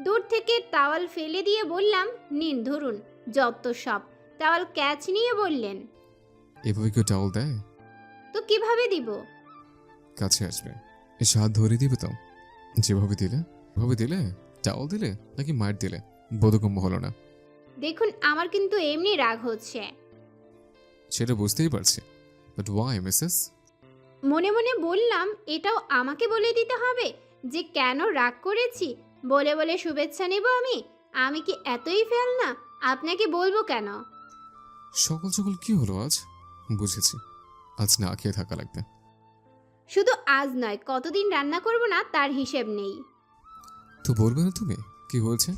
দূর থেকে টাওয়াল ফেলে দিয়ে বললাম, নিন ধরুন। যত সব। টাওয়াল ক্যাচ নিয়ে বললেন, এভাবে কেউ টাওয়াল দেয়? তো কিভাবে দিব? কাছে আসবে, এসে হাত ধরে দিবে তো। যেভাবে দিলে ভাবে দিলে, টাওয়াল দিলে নাকি মার দিলে বোধগম্য হলো না। দেখুন, আমার কিন্তু এমনি রাগ হচ্ছে। সেটা বুঝতেই পারছি, বাট ওয়াই মিসেস? মনে মনে বললাম, এটাও আমাকে বলে দিতে হবে যে কেন রাগ করেছি? বলে বলে শুভেচ্ছা নেব আমি? আমি কি এতই ফেল না? আপনাকে বলবো কেন? সকাল সকাল কি হলো আজ? বুঝেছি, আজ না খেয়ে থাকা লাগবে। শুধু আজ নয়, কতদিন রান্না করব না তার হিসেব নেই। তো বলবে না তুমি কি হয়েছে?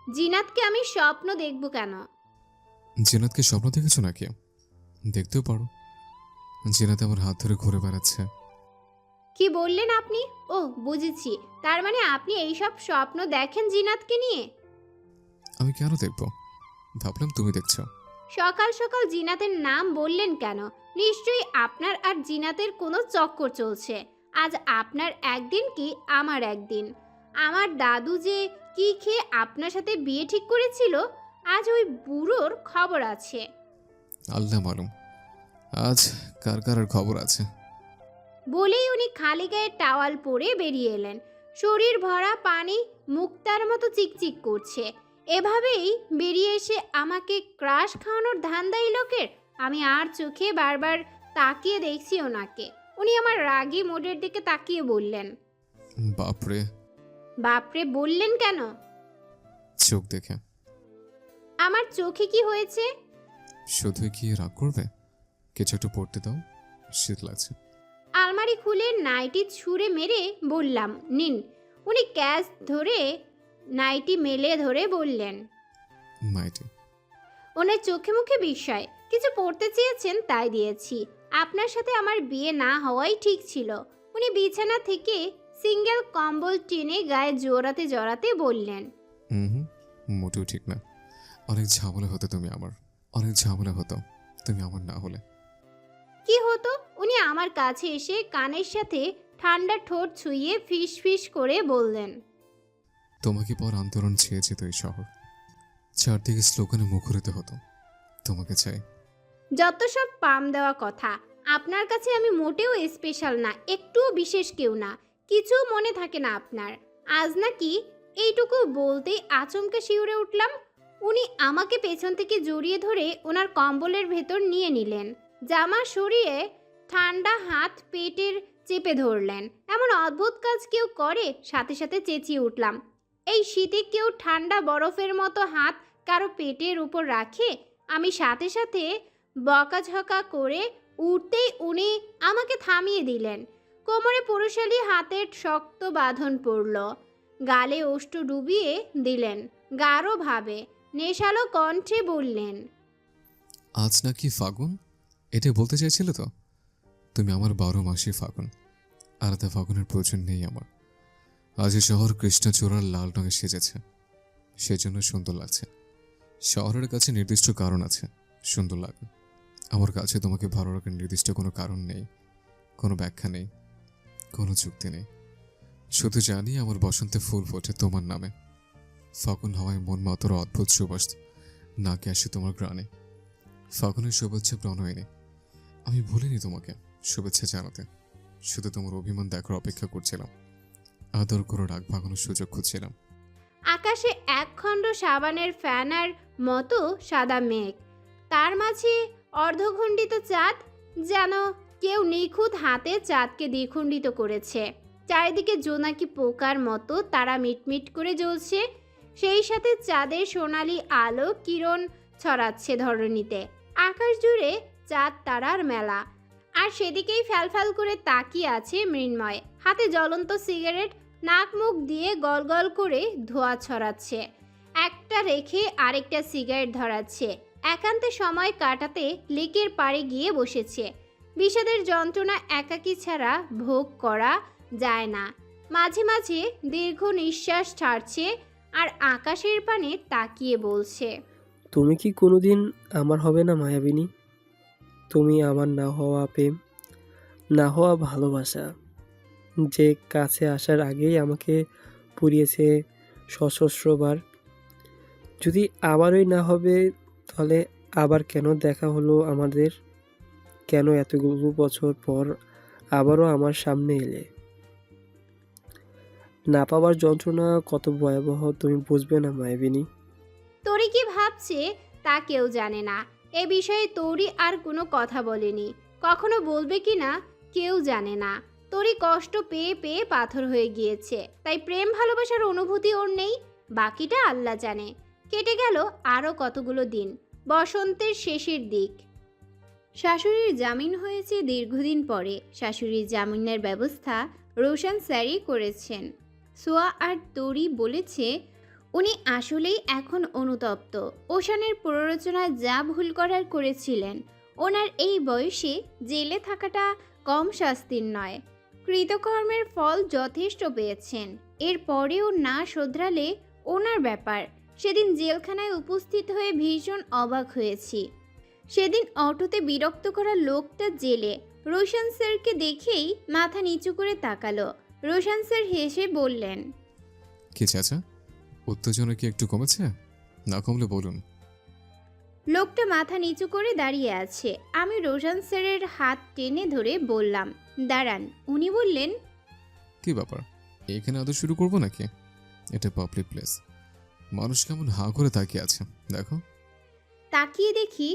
জিনাতকে আমি স্বপ্ন দেখব কেন? জিনাতকে স্বপ্ন দেখেছো নাকি? দেখতেও পারো, জিনাত আমার হাত ধরে ঘুরে বেড়াচ্ছে। কি বললেন আপনি? ও, বুঝেছি। তার মানে আপনি এইসব স্বপ্ন দেখেন জিনাতকে নিয়ে? আমি কেন দেখবো? ভাবলাম তুমি দেখছো। সকাল সকাল জিনাতের নাম বললেন কেন? নিশ্চয়ই আপনার আর জিনাতের কোনো চক্কর চলছে। আজ আপনার একদিন কি আমার একদিন। আমার দাদু যে কি খেয়ে আপনার সাথে বিয়ে ঠিক করেছিল, আজ ওই বুড়োর খবর আছে। আল্লাহ মালুম আজ কার কার আর খবর আছে। বলেই উনি খালি গায়ে টাওয়াল পরে বেরিয়ে এলেন। শরীর ভরা পানি, মুক্তার মতো চিকচিক করছে। এভাবেই বেরিয়ে এসে আমাকে ক্রাশ খাওয়ানোর ধান্দা এই লোকের। আমি আর চোখে বারবার তাকিয়ে দেখছি ওনাকে। উনি আমার রাগী মোডের দিকে তাকিয়ে বললেন, বাপরে! বাপরে বললেন কেন? চোখ দেখে। আমার চোখে কি হয়েছে? শুধুই কি রাগ করবে? কিছু একটু পড়তে দাও, শীত লাগছে। আলমারি খুলে নাইটি ছুঁড়ে মেরে বললাম, নিন। উনি ক্যাশ ধরে নাইটি মেলে ধরে বললেন, মাইটি। ওনার চোখে মুখে বিস্ময়। কিছু পড়তে চেয়েছেন তাই দিয়েছি। আপনার সাথে আমার বিয়ে না হওয়াই ঠিক ছিল। উনি বিছানা থেকে সিঙ্গেল কম্বল টেনে গায়ে জড়াতে জড়াতে বললেন, হুম, মোটেও ঠিক না। অনেক ঝামেলা হতো তুমি আমার, অনেক ঝামেলা হতো তুমি আমার না হলে। কি হতো? উনি আমার কাছে এসে কানের সাথে ঠান্ডা ঠোঁট ছুঁয়ে ফিস ফিস করে বললেন, তোমাকে পর আন্দোলন ছেয়ে যেত এই শহর, চারদিকে স্লোগানে মুখরিত হতো, তোমাকে চাই। যত সব পাম দেওয়া কথা। আপনার কাছে আমি মোটেও স্পেশাল না, একটুও বিশেষ কেউ না। কিছু মনে থাকে না আপনার। আজ নাকি এইটুকু বলতেই আচমকা শিউরে উঠলাম। উনি আমাকে পেছন থেকে জড়িয়ে ধরে ওনার কম্বলের ভেতর নিয়ে নিলেন। জামা সরিয়ে ঠান্ডা হাত পেটের চেপে ধরলেন। এমন অদ্ভুত কাজ কেউ করে? সাথে সাথে চেঁচিয়ে উঠলাম, এই শীতে কেউ ঠান্ডা বরফের মতো হাত কারো পেটের উপর রাখে? আমি সাথে সাথে বকাঝকা করে উঠতেই উনি আমাকে থামিয়ে দিলেন। কোমরে পুরুষালী হাতের শক্ত বাঁধন পড়ল। গালে ওষ্ঠ ডুবিয়ে দিলেন। গাঢ়ভাবে নেশালো কণ্ঠে বললেন, আজ নাকি ফাগুন, এটা বলতে চাইছিলে তো? তুমি আমার 12 মাসে ফাগুন, আলাদা ফাগুনের প্রয়োজন নেই আমার। আজ এই শহর কৃষ্ণচূড়ার লাল রঙে সেজেছে, সেজন্য সুন্দর লাগছে। শহরের কাছে নির্দিষ্ট কারণ আছে সুন্দর লাগে, আমার কাছে তোমাকে ভালো লাগার নির্দিষ্ট কোনো কারণ নেই, কোনো ব্যাখ্যা নেই, কোনো যুক্তি নেই। শুধু জানি আমার বসন্তে ফুল ফোটে তোমার নামে। ফাগুন হওয়ায় মন মাতর অদ্ভুত সুবাস নাকে আসে তোমার গ্রানে। ফাগুনের শুভেচ্ছা প্রণয়নে আমি ভুলিনি তোমাকে শুভেচ্ছা জানাতে, শুধু তোমার অভিমান দেখার অপেক্ষা করছিলাম, আদর করে রাগ ভাঙানোর সুযোগ খুঁজছিলাম। আকাশে একখণ্ড সাবানের ফ্যানার মতো সাদা মেঘ, তার মাঝে অর্ধখণ্ডিত চাঁদ, যেন কেউ নিখুঁত হাতে চাঁদকে দ্বিখণ্ডিত করেছে। চারিদিকে জোনাকি পোকার মতো তারা মিটমিট করে জ্বলছে। সেই সাথে চাঁদের সোনালি আলো কিরণ ছড়াচ্ছে ধরণীতে। আকাশ জুড়ে চাঁদ তারার মেলা। আর সেদিকেই ফ্যালফ্যাল করে তাকিয়ে আছে মৃন্ময়, হাতে জ্বলন্ত সিগারেট, নাক মুখ দিয়ে গলগল করে ধোঁয়া ছড়াচ্ছে। একটা রেখে আরেকটা সিগারেট ধরাচ্ছে। একান্তে সময় কাটাতে লেকের পাড়ে গিয়ে বসেছে। বিষাদের যন্ত্রণা একাকী ছাড়া ভোগ করা যায় না। মাঝে মাঝে দীর্ঘ নিঃশ্বাস ছাড়ছে আর আকাশের পানে তাকিয়ে বলছে, তুমি কি কোনোদিন আমার হবে না মায়াবিনী? তুমি আমার না হওয়া প্রেম, না হওয়া ভালোবাসা, যে কাছে আসার আগেই আমাকে পুড়িয়েছে সহস্রবার। যদি আবারই না হবে, তাহলে আবার কেন দেখা হলো আমাদের? কেন এতগুলো বছর পর আবারও আমার সামনে এলে? না পাওয়ার যন্ত্রণা কত ভয়াবহ তুমি বুঝবে না মায়াবিনী। তোরি কি ভাবছে তা কেউ জানে না। এ বিষয়ে তোরি আর কোনো কথা বলেনি, কখনো বলবে কি না কেউ জানে না। তোরি কষ্ট পেয়ে পেয়ে পাথর হয়ে গিয়েছে, তাই প্রেম ভালোবাসার অনুভূতি ওর নেই। বাকিটা আল্লাহ জানে। কেটে গেল আরও কতগুলো দিন। বসন্তের শেষের দিক। শাশুড়ির জামিন হয়েছে দীর্ঘদিন পরে। শাশুড়ির জামিনের ব্যবস্থা রোশন স্যারই করেছেন। সোয়া আর তোরি বলেছে উনি আসলেই এখন অনুতপ্ত। ওশানের প্ররোচনায় যা ভুল করার করেছিলেন। ওনার এই বয়সে জেলে থাকাটা কম শাস্তির নয়। কৃতকর্মের ফল যথেষ্ট পেয়েছেন। এরপরেও না শোধরালে ওনার ব্যাপার। সেদিন জেলখানায় উপস্থিত হয়ে ভীষণ অবাক হয়েছি। সেদিন অটোতে বিরক্ত করা লোকটা জেলে রোশন স্যারকে দেখেই মাথা নিচু করে তাকালো। রোশন স্যার হেসে বললেন, কি চাচা, উত্তেজনা কি একটু কমেছে? না কমলে বলুন। লোকটা মাথা নিচু করে দাঁড়িয়ে আছে। আমি রোশন স্যারের হাত টেনে ধরে বললাম, দাঁড়ান। উনি বললেন, কি ব্যাপার, এখানে আদর শুরু করবো নাকি? এটা পাবলিক প্লেস, মানুষ কেমন হাঁ করে তাকিয়ে আছে দেখো। তাকিয়ে দেখি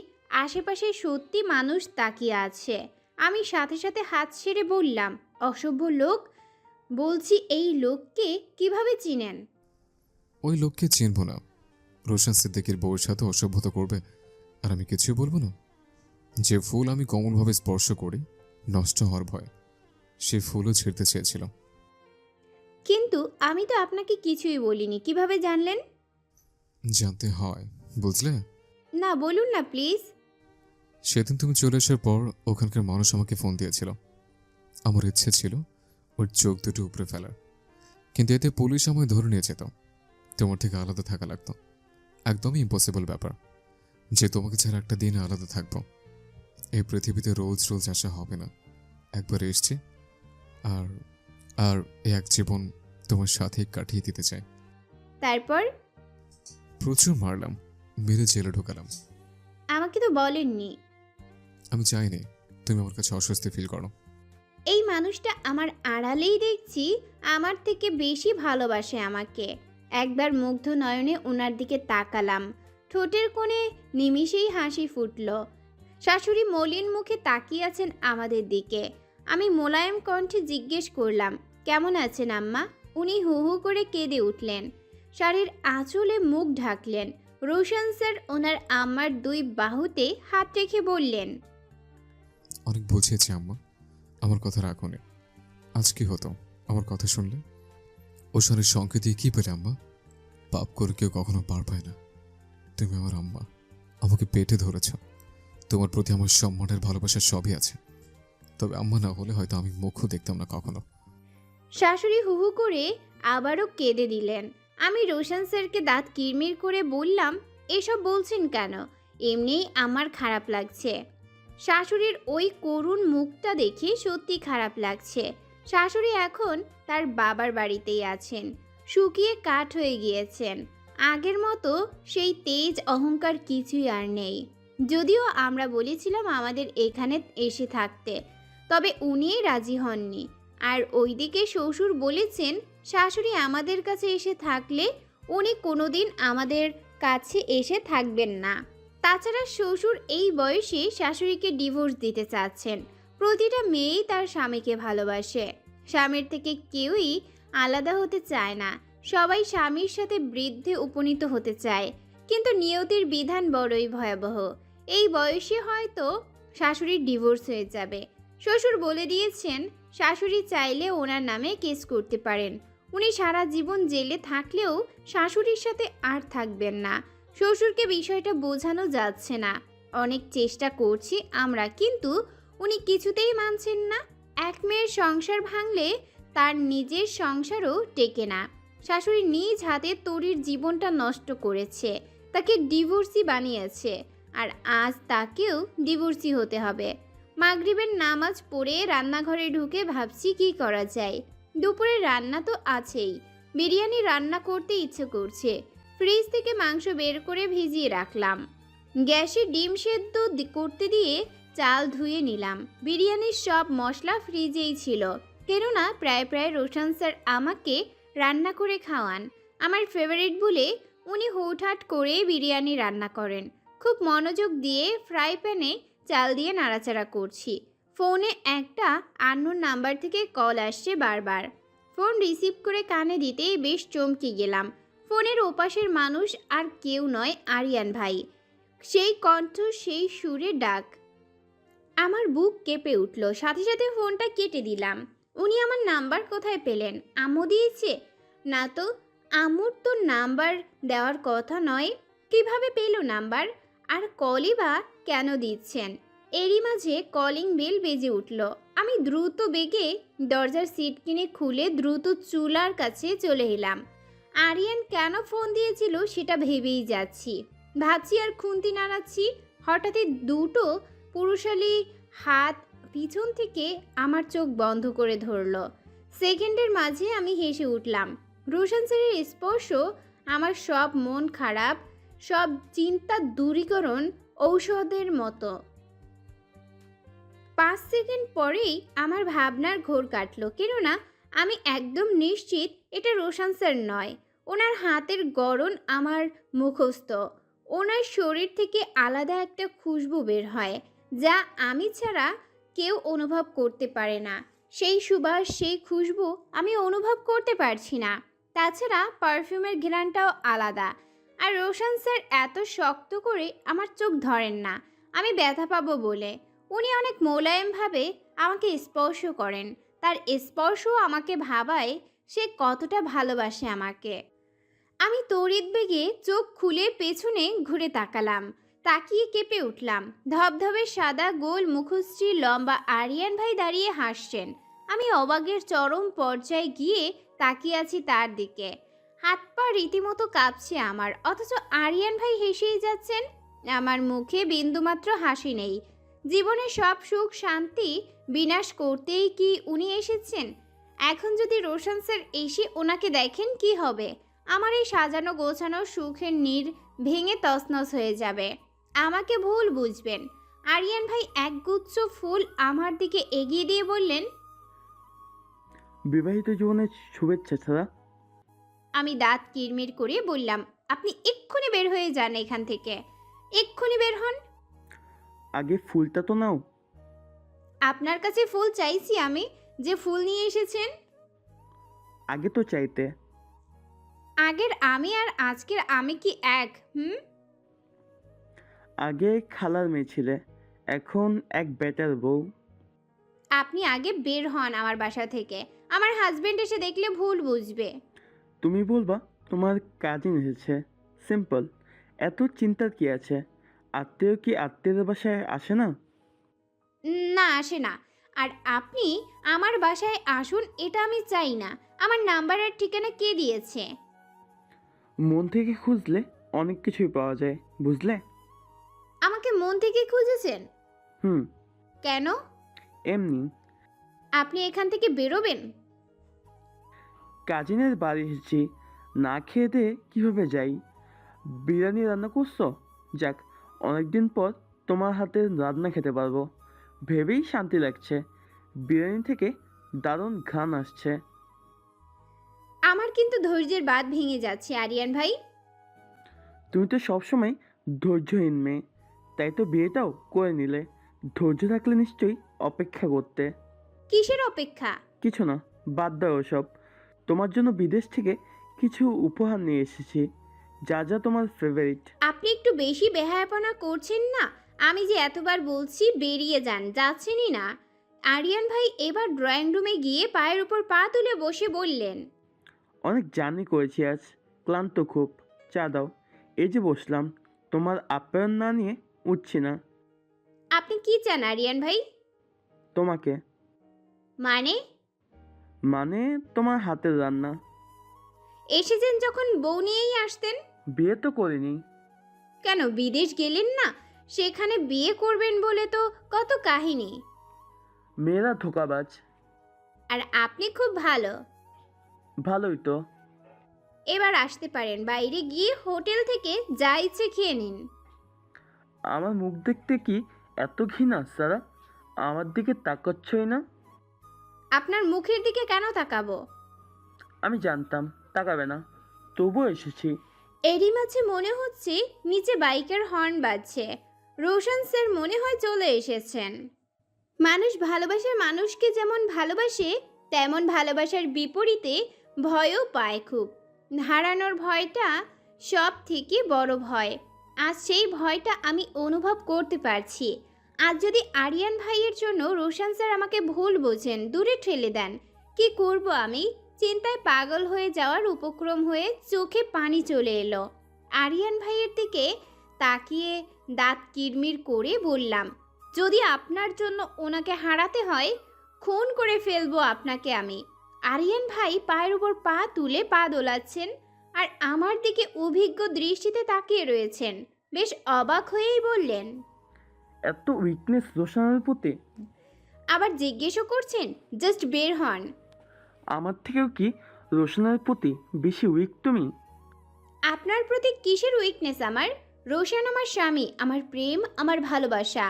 আশেপাশে সত্যি মানুষ তাকিয়ে আছে। আমি সাথে সাথে হাত ছেড়ে বললাম, অসভ্য লোক। বলছি এই লোককে কিভাবে চিনেন? ওই লোককে চিনব না। রোশন সিদ্দিকীর বউয়ের সাথে অসভ্যতা করবে আর আমি কিছুই বলবো না? যে ফুল আমি কোমলভাবে স্পর্শ করি নষ্ট হওয়ার ভয়, সে ফুলও ছিঁড়তে চেয়েছিল। কিন্তু আমি তো আপনাকে কিছুই বলিনি, কিভাবে জানলেন? জানতে হয় বুঝলে। না, বলুন না প্লিজ। সেদিন তুমি চলে আসার পর ওখানকার মানুষ আমাকে ফোন দিয়েছিল। আমার ইচ্ছে ছিল ওর চোখ দুটো উপরে ফেলার, কিন্তু এতে পুলিশ আমায় ধরে নিয়ে যেত। তোমার থেকে আলাদা থাকা লাগতো। একদমই ইম্পসিবল ব্যাপার যে তোমাকে ছাড়া একটা দিন আলাদা থাকবো। এই পৃথিবীতে রোজ রোজ আসা হবে না। একবার এসছি আর আর এক জীবন তোমার সাথে কাটিয়ে দিতে চাই। তারপর? প্রচুর মারলাম, মেরে জেলে ঢোকালাম। আমাকে তো বলেননি। আমি চাইনি তুমি আমার কাছে অস্বস্তি ফিল করো। এই মানুষটা আমার আড়ালেই দেখছি আমার থেকে বেশি ভালোবাসে আমাকে। একবার মুগ্ধ নয়নে ওনার দিকে তাকালাম। ঠোঁটের কোণে নিমিষেই হাসি ফুটল। শাশুড়ি মলিন মুখে তাকিয়ে আছেন আমাদের দিকে। আমি মোলায়েম কণ্ঠে জিজ্ঞেস করলাম, কেমন আছেন আম্মা? উনি হু হু করে কেঁদে উঠলেন। শাড়ির আঁচলে মুখ ঢাকলেন। রোশন স্যার ওনার আম্মার দুই বাহুতে হাত রেখে বললেন, অনেক বুঝিয়েছি আম্মা, আমার কথা রাখো নে। আজ কি হতো আমার কথা শুনলে? ওশানের সংকেত দিয়ে কি পেলে আম্মা? পাপ করে কেউ কখনো পার পায় না। তুমি আমার আম্মা, আমাকে পেটে ধরেছ। তোমার প্রতি আমার সম্মানের ভালোবাসা সবই আছে, তবে আম্মা না হলে হয়তো আমি মুখও দেখতাম না কখনো। শাশুড়ি হু হু করে আবারও কেঁদে দিলেন। আমি রোশন স্যারকে দাঁত কিরমির করে বললাম, এসব বলছেন কেন? এমনিই আমার খারাপ লাগছে। শাশুড়ির ওই করুণ মুখটা দেখে সত্যি খারাপ লাগছে। শাশুড়ি এখন তার বাবার বাড়িতেই আছেন। শুকিয়ে কাঠ হয়ে গিয়েছেন। আগের মতো সেই তেজ অহংকার কিছুই আর নেই। যদিও আমরা বলেছিলাম আমাদের এখানে এসে থাকতে, তবে উনিই রাজি হননি। আর ওইদিকে শ্বশুর বলেছেন শাশুড়ি আমাদের কাছে এসে থাকলে উনি কোনোদিন আমাদের কাছে এসে থাকবেন না। তাছাড়া শ্বশুর এই বয়সে শাশুড়িকে ডিভোর্স দিতে চাচ্ছেন। প্রতিটা মেয়েই তার স্বামীকে ভালোবাসে। স্বামীর থেকে কেউই আলাদা হতে চায় না। সবাই স্বামীর সাথে বৃদ্ধে উপনীত হতে চায়। কিন্তু নিয়তির বিধান বড়ই ভয়াবহ। এই বয়সে হয়তো শাশুড়ির ডিভোর্স হয়ে যাবে। শ্বশুর বলে দিয়েছেন শাশুড়ি চাইলে ওনার নামে কেস করতে পারেন। উনি সারা জীবন জেলে থাকলেও শাশুড়ির সাথে আর থাকবেন না। শ্বশুরকে বিষয়টা বোঝানো যাচ্ছে না। অনেক চেষ্টা করছি আমরা, কিন্তু উনি কিছুতেই মানছেন না। এক মেয়ের সংসার ভাঙলে তার নিজের সংসারও টেকে না। শাশুড়ি নিজ হাতে তরির জীবনটা নষ্ট করেছে, তাকে ডিভোর্সি বানিয়েছে, আর আজ তাকেও ডিভোর্সি হতে হবে। মাগরিবের নামাজ পড়ে রান্নাঘরে ঢুকে ভাবছি কি করা যায়। দুপুরে রান্না তো আছেই, বিরিয়ানি রান্না করতে ইচ্ছে করছে। ফ্রিজ থেকে মাংস বের করে ভিজিয়ে রাখলাম। গ্যাসে ডিম সেদ্ধ করতে দিয়ে চাল ধুয়ে নিলাম। বিরিয়ানির সব মশলা ফ্রিজেই ছিল, কেননা প্রায় প্রায় রোশন স্যার আমাকে রান্না করে খাওয়ান। আমার ফেভারিট বলে উনি হুটহাট করে বিরিয়ানি রান্না করেন। খুব মনোযোগ দিয়ে ফ্রাই প্যানে চাল দিয়ে নাড়াচাড়া করছি। ফোনে একটা আননোন নাম্বার থেকে কল আসছে বারবার। ফোন রিসিভ করে কানে দিতেই বেশ চমকে গেলাম। ফোনের ওপাশের মানুষ আর কেউ নয়, আরিয়ান ভাই। সেই কণ্ঠ, সেই সুরে ডাক। আমার বুক কেঁপে উঠল। সাথে সাথে ফোনটা কেটে দিলাম। উনি আমার নাম্বার কোথায় পেলেন? আম্মু দিয়েছে? না তো, আম্মুর তো নাম্বার দেওয়ার কথা নয়। কিভাবে পেল নাম্বার? আর কলই বা কেন দিচ্ছেন? এরই মাঝে কলিং বেল বেজে উঠল। আমি দ্রুত বেগে দরজার সিট কিনে খুলে দ্রুত চুলার কাছে চলে এলাম। আরিয়ান কেন ফোন দিয়েছিল সেটা ভেবেই যাচ্ছি। ভাবছি আর খুন্তি নাড়াচ্ছি। হঠাৎই দুটো পুরুষালী হাত পিছন থেকে আমার চোখ বন্ধ করে ধরল। সেকেন্ডের মাঝে আমি হেসে উঠলাম। রোশন স্যারের স্পর্শ আমার সব মন খারাপ, সব চিন্তা দূরীকরণ ঔষধের মতো। 5 সেকেন্ড পরেই আমার ভাবনার ঘোর কাটল, কেননা আমি একদম নিশ্চিত এটা রোশন স্যার নয়। ওনার হাতের গড়ন আমার মুখস্থ। ওনার শরীর থেকে আলাদা একটা খুশবু বের হয়, যা আমি ছাড়া কেউ অনুভব করতে পারে না। সেই সুবাস, সেই খুশবু আমি অনুভব করতে পারছি না। তাছাড়া পারফিউমের ঘ্রাণটাও আলাদা। আর রোশন স্যার এত শক্ত করে আমার চোখ ধরেন না আমি ব্যথা পাবো বলে। উনি অনেক মোলায়েমভাবে আমাকে স্পর্শ করেন। তার স্পর্শ আমাকে ভাবায় সে কতটা ভালোবাসে আমাকে। আমি তড়িৎ বেগে চোখ খুলে পেছনে ঘুরে তাকালাম। তাকিয়ে কেঁপে উঠলাম। ধবধবে সাদা গোল মুখশ্রী লম্বা আরিয়ান ভাই দাঁড়িয়ে হাসছেন। আমি অবাকের চরম পর্যায়ে গিয়ে তাকিয়ে আছি তার দিকে। হাত পা রীতিমতো কাঁপছে আমার, অথচ আরিয়ান ভাই হেসেই যাচ্ছেন। আমার মুখে বিন্দুমাত্র হাসি নেই। জীবনের সব সুখ শান্তি বিনাশ করতেই কি উনি এসেছেন? এখন যদি রোশন স্যার এসে ওনাকে দেখেন কি হবে? আমার এই সাজানো গোছানো সুখের নীড় ভেঙে তছনছ হয়ে যাবে। আমাকে ভুল বুঝবেন। আরিয়ান ভাই একগুচ্ছ ফুল আমার দিকে এগিয়ে দিয়ে বললেন, বিবাহিত জীবনের শুভেচ্ছা ছাড়া। আমি দাঁত কিরমির করে বললাম, আপনি এক্ষুনি বের হয়ে যান এখান থেকে, এক্ষুনি বের হন। আগে ফুলটা তো নাও। আপনার কাছে ফুল চাইছি আমি, যে ফুল নিয়ে এসেছেন? আগে তো চাইতে। আগের আমি আর আজকের আমি কি এক? আগে খালার মেয়ে ছিলে, এখন এক বেটার বউ। আপনি আগে বের হন আমার বাসা থেকে। আমার হাজবেন্ড এসে দেখলে ভুল বুঝবে। তুমি বলবা তোমার কাজিন এসেছে, সিম্পল। এত চিন্তার কি আছে? আত্মীয় কি আত্মীয়দের বাসায় আসে না? না, আসে না। আর আপনি আমার বাসায় আসুন এটা আমি চাই না। আমার নাম্বার আর ঠিকানা কে দিয়েছে? মন থেকে খুঁজলে অনেক কিছুই পাওয়া যায়, বুঝলে? আমাকে মন থেকে খুঁজেছেন? হুম। কেন? এমনি। আপনি এখান থেকে বেরোবেন? কাজিনের বাড়ি এসেছি, না খেয়ে দিয়ে কীভাবে যাই? বিরিয়ানি রান্না করছো? যাক, অনেকদিন পর তোমার হাতে রান্না খেতে পারবো, ভেবেই শান্তি লাগছে। বিরিয়ানি থেকে দারুণ ঘ্রাণ আসছে। আমার কিন্তু ধৈর্যের বাঁধ ভেঙে যাচ্ছে আরিয়ান ভাই। তুমি তো সবসময় ধৈর্যহীন মেয়ে, তাই তো বিয়েটাও করে নিলে। ধৈর্য থাকলে নিশ্চয়ই অপেক্ষা করতে। কিসের অপেক্ষা? কিছু না, বাদ দাও ওসব। তোমার জন্য বিদেশ থেকে কিছু উপহার নিয়ে এসেছি, যা যা তোমার ফেভারিট। আপনি একটু বেশি বেহায়াপনা করছেন না? আমি যে এতবার বলছি বেরিয়ে যান, যাচ্ছেনই না। আরিয়ান ভাই এবার ড্রয়িং রুমে গিয়ে পায়ের উপর পা তুলে বসে বললেন, অনেক জার্নি করেছি আজ, ক্লান্ত খুব। চা দাও। এই যে বসলাম, তোমার আপ্যায়ন না নিয়ে উঠছি না। আপনি কি চান আরিয়ান ভাই? তোমাকে। মানে? মানে তোমার হাতের রান্না। এসেছেন যখন বউ নিয়েই আসতেন। বিয়ে তো করিনি। কেন বিদেশ গেলেন না? সেখানে বিয়ে করবেন বলে তো কত কাহিনী। মেয়েরা ধোকাবাজ। আর আপনি খুব ভালো। ভালোই তো। এবার আসতে পারেন, বাইরে গিয়ে হোটেল থেকে যা ইচ্ছে খেয়ে নিন। আমার মুখ দেখতে কি এত ঘৃণা সারা? আমার দিকে তাকাচ্ছই না? আপনার মুখের দিকে কেন তাকাবো? আমি জানতাম তাকাবে না, তবুও এসেছি। এরই মাঝে মনে হচ্ছে নিচে বাইকের হর্ন বাজছে। রোশন স্যার মনে হয় চলে এসেছেন। মানুষ ভালোবাসার মানুষকে যেমন ভালোবাসে, তেমন ভালোবাসার বিপরীতে ভয়ও পায় খুব। হারানোর ভয়টা সব থেকে বড় ভয়। আজ সেই ভয়টা আমি অনুভব করতে পারছি। আজ যদি আরিয়ান ভাইয়ের জন্য রোশন স্যার আমাকে ভুল বোঝেন, দূরে ঠেলে দেন, কি করব আমি? চিন্তায় পাগল হয়ে যাওয়ার উপক্রম হয়ে চোখে পানি চলে এলো। আরিয়ান ভাইয়ের দিকে তাকিয়ে দাঁত কিরমির করে বললাম, যদি আপনার জন্য ওনাকে হারাতে হয়, খুন করে ফেলবো আপনাকে আমি। আরিয়ান ভাই পায়ের উপর পা তুলে পা দোলাচ্ছেন আর আমার দিকে অভিজ্ঞ দৃষ্টিতে তাকিয়ে রয়েছেন। বেশ অবাক হয়েই বললেন, এত উইকনেস রোশনের প্রতি? আবার জিজ্ঞেসও করছেন? জাস্ট বের হন। আমার থেকেও কি রোশনের প্রতি বেশি উইক তুমি? আপনার প্রতি কিসের উইকনেস আমার? রোশন আমার স্বামী, আমার প্রেম, আমার ভালোবাসা।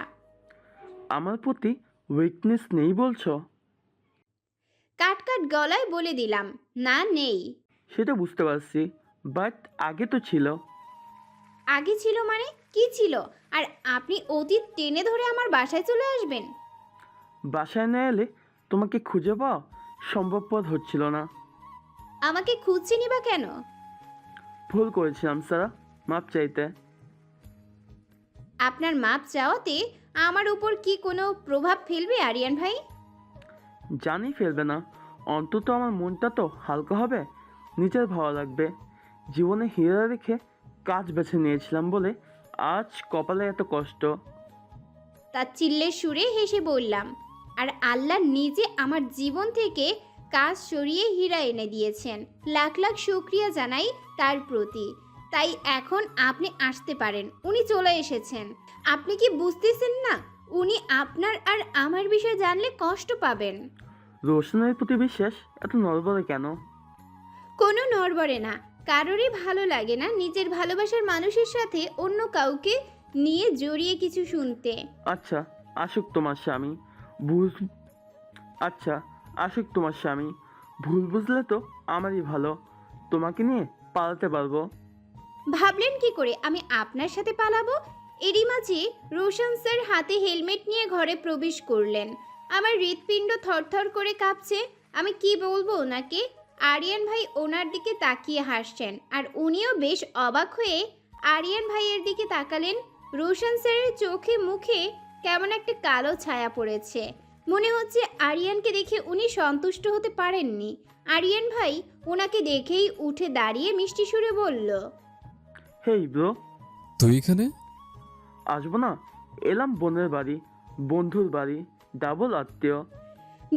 আমার প্রতি উইকনেস নেই বলছো? কাট কাট গলায় বলে দিলাম, না নেই। সেটা বুঝতে পারছি, বাট আগে তো ছিল। আগে ছিল মানে কি ছিল? আর আপনি অতীত টেনে ধরে আমার বাসায় চলে আসবেন? বাসায় না এলে তোমাকে খুঁজে পাওয়া সম্ভবপর হচ্ছিল না। আমাকে খুঁজছেনই বা কেন? ভুল করেছিলাম সারা, মাপ চাইতে। আপনার মাপ চাওয়াতে আমার উপর কি কোনো প্রভাব ফেলবে আরিয়ান ভাই? জানি ফেলবে না, অন্তত আমার মনটা তো হালকা হবে, নিজের ভালো লাগবে। জীবনে হীরা রেখে কাজ বেছে নিয়েছিলাম বলে আজ কপালে এত কষ্ট। তার চিল্লের সুরে হেসে বললাম, আর আল্লাহ নিজে আমার জীবন থেকে কাজ সরিয়ে হীরা এনে দিয়েছেন। লাখ লাখ শুকরিয়া জানাই তার প্রতি। তাই এখন আপনি আসতে পারেন। উনি চলে এসেছেন। আপনি কি বুঝতেছেন না? উনি আপনার আর আমার বিষয় জানলে কষ্ট পাবেন। রোশনের প্রতি বিশ্বাস এত নড়বড়ে কেন? কোনো নড়বড়ে না। কারোরই ভালো লাগে না নিজের ভালোবাসার মানুষের সাথে অন্য কাউকে নিয়ে জড়িয়ে কিছু শুনতে। আচ্ছা আসুক তোমার স্বামী, ভুল আচ্ছা আসুক তোমার স্বামী, ভুল বুঝলে তো আমারই ভালো, তোমাকে নিয়ে পালাতে পারবো। ভাবলেন কি করে আমি আপনার সাথে পালাবো? এরই মাঝে রোশন স্যার হাতে হেলমেট নিয়ে ঘরে প্রবেশ করলেন। আমার হৃৎপিণ্ড থরথর করে কাঁপছে। আমি কি বলবো ওনাকে? আরিয়ান ভাই ওনার দিকে তাকিয়ে হাসছেন আর উনিও বেশ অবাক হয়ে আরিয়ান ভাইয়ের দিকে তাকালেন। রোশন স্যারের চোখে মুখে কেমন একটা কালো ছায়া পড়েছে। মনে হচ্ছে আরিয়ানকে দেখে উনি সন্তুষ্ট হতে পারেননি। আরিয়ান ভাই ওনাকে দেখেই উঠে দাঁড়িয়ে মিষ্টি সুরে বলল, হেই ব্রো। তুই এখানে? আসবো না? এলাম বোনের বাড়ি, বন্ধুর বাড়ি, ডাবল আত্মীয়।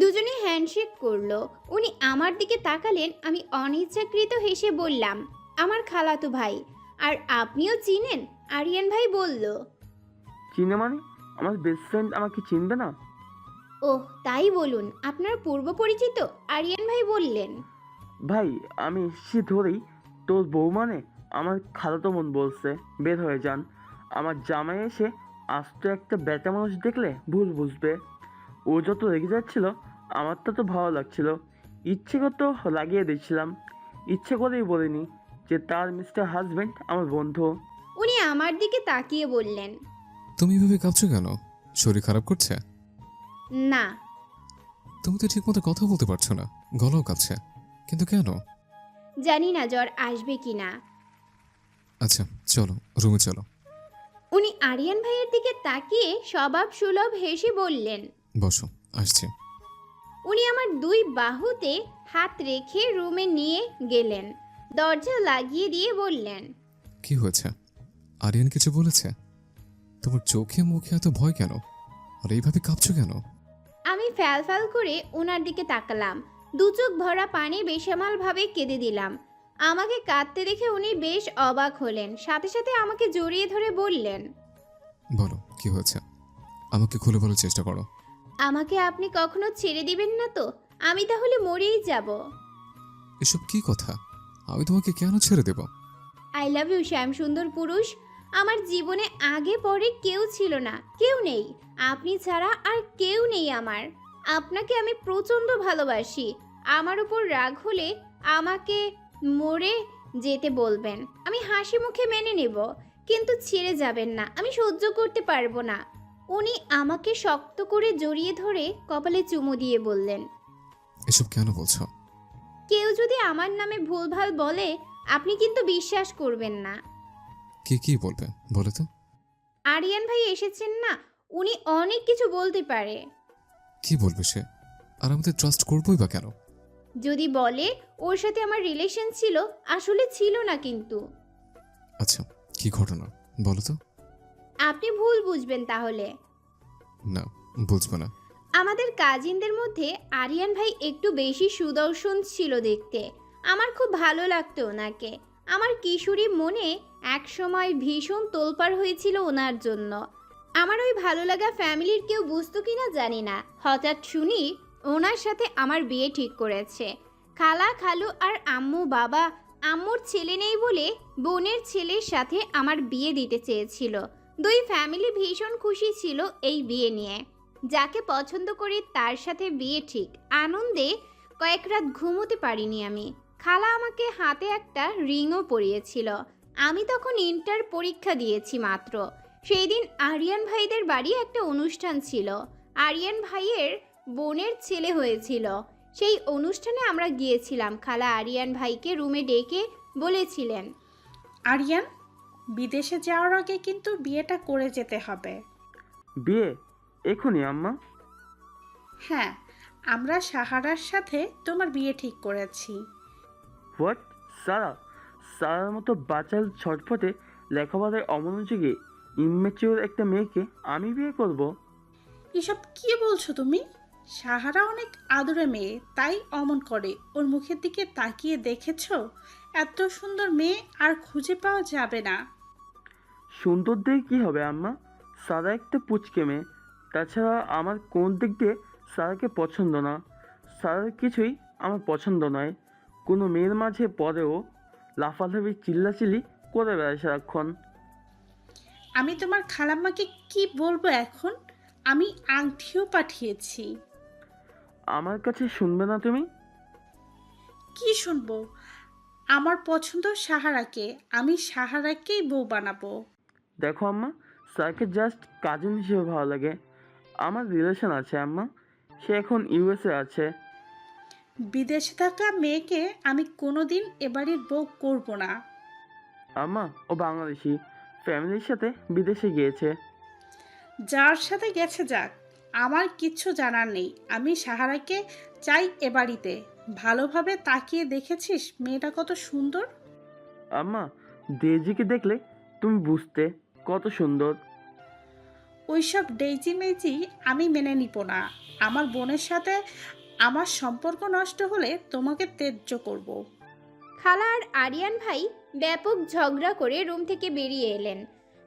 দুজনে হ্যান্ডশেক করলো। উনি আমার দিকে তাকালেন। আমি অনিচ্ছাকৃত হেসে বললাম, আমার খালাতো ভাই। আর আপনিও চিনেন? আরিয়ান ভাই বলল। চিনে মানে? আমার বেস্ট ফ্রেন্ড আমাকে চিনবে না? ওহ তাই বলুন, আপনার পূর্ব পরিচিত? আরিয়ান ভাই বললেন। ভাই আমি এসেছি ধরেই তোর বউ মানে আমার খালাতো বোন বলছে বের হয়ে যান। আমার জামাই এসে আস্ত একটা বেটা মানুষ দেখলে ভুল বুঝবে। ও যত রেগে যাচ্ছিল আমার তো ভালো লাগছিল, ইচ্ছে করতো লাগিয়ে দিচ্ছিলাম। ইচ্ছে করেই বলিনি যে তার মিস্টার হাজব্যান্ড আমার বন্ধু। উনি আমার দিকে তাকিয়ে বললেন, তুমি এভাবে কাঁপছো কেন? শরীর খারাপ করছে? না। তুমি তো ঠিকমতো কথা বলতে পারছো না, গলাও কাঁপছে, কিন্তু কেন? জানি না জ্বর আসবে কি না। আচ্ছা চলো রুমে চলো। উনি আরিয়ান ভাইয়ের দিকে তাকিয়ে স্বভাব সুলভ হেসে বললেন। বসো, আসছি। উনি আমার দুই বাহুতে হাত রেখে রুমে নিয়ে গেলেন। দরজা লাগিয়ে দিয়ে বললেন, কি হয়েছে? আরিয়ান কিছু বলেছে? তোমার চোখে মুখে এত ভয় কেন? আর এইভাবে কাঁপছো কেন? আমি ফ্যাল ফ্যাল করে ওনার দিকে তাকালাম। দু চোখ ভরা পানি বেসামাল ভাবে কেঁদে দিলাম। আমাকে কাঁদতে দেখে উনি বেশ অবাক হলেন। সাথে সাথে আমাকে জড়িয়ে ধরে বললেন, বলো কি হয়েছে, আমাকে খুলে বলার চেষ্টা করো। আমাকে আপনি কখনো ছেড়ে দিবেন না তো? আমি তাহলে মরেই যাব। এসব কি কথা? আমি তোমাকে কেন ছেড়ে দেব? আই লাভ ইউ শ্যাম সুন্দর পুরুষ। আমার জীবনে আগে পরে কেউ ছিল না, কেউ নেই। আপনি ছাড়া আর কেউ নেই আমার। আপনাকে আমি প্রচণ্ড ভালোবাসি। আমার উপর রাগ হলে আমাকে মরে যেতে বলবেন, আমি হাসি মুখে মেনে নেব, কিন্তু ছেড়ে যাবেন না, আমি সহ্য করতে পারবো না। উনি আমাকে শক্ত করে জড়িয়ে ধরে কপালে চুমু দিয়ে বললেন, এসব কেন বলছো? কেউ যদি আমার নামে ভুলভাল বলে আপনি কিন্তু বিশ্বাস করবেন না। কি কি বলবে বলে তো? আরিয়ান ভাই এসেছেন না, উনি অনেক কিছু বলতে পারে। কি বলবে সে? আর আমাদের ট্রাস্ট করবোই বা কেন? যদি বলে ওর সাথে আমার রিলেশন ছিল, আসলে ছিল না কিন্তু। আচ্ছা, কি ঘটনা বলো তো? আপনি ভুল বুঝবেন তাহলে। না, বুঝবো না। আমাদের কাজিনদের মধ্যে আরিয়ান ভাই একটু বেশি সুদর্শন ছিল দেখতে। আমার খুব ভালো লাগতো ওনাকে। আমার কিশোরী মনে একসময় ভীষণ তোলপাড় হয়েছিল ওনার জন্য। আমার ওই ভালো লাগা ফ্যামিলির কেউ বুঝতো কিনা জানি না, হঠাৎ শুনি ওনার সাথে আমার বিয়ে ঠিক করেছে। খালা খালু আর আম্মু বাবা, আম্মুর ছেলে নেই বলে বোনের ছেলের সাথে আমার বিয়ে দিতে চেয়েছিল। দুই ফ্যামিলি ভীষণ খুশি ছিল এই বিয়ে নিয়ে। যাকে পছন্দ করি তার সাথে বিয়ে ঠিক। আনন্দে কয়েক রাত ঘুমোতে পারিনি আমি। খালা আমাকে হাতে একটা রিংও পরিয়েছিল। আমি তখন ইন্টার পরীক্ষা দিয়েছি মাত্র। সেই দিন আরিয়ান ভাইদের বাড়ি একটা অনুষ্ঠান ছিল। আরিয়ান ভাইয়ের বোনের ছেলে হয়েছিল। সেই অনুষ্ঠানে আমরা গিয়েছিলাম। খালা আরিয়ান ভাইকে রুমে ডেকে বলেছিলেন, আরিয়ান, বিদেশে যাওয়ার আগে কিন্তু বিয়েটা করে যেতে হবে। বিয়ে এখনই আম্মা? হ্যাঁ, আমরা সাহারার সাথে তোমার বিয়ে ঠিক করেছি। হোয়াট? সারা? সারার মতো বাচাল ছটফটে লেখাপড়ায় অমনোযোগী ইম্যাচিওর একটা মেয়েকে আমি বিয়ে করব? এসব কি বলছো তুমি? সাহারা অনেক আদুরে মেয়ে, তাই অমন করে। ওর মুখের দিকে তাকিয়ে দেখেছো? এত সুন্দর মেয়ে আর খুঁজে পাওয়া যাবে না। সুন্দর দিয়ে কী হবে আম্মা? সারা একটা পুচকে মেয়ে। তাছাড়া আমার কোন দিক দিয়ে সারাকে পছন্দ না। সারার কিছুই আমার পছন্দ নয়। কোনো মেয়ের মাঝে পরেও লাফালাফি চিল্লাচিল্লি করে বেড়ায় সারাক্ষণ। আমি তোমার খালাম্মাকে কি বলবো এখন? আমি আংটিও পাঠিয়েছি। আমার কাছে শুনবে না তুমি? কি শুনবো? আমার পছন্দ সাহারাকে, আমি সাহারাকেই বউ বানাবো। দেখো আম্মা, স্যারকে জাস্ট কাজিন হিসেবে ভালো লাগে। আমার রিলেশন আছে আম্মা, সে এখন ইউএসএ আছে। বিদেশে থাকা মেয়েকে আমি কোনোদিন এ বাড়ির বউ করব না। আম্মা, ও বাংলাদেশি, ফ্যামিলির সাথে বিদেশে গিয়েছে। যার সাথে গেছে যাক, আমার কিচ্ছু জানার নেই। আমি সাহারাকে চাই এ বাড়িতে। ভালোভাবে তাকিয়ে দেখেছিস মেয়েটা কত সুন্দর? আম্মা, দেজিকে দেখলে তুমি বুঝতে কত সুন্দর। ওইসব ডেইজি মেজি আমি মেনে নিব না। আমার বোনের সাথে আমার সম্পর্ক নষ্ট হলে তোমাকে ত্যায্য করব। খালা আর আরিয়ান ভাই ব্যাপক ঝগড়া করে রুম থেকে বেরিয়ে এলেন।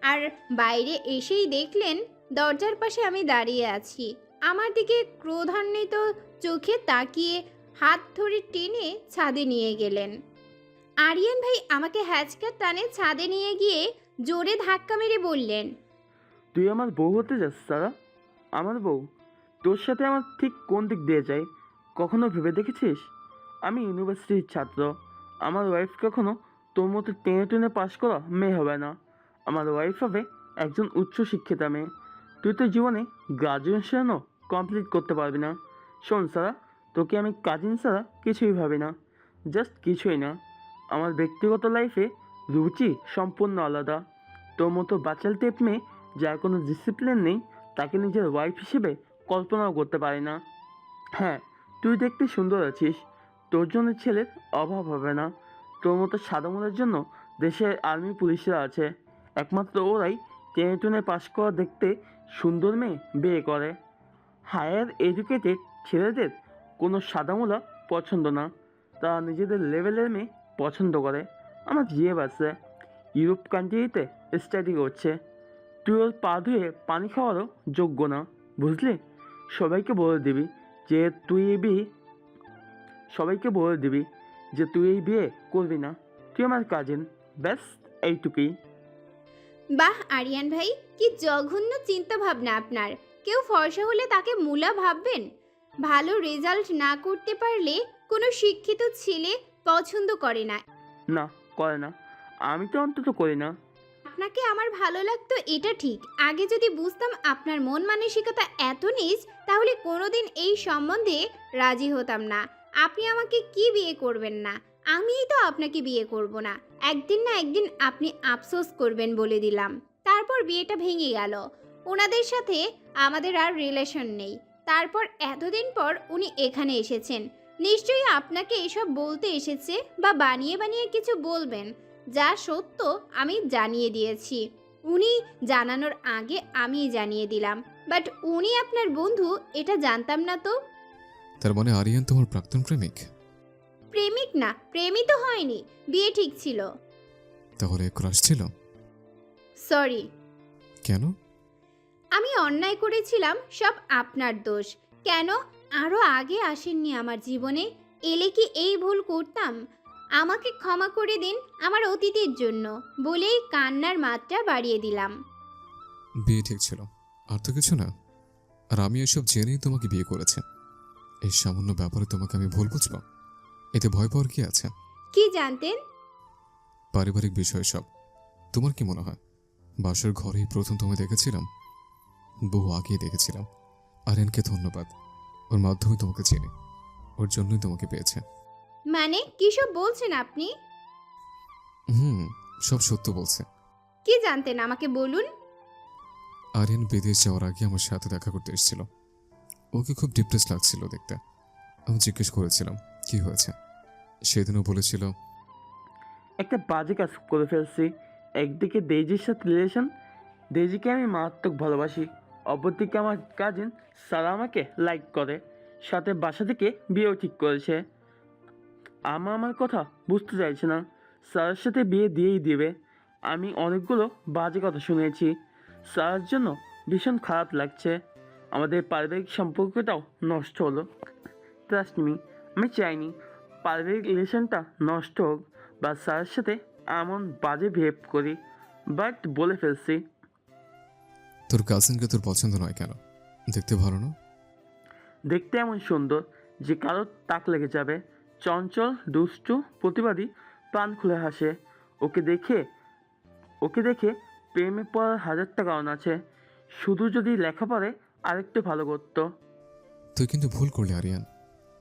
আর বাইরে এসেই দেখলেন দরজার পাশে আমি দাঁড়িয়ে আছি। আমার দিকে ক্রোধান্বিত চোখে তাকিয়ে হাত ধরে টেনে ছাদে নিয়ে গেলেন। আরিয়ান ভাই আমাকে হ্যাচকার টানে ছাদে নিয়ে গিয়ে জোরে ধাক্কা মেরে বললেন, তুই আমার বউ হতে যাস সারা? আমার বউ? তোর সাথে আমার ঠিক কোন দিক দিয়ে যায় কখনো ভেবে দেখেছিস? আমি ইউনিভার্সিটির ছাত্র। আমার ওয়াইফ কখনো তোর মতো টেনে টেনে পাশ করা মেয়ে হবে না। আমার ওয়াইফ হবে একজন উচ্চশিক্ষিতা মেয়ে। তুই তো জীবনে গ্রাজুয়েশনও কমপ্লিট করতে পারবি না। শোন সারা, তোকে আমি কাজিন ছাড়া কিছুই ভাবি না। জাস্ট কিছুই না। আমার ব্যক্তিগত লাইফে রুচি সম্পূর্ণ আলাদা। তোর মতো বাচাল টেপ মেয়ে যার কোনো ডিসিপ্লিন নেই, তাকে নিজের ওয়াইফ হিসেবে কল্পনাও করতে পারি না। হ্যাঁ, তুই দেখতে সুন্দর আছিস, তোর জন্য ছেলের অভাব হবে না। তোর মতো সাদামুলের জন্য দেশের আর্মি পুলিশরা আছে। একমাত্র ওরাই টেনে টুনে পাশ করা দেখতে সুন্দর মেয়ে বিয়ে করে। হায়ার এডুকেটেড ছেলেদের কোনো সাদামুলা পছন্দ না, তারা নিজেদের লেভেলের মেয়ে পছন্দ করে। আমার জিএব আছে, ইউরোপ কান্ট্রিতে স্টাডি করছে। তুই ওর পা ধুয়ে পানি খাওয়ারও যোগ্য না, বুঝলি? সবাইকে বলে দিবি যে তুই সবাইকে বলে দিবি যে তুই এই বিয়ে করবি না। তুই আমার কাজিন, ব্যাস এইটুকুই। বাহ আরিয়ান ভাই, কি জঘন্য চিন্তা ভাবনা আপনার। কেউ ফর্সা হলে তাকে মুলা ভাববেন? ভালো রেজাল্ট না করতে পারলে কোনো শিক্ষিত ছেলে পছন্দ করে না। না, করে না। আমি তো অন্তত করি না। আপনাকে আমার ভালো লাগতো এটা ঠিক, আগে যদি বুঝতাম আপনার মন মানসিকতা এত নিচ তাহলে কোনোদিন এই সম্বন্ধে রাজি হতাম না। আপনি আমাকে কি বিয়ে করবেন না, আমিই তো আপনাকে বিয়ে করব না। একদিন না একদিন আপনি আফসোস করবেন বলে দিলাম। তারপর বিয়েটা ভেঙে গেল, ওনাদের সাথে আমাদের আর রিলেশন নেই। তারপর এতদিন পর উনি এখানে এসেছেন, নিশ্চয়ই আপনাকে এসব বলতে এসেছে বা বানিয়ে বানিয়ে কিছু বলবেন। যা সত্য আমি জানিয়ে দিয়েছি, উনি জানানোর আগে আমি জানিয়ে দিলাম। বাট উনি আপনার বন্ধু এটা জানতাম না তো। তার মানে আরিয়ান তোমার প্রাক্তন প্রেমিক? প্রেমিক না, প্রেমই তো হয়নি, বিয়ে ঠিক ছিল। তাহলে ক্রাশ ছিল? সরি, কেন? আমি অন্যায় করেছিলাম, সব আপনার দোষ। কেন আরও আগে আসেননি আমার জীবনে? এলে কি এই ভুল করতাম? আমাকে ক্ষমা করে দিন আমার অতীতের জন্য বলেই কান্নার মাত্রা বাড়িয়ে দিলাম। বিয়ে ঠিক ছিল, আর তো কিছু না। আর আমি এসব জেনেই তোমাকে বিয়ে করেছি। এই সামান্য ব্যাপারে তোমাকে আমি ভুল বুঝবো? এতে ভয় পাওয়ার কি আছে? কি জানতেন? পারিবারিক বিষয় সব। তোমার কি মনে হয় বাসার ঘরেই প্রথম তোমায় দেখেছিলাম? বহু আগিয়ে দেখেছিলাম। আরিয়ানকে ধন্যবাদ, ওর মাধ্যমে তোমাকে চিনি, ওর জন্যই তোমাকে পেয়েছে। মানে কি সব বলছেন আপনি? সব সত্য বলছে। কি জানতেন আমাকে বলুন। আরিয়ান বিদেশ যাওয়ার আগে আমার সাথে দেখা করতে এসেছিল। ওকে খুব ডিপ্রেস লাগছিল দেখতে। আমি জিজ্ঞেস করেছিলাম কি হয়েছে। সেদিনও বলেছিল, একটা বাজে কাজ করে ফেলছি। একদিকে ডেইজির সাথে রিলেশন, ডেইজিকে আমি মারাত্মক ভালোবাসি। অপরদিকে আমার কাজিন সারা আমাকে লাইক করে, সাথে বাসা থেকে বিয়েও ঠিক করেছে। আমার কথা বুঝতে চাইছে না, সারার সাথে বিয়ে দিয়েই দিবে। আমি অনেকগুলো বাজে কথা শুনেছি, সারার জন্য ভীষণ খারাপ লাগছে। আমাদের পারিবারিক সম্পর্কটাও নষ্ট হলো। ট্রাস্ট মি, আমি চাইনি পারিবারিক রিলেশনটা নষ্ট হোক বা স্যারের সাথে এমন বাজে বিহেভ করি, বাট বলে ফেলছি। তোর কাজিনকে তোর পছন্দ নয় কেন? দেখতে ভালো না? দেখতে এমন সুন্দর যে কারো তাক লেগে যাবে। চঞ্চল, দুষ্টু, প্রতিবাদী, প্রাণ খুলে হাসে। ওকে দেখে প্রেমে পড়ার হাজারটা কারণ আছে। শুধু যদি লেখাপড়ে আরেকটু ভালো করতো। তুই কিন্তু ভুল করলি আরিয়ান।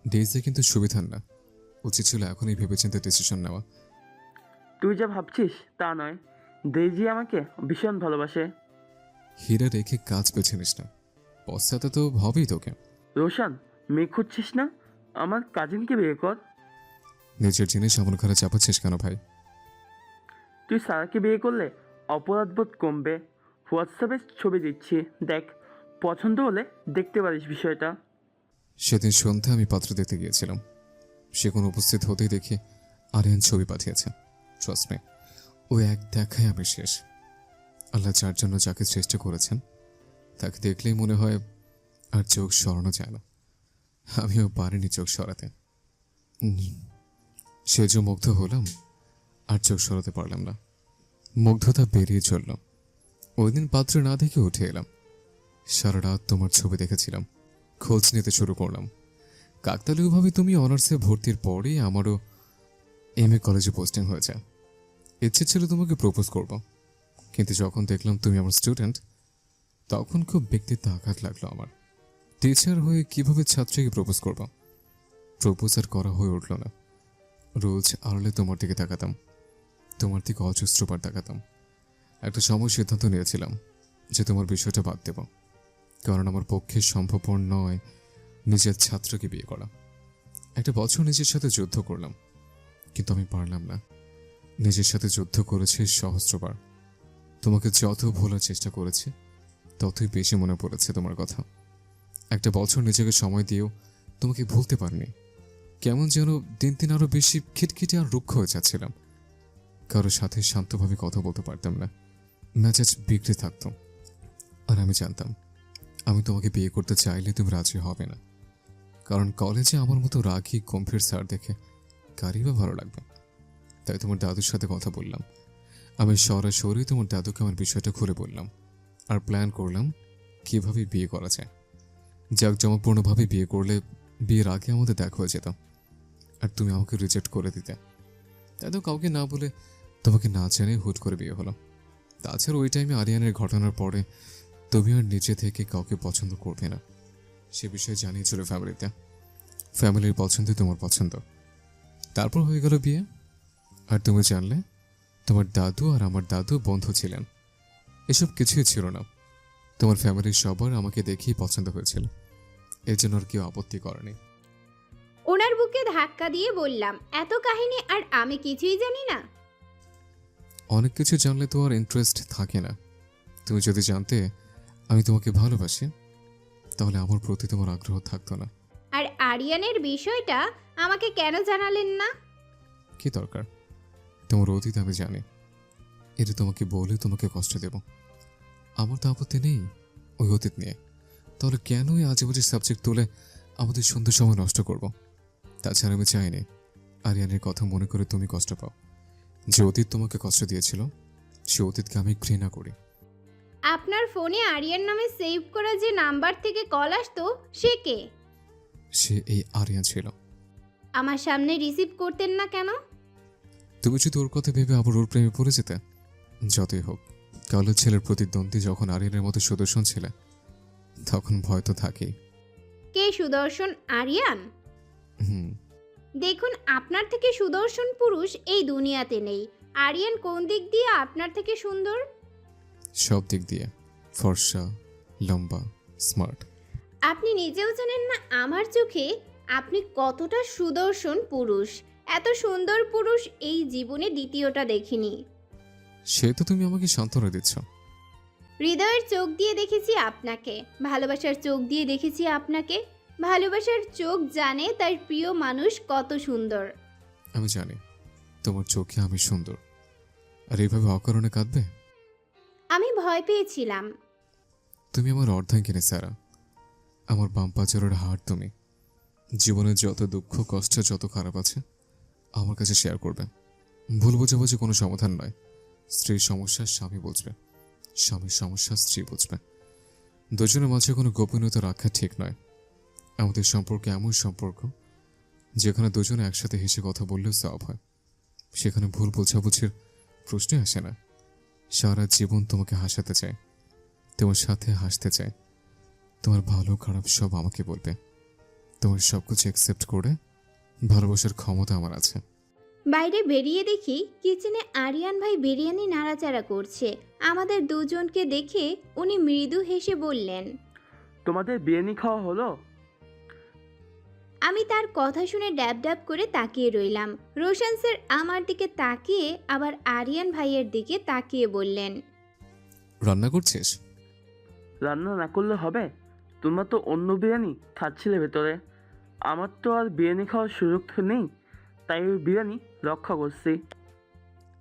ডেইজি কিন্তু সুবিধার না, উচিত ছিল এখনই ভেবেচিন্তে ডিসিশন নেওয়া। তুই যা ভাবছিস তা নয়, ডেইজি আমাকে ভীষণ ভালোবাসে। হীরা রেখে কাজ বেছে নিস না, পশ্চাতে তো হবেই তোকে। রোশান, মেয়ে খুঁজছিস না? আমার কাজিনকে বিয়ে কর। নিজের জিনিস এমন ঘরে চাপাচ্ছিস কেন ভাই? তুই সারাকে বিয়ে করলে অপরাধবোধ কমবে। হোয়াটসঅ্যাপে ছবি দিচ্ছি, দেখ। পছন্দ হলে দেখতে পারিস বিষয়টা। সেদিন সন্ধ্যা আমি পাত্র দেখতে গিয়েছিলাম। সে কোনো উপস্থিত হতেই দেখি আরিয়ান ছবি পাঠিয়েছে। ট্রাস্ট মি, ও এক দেখায় আমি শেষ। আল্লাহ যার জন্য যাকে চেষ্টা করেছেন তাকে দেখলেই মনে হয় আর চোখ সরানো যায় না। আমিও পারিনি চোখ সরাতে। সে যে মুগ্ধ হলাম আর চোখ সরাতে পারলাম না। মুগ্ধতা বেরিয়ে চলল। ওই দিন পাত্র না দেখে উঠে এলাম। সারা রাত তোমার ছবি দেখেছিলাম, খোঁজ নিতে শুরু করলাম। কাকতালীয়ভাবে তুমি অনার্সে ভর্তির পরেই আমারও MA কলেজে পোস্টিং হয়েছে। ইচ্ছে ছিল তোমাকে প্রপোজ করব, কিন্তু যখন দেখলাম তুমি আমার স্টুডেন্ট তখন খুব ব্যক্তিত্বে আঘাত লাগলো আমার। টিচার হয়ে কিভাবে ছাত্রীকে প্রপোজ করব? প্রপোজ আর করা হয়ে উঠল না। রোজ আড়ালে তোমার দিকে তাকাতাম, তোমার দিকে অজস্রবার তাকাতাম। একটা সময় সিদ্ধান্ত নিয়েছিলাম যে তোমার বিষয়টা বাদ দেব, কারণ আমার পক্ষে সম্ভবপর নয় নিজের ছাত্রকে বিয়ে করা। একটা বছর নিজের সাথে যুদ্ধ করলাম, কিন্তু আমি পারলাম না। নিজের সাথে যুদ্ধ করেছি সহস্রবার। তোমাকে যত ভোলার চেষ্টা করেছি ততই বেশি মনে পড়েছে তোমার কথা। একটা বছর নিজেকে সময় দিয়েও তোমাকে ভুলতে পারিনি। কেমন যেন দিন দিন আরো বেশি খিটখিটে আর রুক্ষ হয়ে যাচ্ছিলাম। কারোর সাথে শান্তভাবে কথা বলতে পারতাম না, মেজাজ বিগড়ে থাকতো। আর আমি জানতাম আমি তোমাকে বিয়ে করতে চাইলে তুমি রাজি হবে না, কারণ কলেজে আমার মতো রাগী গম্ভীর স্যার দেখে কারই বা ভালো লাগবে। তাই তোমার দাদুর সাথে কথা বললাম। আমি সরাসরি তোমার দাদুকে আমার বিষয়টা খুলে বললাম, আর প্ল্যান করলাম কিভাবে বিয়ে করা যায়। জাঁকজমকপূর্ণভাবে বিয়ে করলে বিয়ের আগে আমাদের দেখা হয়ে যেত, আর তুমি আমাকে রিজেক্ট করে দিতে। তাই তো কাউকে না বলে তোমাকে না জেনে হুট করে বিয়ে হলো। তাছাড়া ওই টাইমে আরিয়ানের ঘটনার পরে তুমি আর নিজে থেকে কাউকে পছন্দ করবে না, সে বিষয়ে জানিয়েছিল ফ্যামিলিতে। ফ্যামিলির পছন্দই তোমার পছন্দ। তারপর হয়ে গেল বিয়ে। আর তুমি জানলে তোমার দাদু আর আমার দাদু বন্ধু ছিলেন। এসব কিছুই ছিল না। তোমার ফ্যামিলির সবার আমাকে দেখেই পছন্দ হয়েছিল, এর জন্য আর কেউ আপত্তি করেনি। ওনার বুকে ধাক্কা দিয়ে বললাম, এত কাহিনী আর আমি কিছুই জানি না। অনেক কিছু জানলে তো আর ইন্টারেস্ট থাকে না। তুমি যদি জানতে আমি তোমাকে ভালোবাসি, তাহলে আমার প্রতি তোমার আগ্রহ থাকতো না। আর আরিয়ানের বিষয়টা আমাকে কেন জানালেন না? কি দরকার? তোমার অতীত আমি জানি। এটা তোমাকে বলে তোমাকে কষ্ট দেব, আমার তো আপত্তি নেই ওই অতীত নিয়ে। তাহলে কেন এই আজেবাজে সাবজেক্ট তুলে আমাদের সুন্দর সময় নষ্ট করব? তাছাড়া আমি চাইনি আরিয়ানের কথা মনে করে তুমি কষ্ট পাও। যে অতীত তোমাকে কষ্ট দিয়েছিল, সে অতীতকে আমি ঘৃণা করি। আপনার ফোনে আরিয়ান নামে সেভ করা যে নাম্বার থেকে কল আসতো সে কে? সে এই আরিয়ান ছিল। আমার সামনে রিসিভ করতেন না কেন? তুমি যদি ওর কথা ভেবে আবার ওর প্রেমে পড়ে যেতে। যতই হোক, কালো ছেলের প্রতিদ্বন্দ্বী যখন আরিয়ানের মতো সুদর্শন ছিলে, তখন ভয় তো থাকেই। কে সুদর্শন? আরিয়ান? হুম। দেখুন, আপনার থেকে সুদর্শন পুরুষ এই দুনিয়াতে নেই। আরিয়ান কোন দিক দিয়ে আপনার থেকে সুন্দর? সব দিক দিয়ে। ফর্সা, লম্বা, স্মার্ট। আপনি নিজেও জানেন না আমার চোখে আপনি কতটা সুদর্শন পুরুষ। এত সুন্দর পুরুষ এই জীবনে দ্বিতীয়টা দেখিনি। সে তো তুমি আমাকে সান্ত্বনা দিচ্ছ। হৃদয়ের চোখ দিয়ে দেখেছি আপনাকে, ভালোবাসার চোখ দিয়ে দেখেছি আপনাকে। ভালোবাসার চোখ জানে তার প্রিয় মানুষ কত সুন্দর। আমি জানি তোমার চোখে আমি সুন্দর। আর এইভাবে অকারণে কাঁদবে? আমি ভয় পেয়েছিলাম। তুমি আমার অর্ধাঙ্গিনী সারা, আমার বাম পাঁজরের হাড় তুমি। জীবনে যত দুঃখ কষ্ট যত খারাপ আছে আমার কাছে শেয়ার করবে। ভুল বোঝাবুঝি কোনো সমাধান নয়। স্ত্রীর সমস্যা স্বামী বুঝবে, স্বামীর সমস্যা স্ত্রী বুঝবে। দুজনের মাঝে কোনো গোপনীয়তা রাখা ঠিক নয়। আমাদের সম্পর্ক এমন সম্পর্ক যেখানে দুজনে একসাথে হেসে কথা বললেও সব হয়। সেখানে ভুল বোঝাবুঝির প্রশ্নই আসে না। সারা জীবন তোমাকে হাসাতে চাই, তোমার সাথে হাসতে চাই। তোমার ভালো খারাপ সব আমাকে বলবে। তোমার সব কিছু অ্যাকসেপ্ট করে ভালোবাসার ক্ষমতা আমার আছে। বাইরে বেরিয়ে দেখি কিচেনে আরিয়ান ভাই বিরিয়ানি নাড়াচাড়া করছে। আমাদের দুজনকে দেখে উনি মৃদু হেসে বললেন, তোমাদের বিরিয়ানি খাওয়া হলো? আমি তার কথা শুনে ড্যাব ড্যাব করে তাকিয়ে রইলাম। রোশন স্যার আমার দিকে তাকিয়ে আবার আরিয়ান ভাইয়ের দিকে তাকিয়ে বললেন, রান্না করছিস? রান্না না করলে হবে? তোমরা তো অন্য বিরিয়ানি খাচ্ছিলে ভেতরে। আমার তো আর বিরিয়ানি খাওয়ার সুযোগ তো নেই, তাই ওই বিরিয়ানি রক্ষা করছি।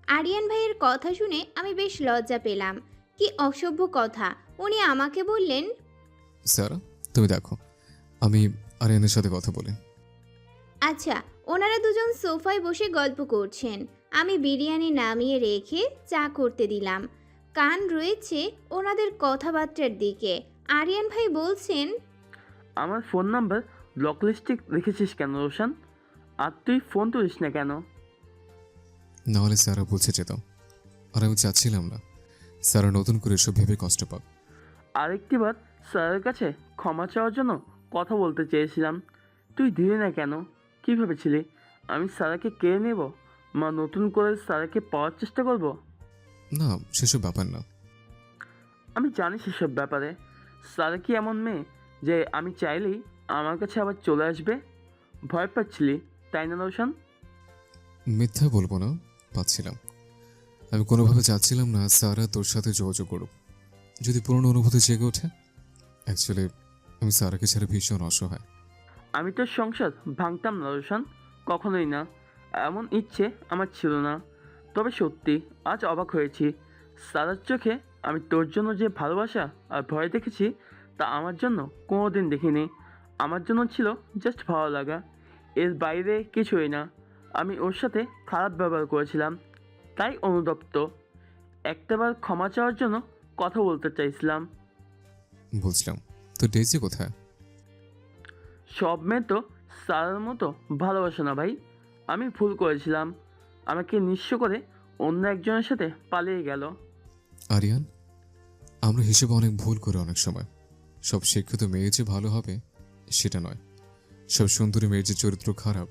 আরিয়ান ভাইয়ের কথা শুনে আমি বেশ লজ্জা পেলাম। কি অসভ্য কথা! উনি আমাকে বললেন, সারা তুমি দেখো, আমি আরিয়ানের সাথে কথা বলি। আচ্ছা। ওনারা দুজন সোফায় বসে গল্প করছেন। আমি বিরিয়ানি নামিয়ে রেখে চা করতে দিলাম। কান রয়েছে ওনাদের কথাবার্তার দিকে। আরিয়ান ভাই বলছেন, আমার ফোন নাম্বার ব্লক লিস্টে রেখেছিস কেন রোশন? আর তুই ফোন তুলিস না কেন? নাহলে সারা বলছে যেতাম, আর আমি চাচ্ছিলাম না সারা নতুন করে এসব ভেবে কষ্ট পাক। আরেকটিবার স্যারের কাছে ক্ষমা চাওয়ার জন্য কথা বলতে চেয়েছিলাম। তুই দিলি না কেন? কী ভেবেছিলি আমি স্যারকে কেড়ে নেব, মা নতুন করে স্যারকে পাওয়ার চেষ্টা করব? না, সেসব ব্যাপার না। আমি জানি সেসব ব্যাপারে। স্যার কি এমন মেয়ে যে আমি চাইলেই আমার কাছে আবার চলে আসবে? ভয় পাচ্ছিলি তাই না রোশন? মিথ্যা বলবো না, পাচ্ছিলাম। আমি কোনোভাবে চাচ্ছিলাম না সারা তোর সাথে যোগাযোগ করুক। যদি পুরনো অনুভূতি জেগে ওঠে। অ্যাকচুয়ালি আমি সারাকে ছেড়ে ভীষণ অসহায়। আমি তোর সংসার ভাঙতাম না রোশন, কখনোই না। এমন ইচ্ছে আমার ছিল না। তবে সত্যি আজ অবাক হয়েছি। সারার চোখে আমি তোর জন্য যে ভালোবাসা আর ভয় দেখেছি তা আমার জন্য কোনো দিন দেখিনি। আমার জন্য ছিল জাস্ট ভালো লাগা, এর বাইরে কিছুই না। আমি ওর সাথে খারাপ ব্যবহার করেছিলাম, তাই অনুতপ্ত। একটাবার ক্ষমা চাওয়ার জন্য কথা বলতে চাইছিলাম। বুঝলাম। তো ডেইজি কোথায়? সব মেয়ে তো সারার মতো ভালোবাসে না ভাই। আমি ভুল করেছিলাম, আমাকে নিঃস্ব করে অন্য একজনের সাথে পালিয়ে গেল। আরিয়ান, আমরা হিসেবে অনেক ভুল করে অনেক সময়। সব শিক্ষিত মেয়ে যে ভালো হবে সেটা নয়, সব সুন্দরী মেয়ের যে চরিত্র খারাপ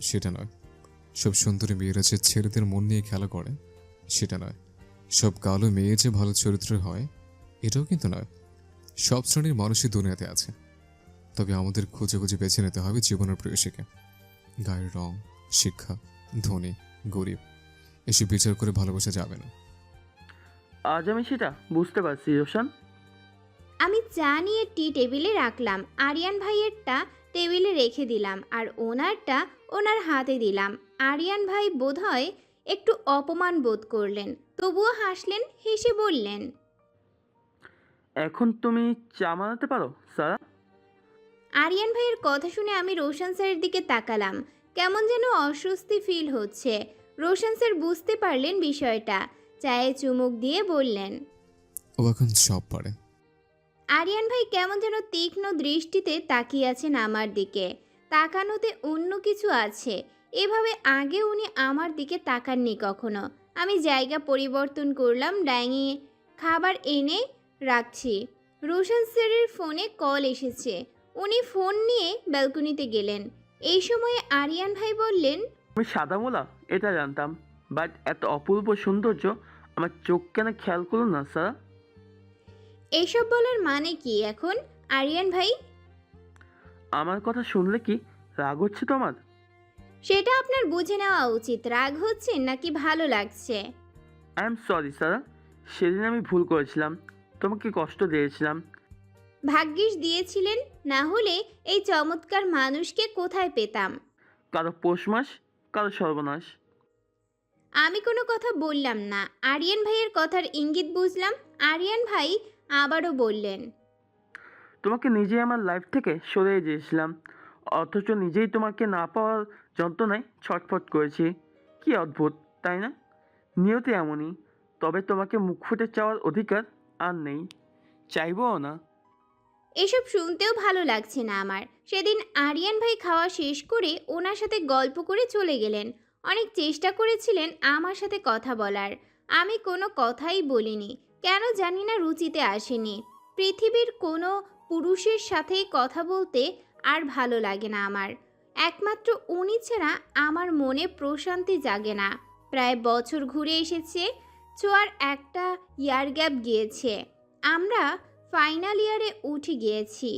সেটা নয়, সব সুন্দরী মেয়েরা যে ছেলেদের মন নিয়ে খেলা করে সেটা নয়, সব কালো মেয়ে যে ভালো চরিত্রের হয় এটাও কিন্তু নয়। সব শ্রেণীর মানুষই দুনিয়াতে আছে, তবে আমাদের খুঁজে খুঁজে বেছে নিতে হবে জীবনের প্রেয়সীকে। গায়ের রং, শিক্ষা, ধনী, গরিব এসব বিচার করে ভালোবাসা যাবে না। আজ আমি সেটা বুঝতে পারছি রোশন। আমি চা নিয়ে টি টেবিলে রাখলাম। আরিয়ান ভাইয়েরটা টেবিলে রেখে দিলাম আর ওনারটা ওনার হাতে দিলাম। আরিয়ান ভাই বোধহয় একটু অপমান বোধ করলেন, তবুও হাসলেন, হেসে বললেন, এখন তুমি চা বানাতে পারো সারা? আরিয়ান ভাইয়ের কথা শুনে আমি রোশন স্যারের দিকে তাকালাম। কেমন যেন অস্বস্তি ফিল হচ্ছে। রোশন স্যার বুঝতে পারলেন বিষয়টা, চায়ে চুমুক দিয়ে বললেন। ও এখন সব পারে। আরিয়ান ভাই কেমন যেন তীক্ষ্ণ দৃষ্টিতে তাকিয়ে আছেন আমার দিকে। তাকানোতে অন্য কিছু আছে, এভাবে আগে উনি আমার দিকে তাকাননি কখনো। আমি জায়গা পরিবর্তন করলাম, ডাইনিংয়ে খাবার এনে রাখছি। রোশন স্যারের ফোনে কল এসেছে। উনি ফোন নিয়ে ব্যালকনিতে গেলেন। এই সময়ে আরিয়ান ভাই বললেন, আমি সাদা মোলা এটা জানতাম, বাট এত অপূর্ব সৌন্দর্য আমার চোখ কেন খেয়াল করলো না সারা? এইসব বলার মানে কি এখন আরিয়ান ভাই? আমার কথা শুনলে কি রাগ হচ্ছে তোমার? সেটা আপনার বুঝে নেওয়া উচিত। রাগ হচ্ছে নাকি ভালো লাগছে? আই এম সরি সারা, সেদিন আমি ভুল করেছিলাম, তোমাকে কষ্ট দিয়েছিলাম। ভাগ্যিস দিয়েছিলেন, না হলে এই চমৎকার মানুষকে কোথায় পেতাম? কারো পৌষ মাস, কারো সর্বনাশ। আমি কোনো কথা বললাম না। আরিয়ান ভাইয়ের কথার ইঙ্গিত বুঝলাম। আরিয়ান ভাই আবারও বললেন, তোমাকে নিজেই আমার লাইফ থেকে সরিয়ে দিয়েছিলাম, অথচ নিজেই তোমাকে না পাওয়ার যন্ত্রণায় ছটফট করেছি। কি অদ্ভুত তাই না? নিয়তি এমনই। তবে তোমাকে মুখ ফুটে চাওয়ার অধিকার আর নেই, চাইবও না। এসব শুনতেও ভালো লাগছে না আমার। সেদিন আরিয়ান ভাই খাওয়া শেষ করে ওনার সাথে গল্প করে চলে গেলেন। অনেক চেষ্টা করেছিলেন আমার সাথে কথা বলার, আমি কোনো কথাই বলিনি। কেন জানি না রুচিতে আসেনি। পৃথিবীর কোনো পুরুষের সাথে কথা বলতে আর ভালো লাগে না আমার। একমাত্র উনি ছাড়া আমার মনে প্রশান্তি জাগে না। প্রায় বছর ঘুরে এসেছে, ছোঁয়ার একটা ইয়ার গ্যাপ গিয়েছে। আমরা ফাইনাল ইয়ারে উঠে গিয়েছি।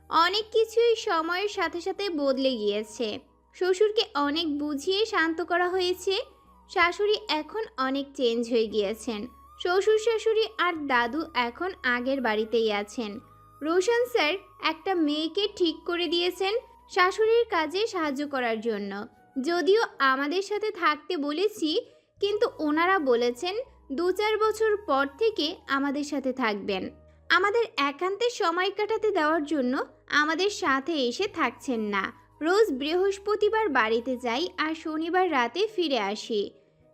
অনেক কিছুই সময়ের সাথে সাথে বদলে গিয়েছে। শ্বশুরকে অনেক বুঝিয়ে শান্ত করা হয়েছে। শাশুড়ি এখন অনেক চেঞ্জ হয়ে গিয়েছেন। শ্বশুর শাশুড়ি আর দাদু এখন আগের বাড়িতেই আছেন। রোশন স্যার একটা মেয়েকে ঠিক করে দিয়েছেন শাশুড়ির কাজে সাহায্য করার জন্য। যদিও আমাদের সাথে থাকতে বলেছি, কিন্তু ওনারা বলেছেন 2-4 বছর পর থেকে আমাদের সাথে থাকবেন। আমাদের একান্তে সময় কাটাতে দেওয়ার জন্য আমাদের সাথে এসে থাকছেন না। রোজ বৃহস্পতিবার বাড়িতে যাই আর শনিবার রাতে ফিরে আসি।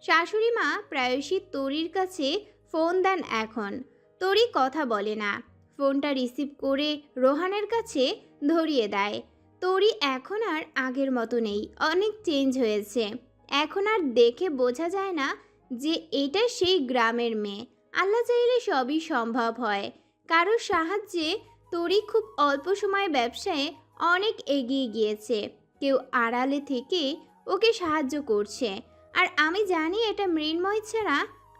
শাশুড়ি মা প্রায়শই তরির কাছে ফোন দেন এখন। তরি কথা বলে না, ফোনটা রিসিভ করে রোহানের কাছে ধরিয়ে দেয়। তরি এখন আর আগের মতো নেই, অনেক চেঞ্জ হয়েছে। এখন আর দেখে বোঝা যায় না যে এটা সেই গ্রামের মেয়ে। আল্লাহ চাইলে সবই সম্ভব হয়। কারোর সাহায্যে তরি খুব অল্প সময় ব্যবসায় অনেক এগিয়ে গিয়েছে। কেউ আড়ালে থেকে ওকে সাহায্য করছে, আর আমি জানি এটা মৃন্ময় ছাড়া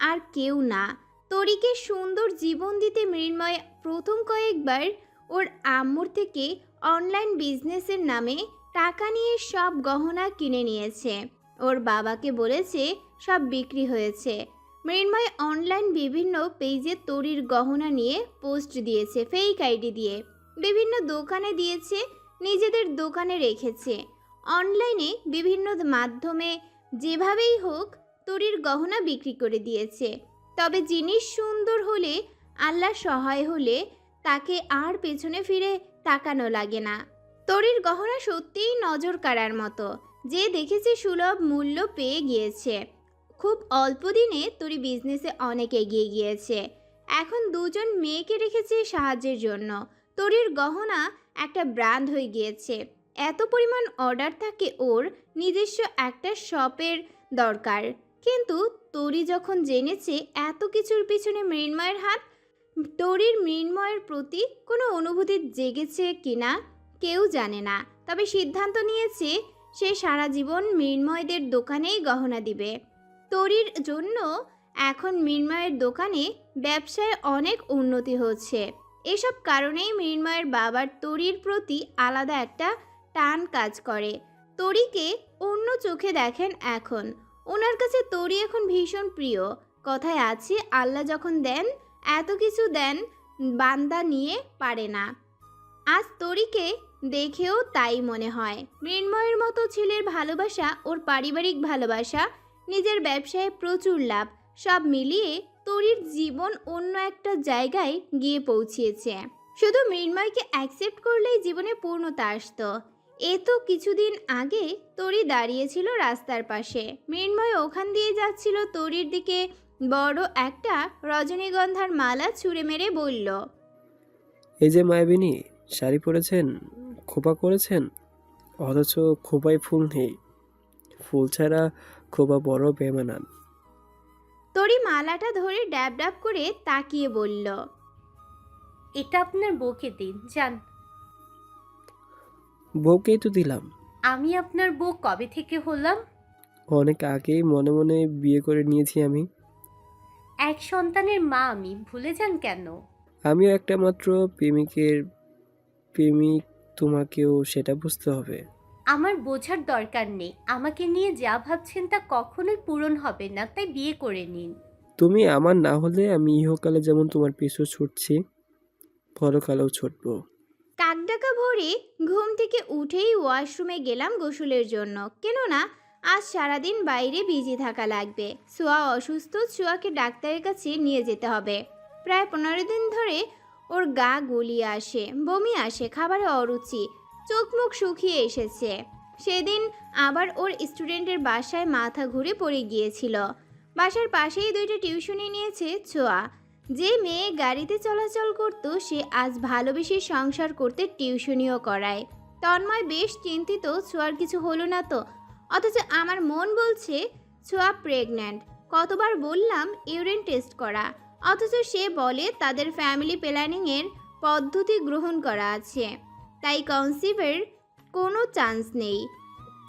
আর কেউ না। তরিকে সুন্দর জীবন দিতে মৃন্ময় প্রথম কয়েকবার ওর আম্মুর থেকে অনলাইন বিজনেসের নামে টাকা নিয়ে সব গহনা কিনে নিয়েছে। ওর বাবাকে বলেছে সব বিক্রি হয়েছে। মৃন্ময় অনলাইন বিভিন্ন পেজে তরির গহনা নিয়ে পোস্ট দিয়েছে ফেক আইডি দিয়ে। বিভিন্ন দোকানে দিয়েছে, নিজেদের দোকানে রেখেছে। অনলাইনে বিভিন্ন মাধ্যমে যেভাবেই হোক তরির গহনা বিক্রি করে দিয়েছে। তবে জিনিস সুন্দর হলে, আল্লাহ সহায় হলে তাকে আর পেছনে ফিরে তাকানো লাগে না। তরির গহনা সত্যিই নজর কাড়ার মতো। যে দেখেছে সুলভ মূল্য পেয়ে গিয়েছে। খুব অল্প দিনে তরি বিজনেসে অনেক এগিয়ে গিয়েছে। এখন দুজন মেয়েকে রেখেছে সাহায্যের জন্য। তরির গহনা একটা ব্র্যান্ড হয়ে গিয়েছে। এত পরিমাণ অর্ডার থাকে, ওর নিজস্ব একটা শপের দরকার। কিন্তু তরি যখন জেনেছে এত কিছুর পিছনে মৃন্ময়ের হাত, তরির মৃন্ময়ের প্রতি কোনো অনুভূতি জেগেছে কিনা কেউ জানে না। তবে সিদ্ধান্ত নিয়েছে সে সারা জীবন মৃন্ময়দের দোকানেই গহনা দিবে। তরির জন্য এখন মৃন্ময়ের দোকানে ব্যবসায় অনেক উন্নতি হচ্ছে। এসব কারণেই মৃন্ময়ের বাবার তরির প্রতি আলাদা একটা টান কাজ করে। তরিকে অন্য চোখে দেখেন এখন। ওনার কাছে তরি এখন ভীষণ প্রিয়। কথায় আছে, আল্লাহ যখন দেন এত কিছু দেন, বান্দা নিয়ে পারে না। আজ তরিকে দেখেও তাই মনে হয়। মৃন্ময়ের মতো ছেলের ভালোবাসা, ওর পারিবারিক ভালোবাসা, নিজের ব্যবসায় প্রচুর লাভ, সব মিলিয়ে তরির জীবন অন্য একটা জায়গায় গিয়ে পৌঁছিয়েছে। শুধু মৃন্ময়কে অ্যাকসেপ্ট করলেই জীবনে পূর্ণতা আসতো। এ তো কিছুদিন আগে তরি দাঁড়িয়েছিল রাস্তার পাশে। মৃন্ময় ওখান দিয়ে যাচ্ছিল, তরির দিকে বড় একটা রজনীগন্ধার মালা ছুঁড়ে মেরে বলল, এই যে মায়াবিনী, শাড়ি পরেছেন, খোপা করেছেন, অথচ খোপায় ফুল নেই। ফুল ছাড়া খোপা বড় বেমানান। তরি মালাটা ধরে ড্যাব ড্যাব করে তাকিয়ে বলল, এটা আপনার বউকে দিন, যান। বউকেই তো দিলাম। আমি আপনার বউ কবে থেকে হলাম? অনেক আগেই মনে মনে বিয়ে করে নিয়েছি আমি। এক সন্তানের মা আমি, ভুলে যান কেন? আমিও একটা মাত্র প্রেমিকের প্রেমিক, তোমাকেও সেটা বুঝতে হবে। আমার বোঝার দরকার নেই। আমাকে নিয়ে যা ভাবছেন তা কখনোই পূরণ হবে না, তাই বিয়ে করে নিন। তুমি আমার না হলে আমি ইহকালে যেমন তোমার পিছু ছুটছি, পরকালেও ছুটবো। কাকডাকা ভোরে ঘুম থেকে উঠেই ওয়াশরুমে গেলাম গোসলের জন্য। কেননা আজ সারাদিন বাইরে বিজি থাকা লাগবে। সোয়া অসুস্থ, সোয়াকে ডাক্তারের কাছে নিয়ে যেতে হবে। প্রায় 15 দিন ধরে ওর গা গুলিয়ে আসে, বমি আসে, খাবারে অরুচি, চোখ মুখ শুকিয়ে এসেছে। সেদিন আবার ওর স্টুডেন্টের বাসায় মাথা ঘুরে পড়ে গিয়েছিল। বাসার পাশেই 2টা টিউশনি নিয়েছে ছোঁয়া। যে মেয়ে গাড়িতে চলাচল করত, সে আজ ভালোবেসে সংসার করতে টিউশনিও করায়। তন্ময় বেশ চিন্তিত, ছোঁয়ার কিছু হলো না তো। অথচ আমার মন বলছে ছোঁয়া প্রেগন্যান্ট। কতবার বললাম ইউরিন টেস্ট করা, অথচ সে বলে তাদের ফ্যামিলি প্ল্যানিংয়ের পদ্ধতি গ্রহণ করা আছে, তাই কনসিভের কোনো চান্স নেই।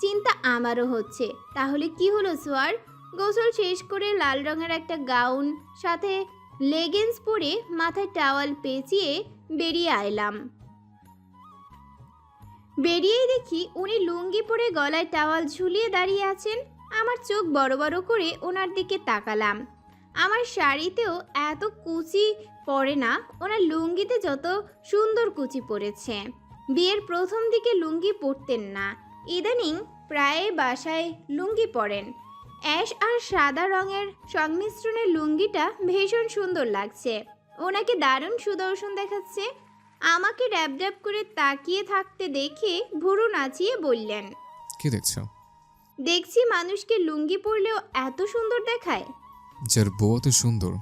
চিন্তা আমারও হচ্ছে, তাহলে কি হলো ছোঁয়ার? গোসল শেষ করে লাল রঙের একটা গাউন সাথে লেগিংস পরে মাথায় টাওয়াল পেঁচিয়ে বেরিয়ে আইলাম। বেরিয়েই দেখি উনি লুঙ্গি পরে গলায় টাওয়াল ঝুলিয়ে দাঁড়িয়ে আছেন। আমার চোখ বড় বড় করে ওনার দিকে তাকালাম। আমার শাড়িতেও এত কুচি পড়ে না, ওনার লুঙ্গিতে যত সুন্দর কুচি পড়েছে। বিয়ের প্রথম দিকে লুঙ্গি পরতেন না, ইদানিং প্রায় বাসায় লুঙ্গি পরেন। অ্যাশ আর সাদা রঙের সংমিশ্রণের লুঙ্গিটা ভীষণ সুন্দর লাগছে। ওনাকে দারুণ সুদর্শন দেখাচ্ছে। আমাকে ড্যাব ড্যাব করে তাকিয়ে থাকতে দেখে ভুরু নাচিয়ে বললেন, কি দেখছো? দেখছি মানুষকে লুঙ্গি পরলেও এত সুন্দর দেখায়। যার বউ এত সুন্দর,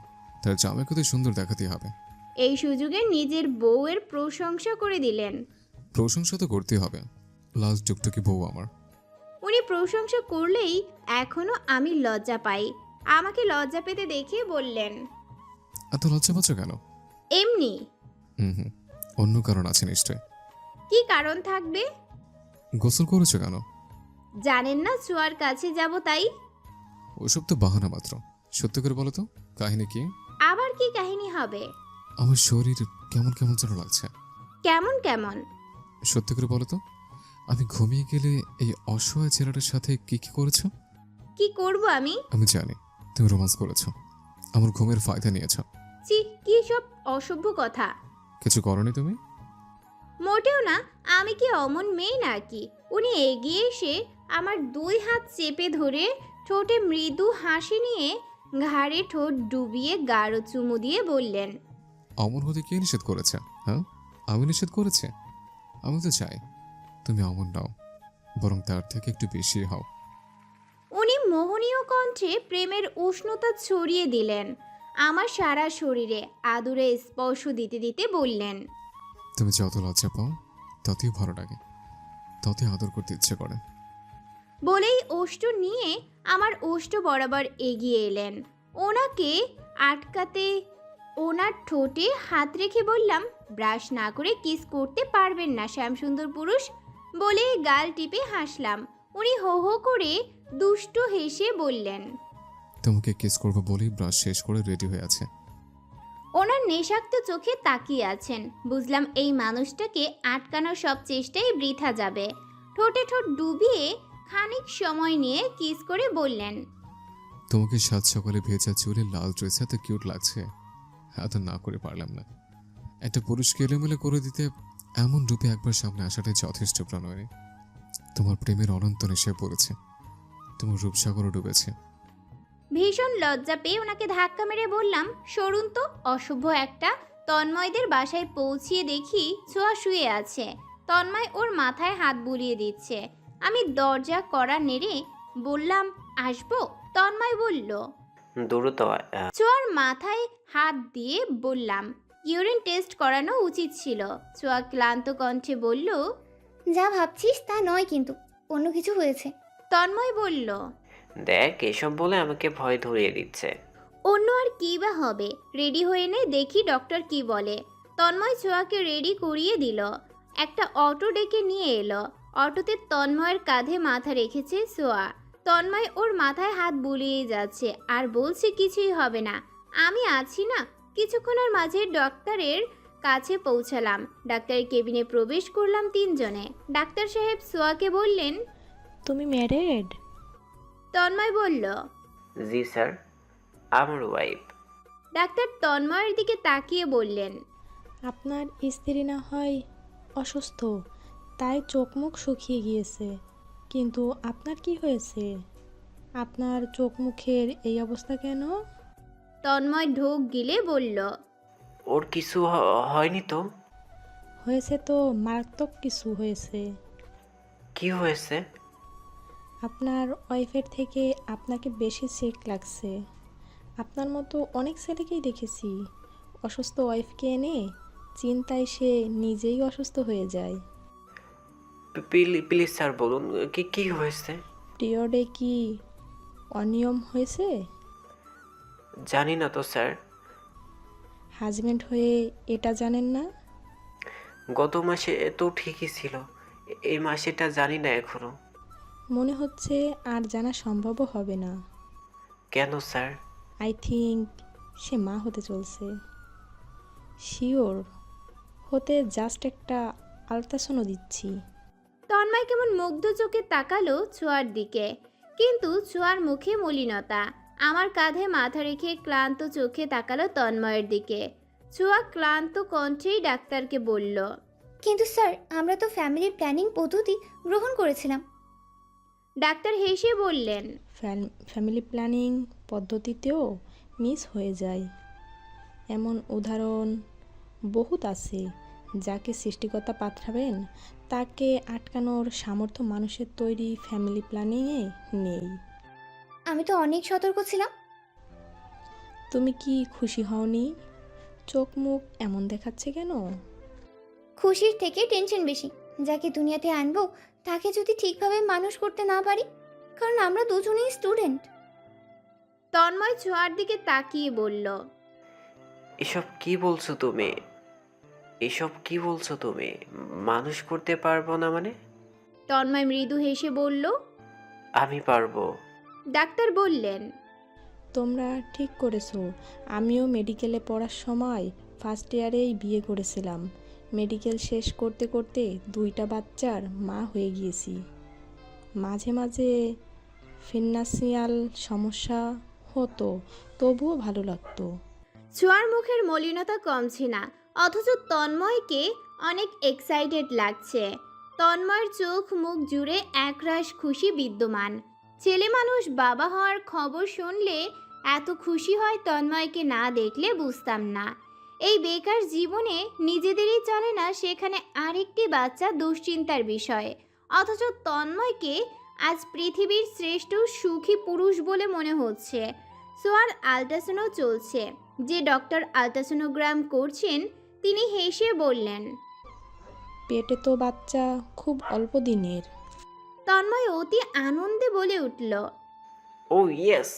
তার জামাইকে তো সুন্দর দেখাতে হবে। এই সুযোগে নিজের বউয়ের প্রশংসা করে দিলেন। প্রশংসা তো করতে হবে, লাল টুকটুকি বউ আমার। উনি প্রশংসা করলেই এখনো আমি লজ্জা পাই। আমাকে লজ্জা পেতে দেখে বললেন, এত লজ্জা পাচ্ছ কেন? এমনি। হুম, অন্য কারণ আছে নিশ্চয়। কি কারণ থাকবে? গোসল করেছো কেন? জানেন না ছোঁয়ার কাছে যাব তাই। ওসব তো বাহানা মাত্র। সত্যি করে বলো তো, কাহিনী কি? আবার কি কাহিনী হবে? আমার শরীর কেমন কেমন যেন লাগছে। কেমন কেমন? সত্যি করে বলো তো, আমি ঘুমিয়ে গেলে এই অসহায় ছেলেটার সাথে কি কি করেছো? কি করব আমি? আমি জানি তুমি রোমান্স করেছো, আমার ঘুমের ফায়দা নিয়েছো। ছি, কি সব অসভ্য কথা। কিছু করনি তুমি? মোটেও না। আমি কি অমন মেয়ে নাকি? উনি এগিয়ে এসে আমার 2 হাত চেপে ধরে ঠোঁটে মৃদু হাসি নিয়ে ঘাড়ে ঠোঁট ডুবিয়ে গাঢ় চুমু দিয়ে বললেন, অমর হতে কে নিষেধ করেছে? হ্যাঁ, আমি নিষেধ করেছি? আমি তো চাই তুমি অমর নাও, বরং তার থেকে একটু বেশি হও। উনি মোহনীয় কণ্ঠে প্রেমের উষ্ণতা ছড়িয়ে দিলেন আমার সারা শরীরে, আদুরে স্পর্শ দিতে দিতে বললেন, তুমি যত লজ্জা পাও ততই ভালো লাগে, ততই আদর করতে ইচ্ছে করে। বলেই ওষ্ঠ নিয়ে আমার ওষ্ঠ বরাবর এগিয়ে এলেন। ওনাকে আটকাতে ওনার ঠোঁটে হাত রেখে বললাম, ব্রাশ না করে কিস করতে পারবেন না শ্যামসুন্দর পুরুষ। বলে গাল টিপে হাসলাম। উনি হো হো করে দুষ্ট হেসে বললেন, তোমাকে কিস করবো বলেই ব্রাশ শেষ করে রেডি হয়ে আছে। ওনার নেশাক্ত চোখে তাকিয়ে আছেন। বুঝলাম এই মানুষটাকে আটকানোর সব চেষ্টাই বৃথা যাবে। ঠোঁটে ঠোঁট ডুবিয়ে খানিক সময় নিয়ে কিস করে বললেন, তোমাকে সাত সকালে ভেজা চুলে লাল ড্রেস এত কিউট লাগছে, এত না করে পারলাম না। একটা পুরুষকে এলোমেলো করে দিতে এমন রূপে একবার সামনে আসাটাই যথেষ্ট প্রণয়। তোমার প্রেমের অনন্ত নেশায় পড়েছে, তোমার রূপসাগরও ডুবেছে। ভীষণ লজ্জা পেয়ে ওনাকে ধাক্কা মেরে বললাম, সরুন তো, অশুভ একটা। তন্ময়দের বাসায় পৌঁছিয়ে দেখি ছোঁয়া শুয়ে আছে। তন্ময় ওর মাথায় হাত বুলিয়ে দিচ্ছে। আমি দরজা কড়া নেড়ে বললাম, আসবো? তন্ময় বলল, দ্রুত ছোঁয়ার মাথায় হাত দিয়ে বললাম, ইউরিন টেস্ট করানো উচিত ছিল। ছোঁয়া ক্লান্ত কণ্ঠে বলল, যা ভাবছিস তা নয়, কিন্তু অন্য কিছু হয়েছে। তন্ময় বলল, দেখ, এসব বলে আমাকে ভয় ধরিয়ে দিচ্ছে। অন্য আর কি বা হবে, রেডি হয়ে নে, দেখি ডক্টর কি বলে। তন্ময় ছোঁয়াকে রেডি করিয়ে দিল। একটা অটো ডেকে নিয়ে এলো। অটোতে তন্ময়ের কাঁধে মাথা রেখেছে ছোঁয়া। তন্ময় ওর মাথায় হাত বুলিয়ে যাচ্ছে আর বলছে কিছুই হবে না, আমি আছি না। কিছুক্ষণের মাঝে ডক্টরের কাছে পৌঁছালাম। ডাক্তারের কেবিনে প্রবেশ করলাম তিনজনে। ডাক্তার সাহেব ছোঁয়াকে বললেন, তুমি ম্যারেড? তন্ময় বলল, জি স্যার, আমার ওয়াইফ। ডাক্তার তন্ময়ের দিকে তাকিয়ে বললেন, আপনার স্ত্রী না হয় অসুস্থ, তাই চোখ মুখ শুকিয়ে গিয়েছে, কিন্তু আপনার কি হয়েছে? আপনার চোখ মুখের এই অবস্থা কেন? তন্ময় ঢোক গিলে বলল, ওর কিছু হয়নি তো? হয়েছে তো, মারাত্মক কিছু হয়েছে। কি হয়েছে? আপনার ওয়াইফের থেকে আপনাকে বেশি সিক লাগছে। আপনার মতো অনেক ছেলেকেই দেখেছি, অসুস্থ ওয়াইফকে এনে চিন্তায় সে নিজেই অসুস্থ হয়ে যায়। প্লিজ স্যার বলুন, কি কি হয়েছে? পিরিয়ডে কি অনিয়ম হয়েছে? জানি না তো স্যার। হাজব্যান্ড হয়ে এটা জানেন না? গত মাসে তো ঠিকই ছিল, এই মাসেটা জানি না এখনো। মনে হচ্ছে আর জানা সম্ভবও হবে না। কেন স্যার? আই থিঙ্ক সে মা হতে চলছে। শিওর হতে জাস্ট একটা আলট্রাসাউন্ড দিচ্ছি। তন্ময় কেমন মুগ্ধ চোখে তাকালো ছোঁয়ার দিকে, কিন্তু ছোঁয়ার মুখে মলিনতা। আমার কাঁধে মাথা রেখে ক্লান্ত চোখে তাকালো তন্ময়ের দিকে। ছোঁয়া ক্লান্ত কণ্ঠেই ডাক্তারকে বলল, কিন্তু স্যার, আমরা তো ফ্যামিলি প্ল্যানিং পদ্ধতি গ্রহণ করেছিলাম। ডাক্তার হেসে বললেন, ফ্যামিলি প্ল্যানিং পদ্ধতিতেও মিস হয়ে যায়। এমন উদাহরণ বহুত আছে। যাকে সৃষ্টিকর্তা পাঠাবেন তাকে আটকানোর সামর্থ্য মানুষের তৈরি ফ্যামিলি প্ল্যানিংয়ে নেই। আমি তো অনেক সতর্ক ছিলাম। তুমি কি খুশি হওনি? চোখ মুখ এমন দেখাচ্ছে কেন? খুশির থেকে টেনশন বেশি। যাকে দুনিয়াতে আনবো তাকে যদি ঠিকভাবে মানুষ করতে না পারি, কারণ আমরা দুজনেই স্টুডেন্ট। তন্ময় ছোঁয়ার দিকে তাকিয়ে বলল, এসব কি বলছো তুমি? এসব কি বলছো তুমি? মানুষ করতে পারবো না মানে? তন্ময় মৃদু হেসে বলল, আমি পারবো। ডাক্তার বললেন, তোমরা ঠিক করেছো। আমিও মেডিকেলে পড়ার সময় ফার্স্ট ইয়ারেই বিয়ে করেছিলাম। মেডিকেল শেষ করতে করতে 2টা বাচ্চার মা হয়ে গিয়েছি। মাঝে মাঝে ফিনান্সিয়াল সমস্যা হতো, তবুও ভালো লাগতো। ছোঁয়ার মুখের মলিনতা কমছে না, অথচ তন্ময়কে অনেক এক্সাইটেড লাগছে। তন্ময়ের চোখ মুখ জুড়ে একরাশ খুশি বিদ্যমান। ছেলে মানুষ বাবা হওয়ার খবর শুনলে এত খুশি হয় তন্ময়কে না দেখলে বুঝতাম না। এই বেকার জীবনে নিজেদেরই চলে না, সেখানে আরেকটি বাচ্চা দুশ্চিন্তার বিষয়। অথচ তন্ময়কে আজ পৃথিবীর শ্রেষ্ঠ সুখী পুরুষ বলে মনে হচ্ছে। সোয়ার আল্ট্রাসাউন্ডও চলছে। যে ডক্টর আল্ট্রাসোনোগ্রাম করছেন তিনি হেসে বললেন, পেটে তো বাচ্চা খুব অল্প দিনের। তন্ময় অতি আনন্দে বলে উঠল। ও ইয়েস।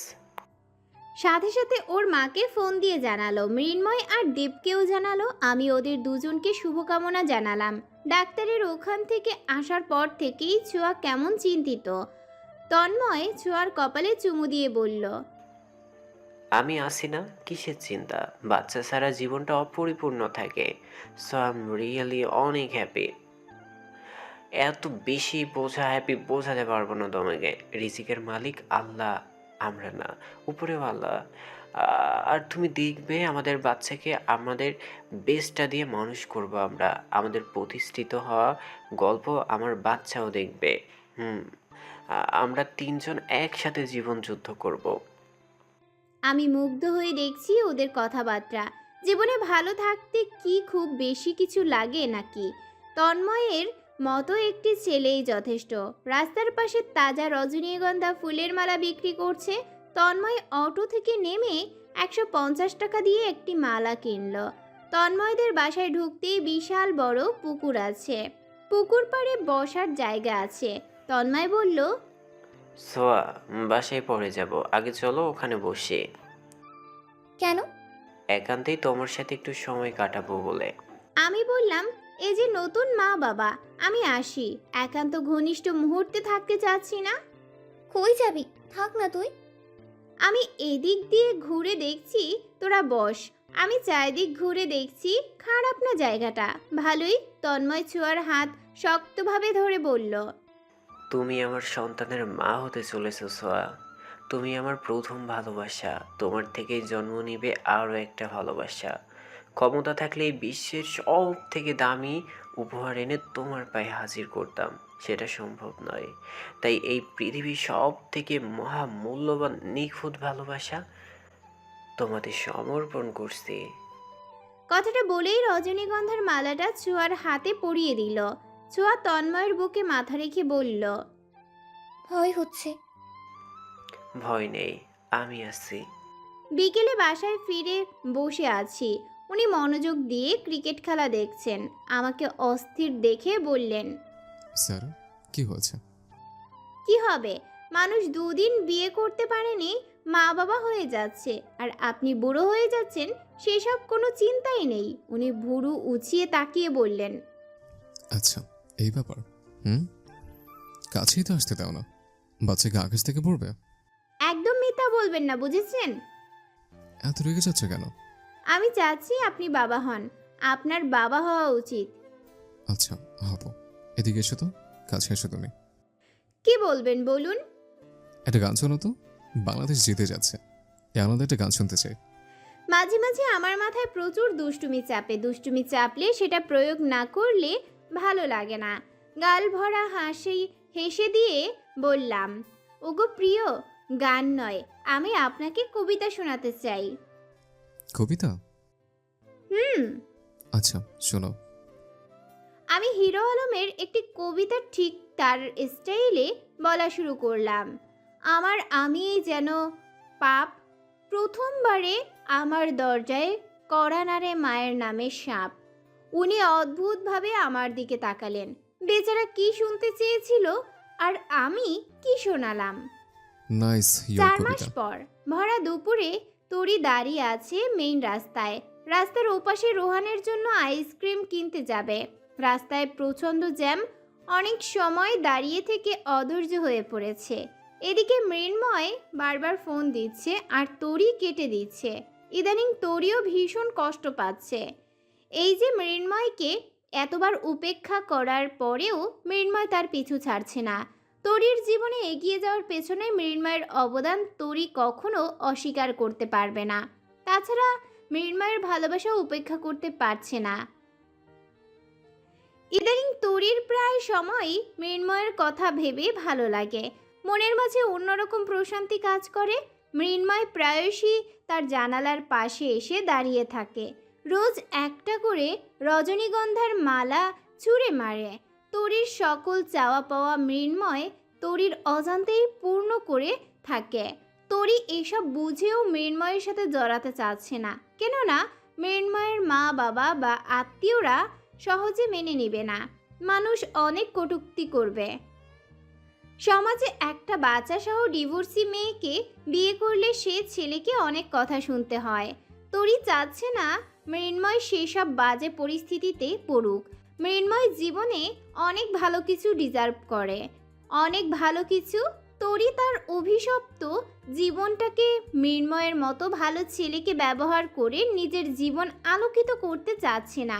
সাথে সাথে ওর মাকে ফোন দিয়ে জানালো, মৃন্ময় আর দেবকেও জানালো। আমি ওদের দুজনকে শুভকামনা জানালাম। ডাক্তারের ওখান থেকে আসার পর থেকেই ছোঁয়া কেমন চিন্তিত। তন্ময় ছোঁয়ার কপালে চুমু দিয়ে বলল, আমি আছি না, কিসের চিন্তা? বাচ্চা ছাড়া জীবনটা অপরিপূর্ণ থাকে। সো আই এম রিয়েলি অনেক হ্যাপি। এত বেশি হ্যাপি বোঝাতে পারবো না তোমাকে। রিজিকের মালিক আল্লাহ, আমরা না, উপরেও আল্লাহ। আর তুমি দেখবে আমাদের বাচ্চাকে আমাদের বেস্টটা দিয়ে মানুষ করব আমরা। আমাদের প্রতিষ্ঠিত হওয়া গল্প আমার বাচ্চাও দেখবে। আমরা তিনজন একসাথে জীবন যুদ্ধ করব। আমি মুগ্ধ হয়ে দেখছি ওদের কথাবার্তা। জীবনে ভালো থাকতে কি খুব বেশি কিছু লাগে নাকি? তন্ময়ের মতো একটি ছেলেই যথেষ্ট। রাস্তার পাশে তাজা রজনীগন্ধা ফুলের মালা বিক্রি করছে। তন্ময় অটো থেকে নেমে 150 টাকা দিয়ে একটি মালা কিনল। তন্ময়দের বাসায় ঢুকতেই বিশাল বড় পুকুর আছে। পুকুর পাড়ে বসার জায়গা আছে। তন্ময় বলল, সোয়া, বাসায় পরে যাব, আগে চলো ওখানে বসে। কেন? একান্তেই তোমার সাথে একটু সময় কাটাবো বলে। আমি বললাম, এই যে নতুন মা বাবা, আমি আসি। একান্ত ঘনিষ্ঠ মুহূর্তে থাকতে চাচ্ছি না। কই যাবি? থাক না তুই। আমি এদিক দিয়ে ঘুরে দেখছি, তোরা বস। আমি চারিদিক ঘুরে দেখছি, খারাপ না জায়গাটা, ভালোই। তন্ময় ছোঁয়ার হাত শক্তভাবে ধরে বলল, তুমি আমার সন্তানের মা হতে চলেছো সোয়া। তুমি আমার প্রথম ভালোবাসা। তোমার থেকেই জন্ম নিবে আরও একটা ভালোবাসা। ক্ষমতা থাকলে এই বিশ্বের সব থেকে দামি উপহার এনে তোমার পায়ে হাজির করতাম, সেটা সম্ভব নয়। তাই এই পৃথিবীর সব থেকে মহামূল্যবান নিখুঁত ভালোবাসা তোমাদের সমর্পণ করছি। কথাটা বলেই রজনীগন্ধার মালাটা ছোঁয়ার হাতে পরিয়ে দিল। ছোঁয়া তন্ময়ের বুকে মাথা রেখে বলল, ভয় হচ্ছে। ভয় নেই, আমি আছি। বিকেলে বাসায় ফিরে বসে আছি। উনি মনোযোগ দিয়ে ক্রিকেট খেলা দেখছেন। আমাকে অস্থির দেখে বললেন, স্যার, কি হয়েছে? কি হবে? মানুষ দুদিন বিয়ে করতে পারেনি, মা বাবা হয়ে যাচ্ছে, আর আপনি বুড়ো হয়ে যাচ্ছেন, সেসব কোনো চিন্তাই নেই। উনি ভুরু উঁচিয়ে তাকিয়ে বললেন, আচ্ছা, এই ব্যাপার। কাছেই তো আসতে দাও না, বাচ্চাকে আকাশ থেকে পড়বে। একদম মিথ্যা বলবেন না, বুঝেছেন? এত রেগে যাচ্ছে কেন? আমি চাচ্ছি আপনি বাবা হন। আপনার বাবা হওয়া উচিত। আচ্ছা, হবো। এদিকে এসো তো, কাছে এসো তুমি। কি বলবেন বলুন? একটা গান শোনো তো, বাংলাদেশ জিতে যাচ্ছে, এই আনন্দে একটা গান শুনতে চাই। মাঝে মাঝে আমার মাথায় প্রচুর দুষ্টুমি চাপে। দুষ্টুমি চাপলে সেটা প্রয়োগ না করলে ভালো লাগে না। গাল ভরা হাসি হেসে দিয়ে বললাম, ওগো প্রিয়, গান নয়, আমি আপনাকে কবিতা শোনাতে চাই। কবিতা? হুম। আচ্ছা, শোনো। আমি হিরো আলমের একটি কবিতা ঠিক তার স্টাইলে বলা শুরু করলাম। আমার আমি যেন পাপ, প্রথমবারে আমার দরজায় কড়া নাড়ে মায়ের নামে সাপ। উনি অদ্ভুতভাবে আমার দিকে তাকালেন। বেচারা কি শুনতে চেয়েছিল আর আমি কি শোনালাম। নাইস ইয়োর 4 মাস কবিতা। পর ভরা দুপুরে তরি দাঁড়িয়ে আছে মেইন রাস্তায়। রাস্তার ওপাশে রোহানের জন্য আইসক্রিম কিনতে যাবে। রাস্তায় প্রচণ্ড জ্যাম। অনেক সময় দাঁড়িয়ে থেকে অধৈর্য হয়ে পড়েছে। এদিকে মৃন্ময় বারবার ফোন দিচ্ছে আর তরি কেটে দিচ্ছে। ইদানিং তরিও ভীষণ কষ্ট পাচ্ছে। এই যে মৃন্ময়কে এতবার উপেক্ষা করার পরেও মৃন্ময় তার পিছু ছাড়ছে না। তরির জীবনে এগিয়ে যাওয়ার পেছনে মৃন্ময়ের অবদান তরি কখনো অস্বীকার করতে পারবে না। তাছাড়া মৃন্ময়ের ভালোবাসা উপেক্ষা করতে পারছে না। ইদানিং তরির প্রায় সময়ই মৃন্ময়ের কথা ভেবে ভালো লাগে। মনের মাঝে অন্যরকম প্রশান্তি কাজ করে। মৃন্ময় প্রায়শই তার জানালার পাশে এসে দাঁড়িয়ে থাকে। রোজ একটা করে রজনীগন্ধার মালা ছুঁড়ে মারে। তরির সকল চাওয়া পাওয়া মৃন্ময় তরির অজান্তেই পূর্ণ করে থাকে। তরি এসব বুঝেও মৃন্ময়ের সাথে জড়াতে চাচ্ছে না, কেননা মৃন্ময়ের মা বাবা বা আত্মীয়রা সহজে মেনে নেবে না। মানুষ অনেক কটূক্তি করবে। সমাজে একটা বাচ্চা সহ ডিভোর্সি মেয়েকে বিয়ে করলে সে ছেলেকে অনেক কথা শুনতে হয়। তরি চাচ্ছে না মৃন্ময় সেসব বাজে পরিস্থিতিতে পড়ুক। মৃন্ময় জীবনে অনেক ভালো কিছু ডিজার্ভ করে, অনেক ভালো কিছু। তরি তার অভিশপ্ত জীবনটাকে মৃন্ময়ের মতো ভালো ছেলেকে ব্যবহার করে নিজের জীবন আলোকিত করতে চাচ্ছে না,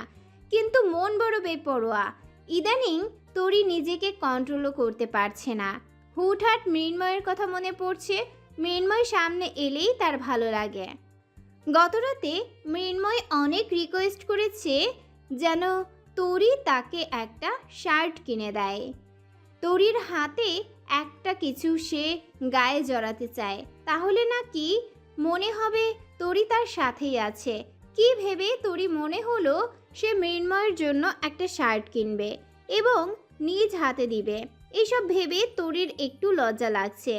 কিন্তু মন বড় বেপরোয়া। ইদানিং তরি নিজেকে কন্ট্রোলও করতে পারছে না। হুটহাট মৃন্ময়ের কথা মনে পড়ছে। মৃন্ময় সামনে এলেই তার ভালো লাগে। গতরাতে মৃন্ময় অনেক রিকোয়েস্ট করেছে যেন তরি তাকে একটা শার্ট কিনে দেয়। তরির হাতে একটা কিছু সে গায়ে জড়াতে চায়, তাহলে নাকি মনে হবে তরি তার সাথেই আছে। কি ভেবে তরি মনে হলো সে মৃন্ময়ের জন্য একটা শার্ট কিনবে এবং নিজ হাতে দিবে। এসব ভেবে তরির একটু লজ্জা লাগছে।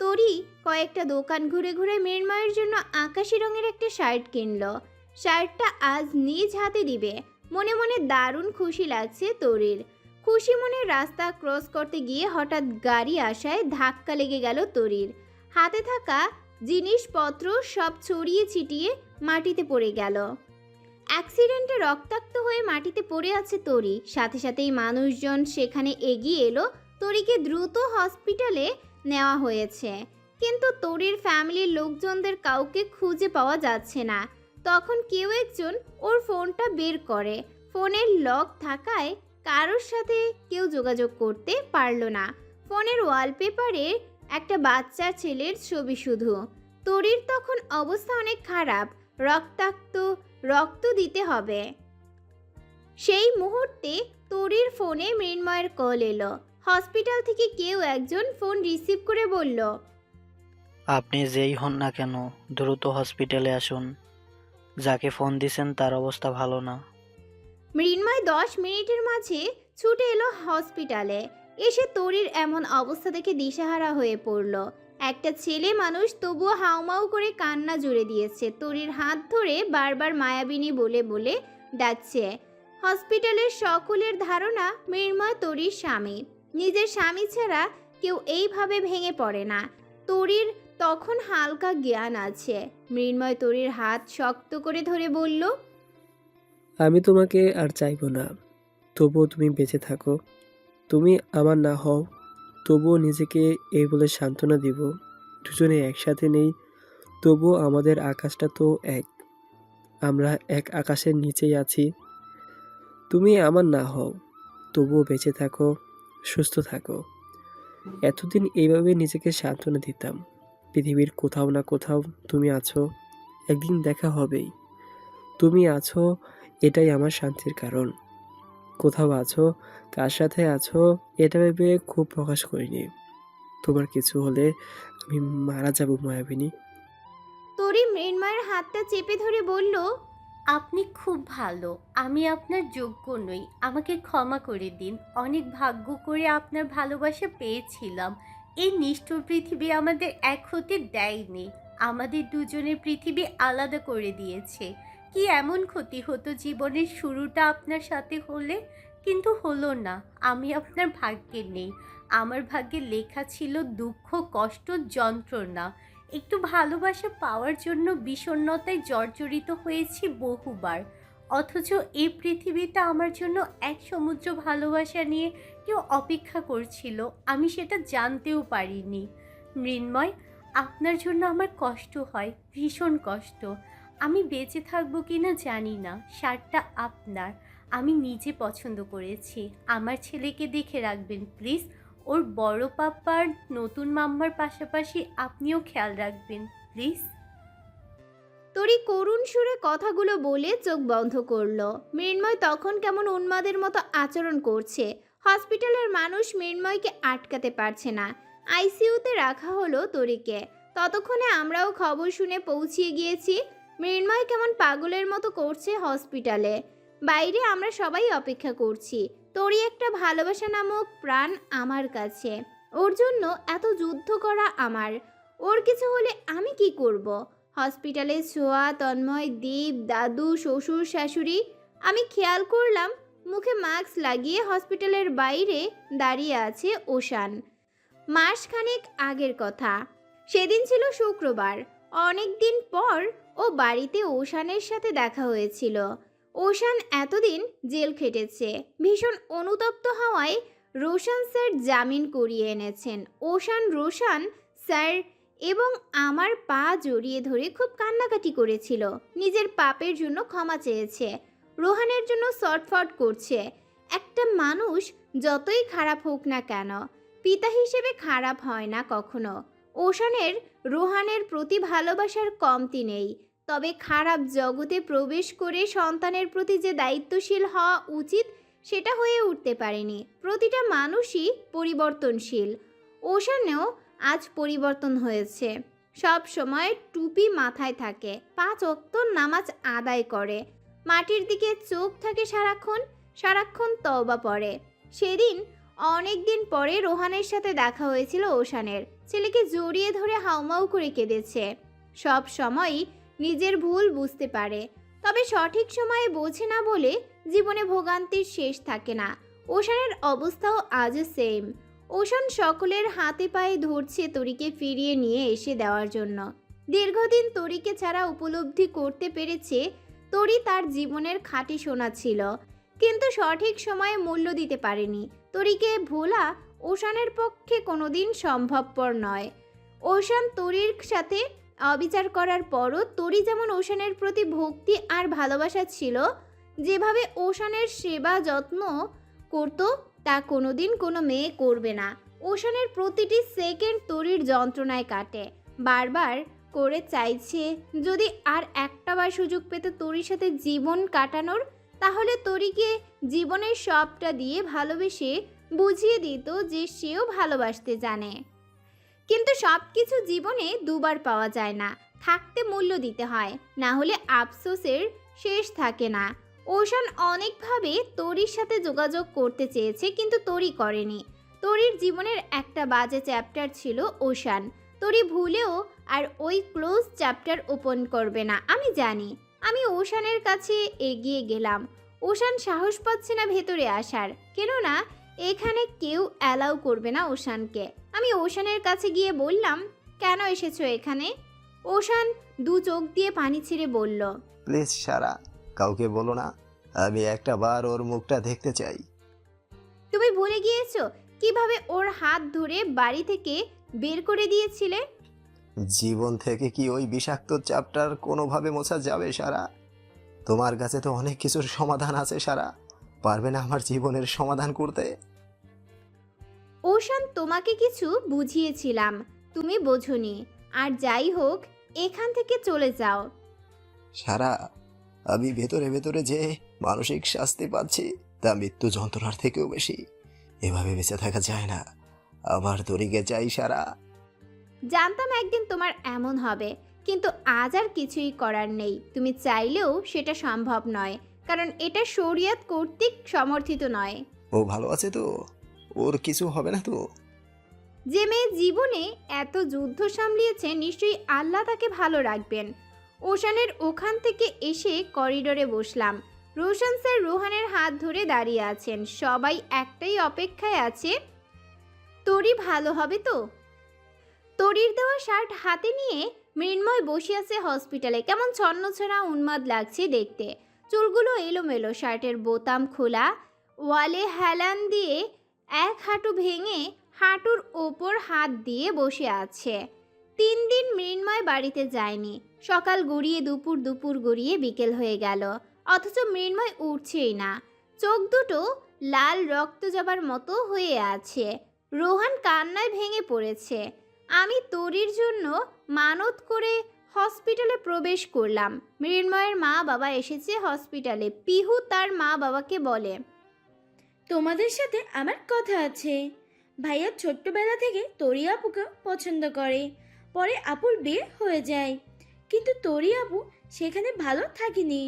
তরি কয়েকটা দোকান ঘুরে ঘুরে মৃন্ময়ের জন্য আকাশি রঙের একটা শার্ট কিনলো। শার্টটা আজ নিজ হাতে দিবে। মনে মনে দারুণ খুশি লাগছে তরির। খুশি মনে রাস্তা ক্রস করতে গিয়ে হঠাৎ গাড়ি আসায় ধাক্কা লেগে গেল তরির। হাতে থাকা জিনিসপত্র সব ছড়িয়ে ছিটিয়ে মাটিতে পড়ে গেল। অ্যাক্সিডেন্টে রক্তাক্ত হয়ে মাটিতে পড়ে আছে তরি। সাথে সাথেই মানুষজন সেখানে এগিয়ে এলো। তরিকে দ্রুত হসপিটালে নেওয়া হয়েছে, কিন্তু তরির ফ্যামিলির লোকজনদের কাউকে খুঁজে পাওয়া যাচ্ছে না। তখন কেউ একজন ওর ফোনটা বের করে। ফোনের লক থাকায় কারোর সাথে কেউ যোগাযোগ করতে পারল না। ফোনের ওয়ালপেপারে একটা বাচ্চা ছেলের ছবি শুধু। তরির তখন অবস্থা অনেক খারাপ, রক্তাক্ত, রক্ত দিতে হবে। সেই মুহূর্তে তরির ফোনে মৃন্ময়ের কল এলো। হসপিটাল থেকে কেউ একজন ফোন রিসিভ করে বলল, আপনি যেই হন না কেন দ্রুত হসপিটালে আসুন। যাকে ফোন দিছেন তার অবস্থা ভালো না। মৃন্ময় 10 মিনিটের মাঝে ছুটে এলো হসপিটালে। এসে তরির এমন অবস্থা দেখে দিশেহারা হয়ে পড়ল। একটা ছেলে মানুষ তবুও হাউমাউ করে কান্না জুড়ে দিয়েছে। তরির হাত ধরে বারবার মায়াবিনী বলে বলে ডাকছে। হসপিটালের সকলের ধারণা মৃন্ময় তরির স্বামী। নিজের স্বামী ছাড়া কেউ এইভাবে ভেঙে পড়ে না। তরির তখন হালকা জ্ঞান আছে। মৃন্ময় তরির হাত শক্ত করে ধরে বলল, আমি তোমাকে আর চাইবো না, তবুও তুমি বেঁচে থাকো। তুমি আমার না হও, তবুও নিজেকে এই বলে সান্ত্বনা দিব, দুজনে একসাথে নেই, তবুও আমাদের আকাশটা তো এক। আমরা এক আকাশের নিচেই আছি। তুমি আমার না হও, তবুও বেঁচে থাকো, সুস্থ থাকো। এতদিন এইভাবে নিজেকে সান্ত্বনা দিতাম। পৃথিবীর কোথাও না কোথাও তুমি আছো, একদিন দেখা হবেই। তুমি আছো, এটাই আমার শান্তির কারণ। কোথাও আছো, কার সাথে আছো, এটা ভেবে খুব প্রকাশ করিনি। তোমার কিছু হলে আমি মারা যাব মায়াবিনী। তরি মৃন্ময়ের হাতটা চেপে ধরে বলল, আপনি খুব ভালো, আমি আপনার যোগ্য নই, আমাকে ক্ষমা করে দিন। অনেক ভাগ্য করে আপনার ভালোবাসা পেয়েছিলাম। এই নিষ্ঠুর পৃথিবী আমাদের এক হতে দেয়নি, আমাদের দুজনের পৃথিবী আলাদা করে দিয়েছে। কি এমন ক্ষতি হতো জীবনের শুরুটা আপনার সাথে হলে, কিন্তু হলো না। আমি আপনার ভাগ্যে নেই। আমার ভাগ্যে লেখা ছিল দুঃখ, কষ্ট, যন্ত্রণা। একটু ভালোবাসা পাওয়ার জন্য বিষণ্ণতায় জর্জরিত হয়েছি বহুবার। অথচ এই পৃথিবীটা আমার জন্য এক সমুদ্র ভালোবাসা নিয়ে কেউ অপেক্ষা করছিল, আমি সেটা জানতেও পারিনি। মৃন্ময়, আপনার জন্য আমার কষ্ট হয়, ভীষণ কষ্ট। আমি বেঁচে থাকবো কিনা জানি না। শার্টটা আপনার, আমি নিজে পছন্দ করেছি। আমার ছেলেকে দেখে রাখবেন প্লিজ। ওর বড় পাপ্পার নতুন মাম্মার পাশাপাশি আপনিও খেয়াল রাখবেন প্লিজ। তরি করুণ সুরে কথাগুলো বলে চোখ বন্ধ করলো। মৃন্ময় তখন কেমন উন্মাদের মতো আচরণ করছে। হসপিটালের মানুষ মৃন্ময়কে আটকাতে পারছে না। আইসিইউতে রাখা হলো তরিকে। ততক্ষণে আমরাও খবর শুনে পৌঁছিয়ে গিয়েছি। মৃন্ময় কেমন পাগলের মতো করছে হসপিটালে। বাইরে আমরা সবাই অপেক্ষা করছি। তোরই একটা ভালোবাসা নামক প্রাণ আমার কাছে। ওর জন্য এত যুদ্ধ করা আমার। ওর কিছু হলে আমি কি করব? হসপিটালে ছোঁয়া, তন্ময়, দীপ, দাদু, শ্বশুর, শাশুড়ি। আমি খেয়াল করলাম মুখে মাস্ক লাগিয়ে হসপিটালের বাইরে দাঁড়িয়ে আছে ওশান। মাসখানেক আগের কথা। সেদিন ছিল শুক্রবার। অনেক দিন পর ও বাড়িতে ওশানের সাথে দেখা হয়েছিল। ওশান এতদিন জেল খেটেছে। ভীষণ অনুতপ্ত হওয়ায় রোশান স্যার জামিন করিয়ে এনেছেন। রোশান স্যার এবং আমার পা জড়িয়ে ধরে খুব কান্নাকাটি করেছিল। নিজের পাপের জন্য ক্ষমা চেয়েছে। রোহানের জন্য ছটফট করছে। একটা মানুষ যতই খারাপ হোক না কেন, পিতা হিসেবে খারাপ হয় না কখনো। রোহানের প্রতি ভালোবাসার কমতি নেই। তবে খারাপ জগতে প্রবেশ করে সন্তানের প্রতি যে দায়িত্বশীল হওয়া উচিত সেটা হয়ে উঠতে পারেনি। প্রতিটা মানুষই পরিবর্তনশীল। ওশানেও আজ পরিবর্তন হয়েছে। সব সময় টুপি মাথায় থাকে, 5 ওয়াক্ত নামাজ আদায় করে, মাটির দিকে চোখ থাকে সারাক্ষণ তওবা পড়ে। সেদিন অনেক দিন পরে রোহানের সাথে দেখা হয়েছিল ওশানের। ছেলেকে জড়িয়ে ধরে হাউমাউ করে কেঁদেছে। সব সময়ই নিজের ভুল বুঝতে পারে, তবে সঠিক সময়ে বোঝে না বলে জীবনে ভোগান্তির শেষ থাকে না। ওশানের অবস্থাও আজও সেম। ওশান সকলের হাতে পায়ে ধরছে তরিকে ফিরিয়ে নিয়ে এসে দেওয়ার জন্য। দীর্ঘদিন তরিকে ছাড়া উপলব্ধি করতে পেরেছে তরি তার জীবনের খাঁটি সোনা ছিল, কিন্তু সঠিক সময়ে মূল্য দিতে পারেনি। তরিকে ভোলা ওশানের পক্ষে কোনোদিন সম্ভবপর নয়। ওশান তরির সাথে অবিচার করার পরও তরি যেমন ওশানের প্রতি ভক্তি আর ভালোবাসা ছিল, যেভাবে ওশানের সেবা যত্ন করত তা কোনোদিন কোনো মেয়ে করবে না। ওশানের প্রতিটি সেকেন্ড তরির যন্ত্রণায় কাটে। বারবার করে চাইছে যদি আর একটাবার সুযোগ পেত তরির সাথে জীবন কাটানোর, তাহলে তরিকে জীবনের সবটা দিয়ে ভালোবেসে বুঝিয়ে দিত যে সেও ভালোবাসতে জানে। কিন্তু সব কিছু জীবনে দুবার পাওয়া যায় না। থাকতে মূল্য দিতে হয়, না হলে আফসোসের শেষ থাকে না। ওশান অনেকভাবে তরির সাথে যোগাযোগ করতে চেয়েছে, কিন্তু তরি করেনি। তরির জীবনের একটা বাজে চ্যাপ্টার ছিল ওশান। তরি ভুলেও আর ওই ক্লোজ চ্যাপ্টার ওপেন করবে না আমি জানি। আমি ওশানের কাছে এগিয়ে গেলাম। ওশান সাহস পাচ্ছে না ভেতরে আসার, কেননা এখানে কেউ অ্যালাউ করবে না ওশানকে। আমি ওশানের কাছে গিয়ে বললাম, কেন এসেছো এখানে? ওশান 2 চোখ দিয়ে পানি ছেড়ে বলল, প্লিজ সারা, কাউকে বলো না, আমি একটা বার ওর মুখটা দেখতে চাই। তুমি ভুলে গিয়েছো কিভাবে ওর হাত ধরে বাড়ি থেকে বের করে দিয়েছিলে? জীবন থেকে কি ওই বিষাক্ত চ্যাপ্টার কোনোভাবে মোছা যাবে সারা? তোমার কাছে তো অনেক কিছুর সমাধান আছে সারা, পারবে না আমার জীবনের সমাধান করতে? ওশান, তোমাকে কিছু বুঝিয়েছিলাম, তুমি বোঝোনি। আর যাই হোক, এখান থেকে চলে যাও। সারা, আমি ভেতরে ভেতরে যে মানসিক শাস্তি পাচ্ছি তা মৃত্যু যন্ত্রণার থেকেও বেশি। এভাবে বেঁচে থাকা যায় না, আমার তরিকে চাই সারা। জানতাম একদিন তোমার এমন হবে, কিন্তু আজ আর কিছুই করার নেই। তুমি চাইলেও সেটা সম্ভব নয়, কারণ এটা শরিয়ত কর্তৃক সমর্থিত নয়। ও ভালো আছে তো? ওর কিছু হবে না তো? যে মেয়ে জীবনে এত যুদ্ধ সামলিয়েছে, নিশ্চয়ই আল্লাহ তাকে ভালো রাখবেন। ওশানের ওখান থেকে এসে করিডোরে বসলাম। রোশন স্যার রোহানের হাত ধরে দাঁড়িয়ে আছেন। সবাই একটাই অপেক্ষায় আছে, তরি ভালো হবে তো। তরির দেওয়া শার্ট হাতে নিয়ে মৃন্ময় বসে আছে হসপিটালে। কেমন ছন্নছাড়া উন্মাদ লাগছে দেখতে। চুলগুলো এলোমেলো, শার্টের বোতাম খোলা, ওয়ালে হেলান দিয়ে এক হাঁটু ভেঙে হাঁটুর ওপর হাত দিয়ে বসে আছে। 3 দিন মৃন্ময় বাড়িতে যায়নি। সকাল গড়িয়ে দুপুর গড়িয়ে বিকেল হয়ে গেল, অথচ মৃন্ময় উঠছেই না। চোখ দুটো লাল রক্ত জবার মতো হয়ে আছে। রোহান কান্নায় ভেঙে পড়েছে। আমি তরির জন্য মানত করে হসপিটালে প্রবেশ করলাম। মৃন্ময়ের মা বাবা এসেছে হসপিটালে। পিহু তার মা বাবাকে বলে, তোমাদের সাথে আমার কথা আছে। ভাইয়া ছোট্টবেলা থেকে তরি আপুকে পছন্দ করে, পরে আপুর বিয়ে হয়ে যায়, কিন্তু তরি আপু সেখানে ভালো থাকেনি,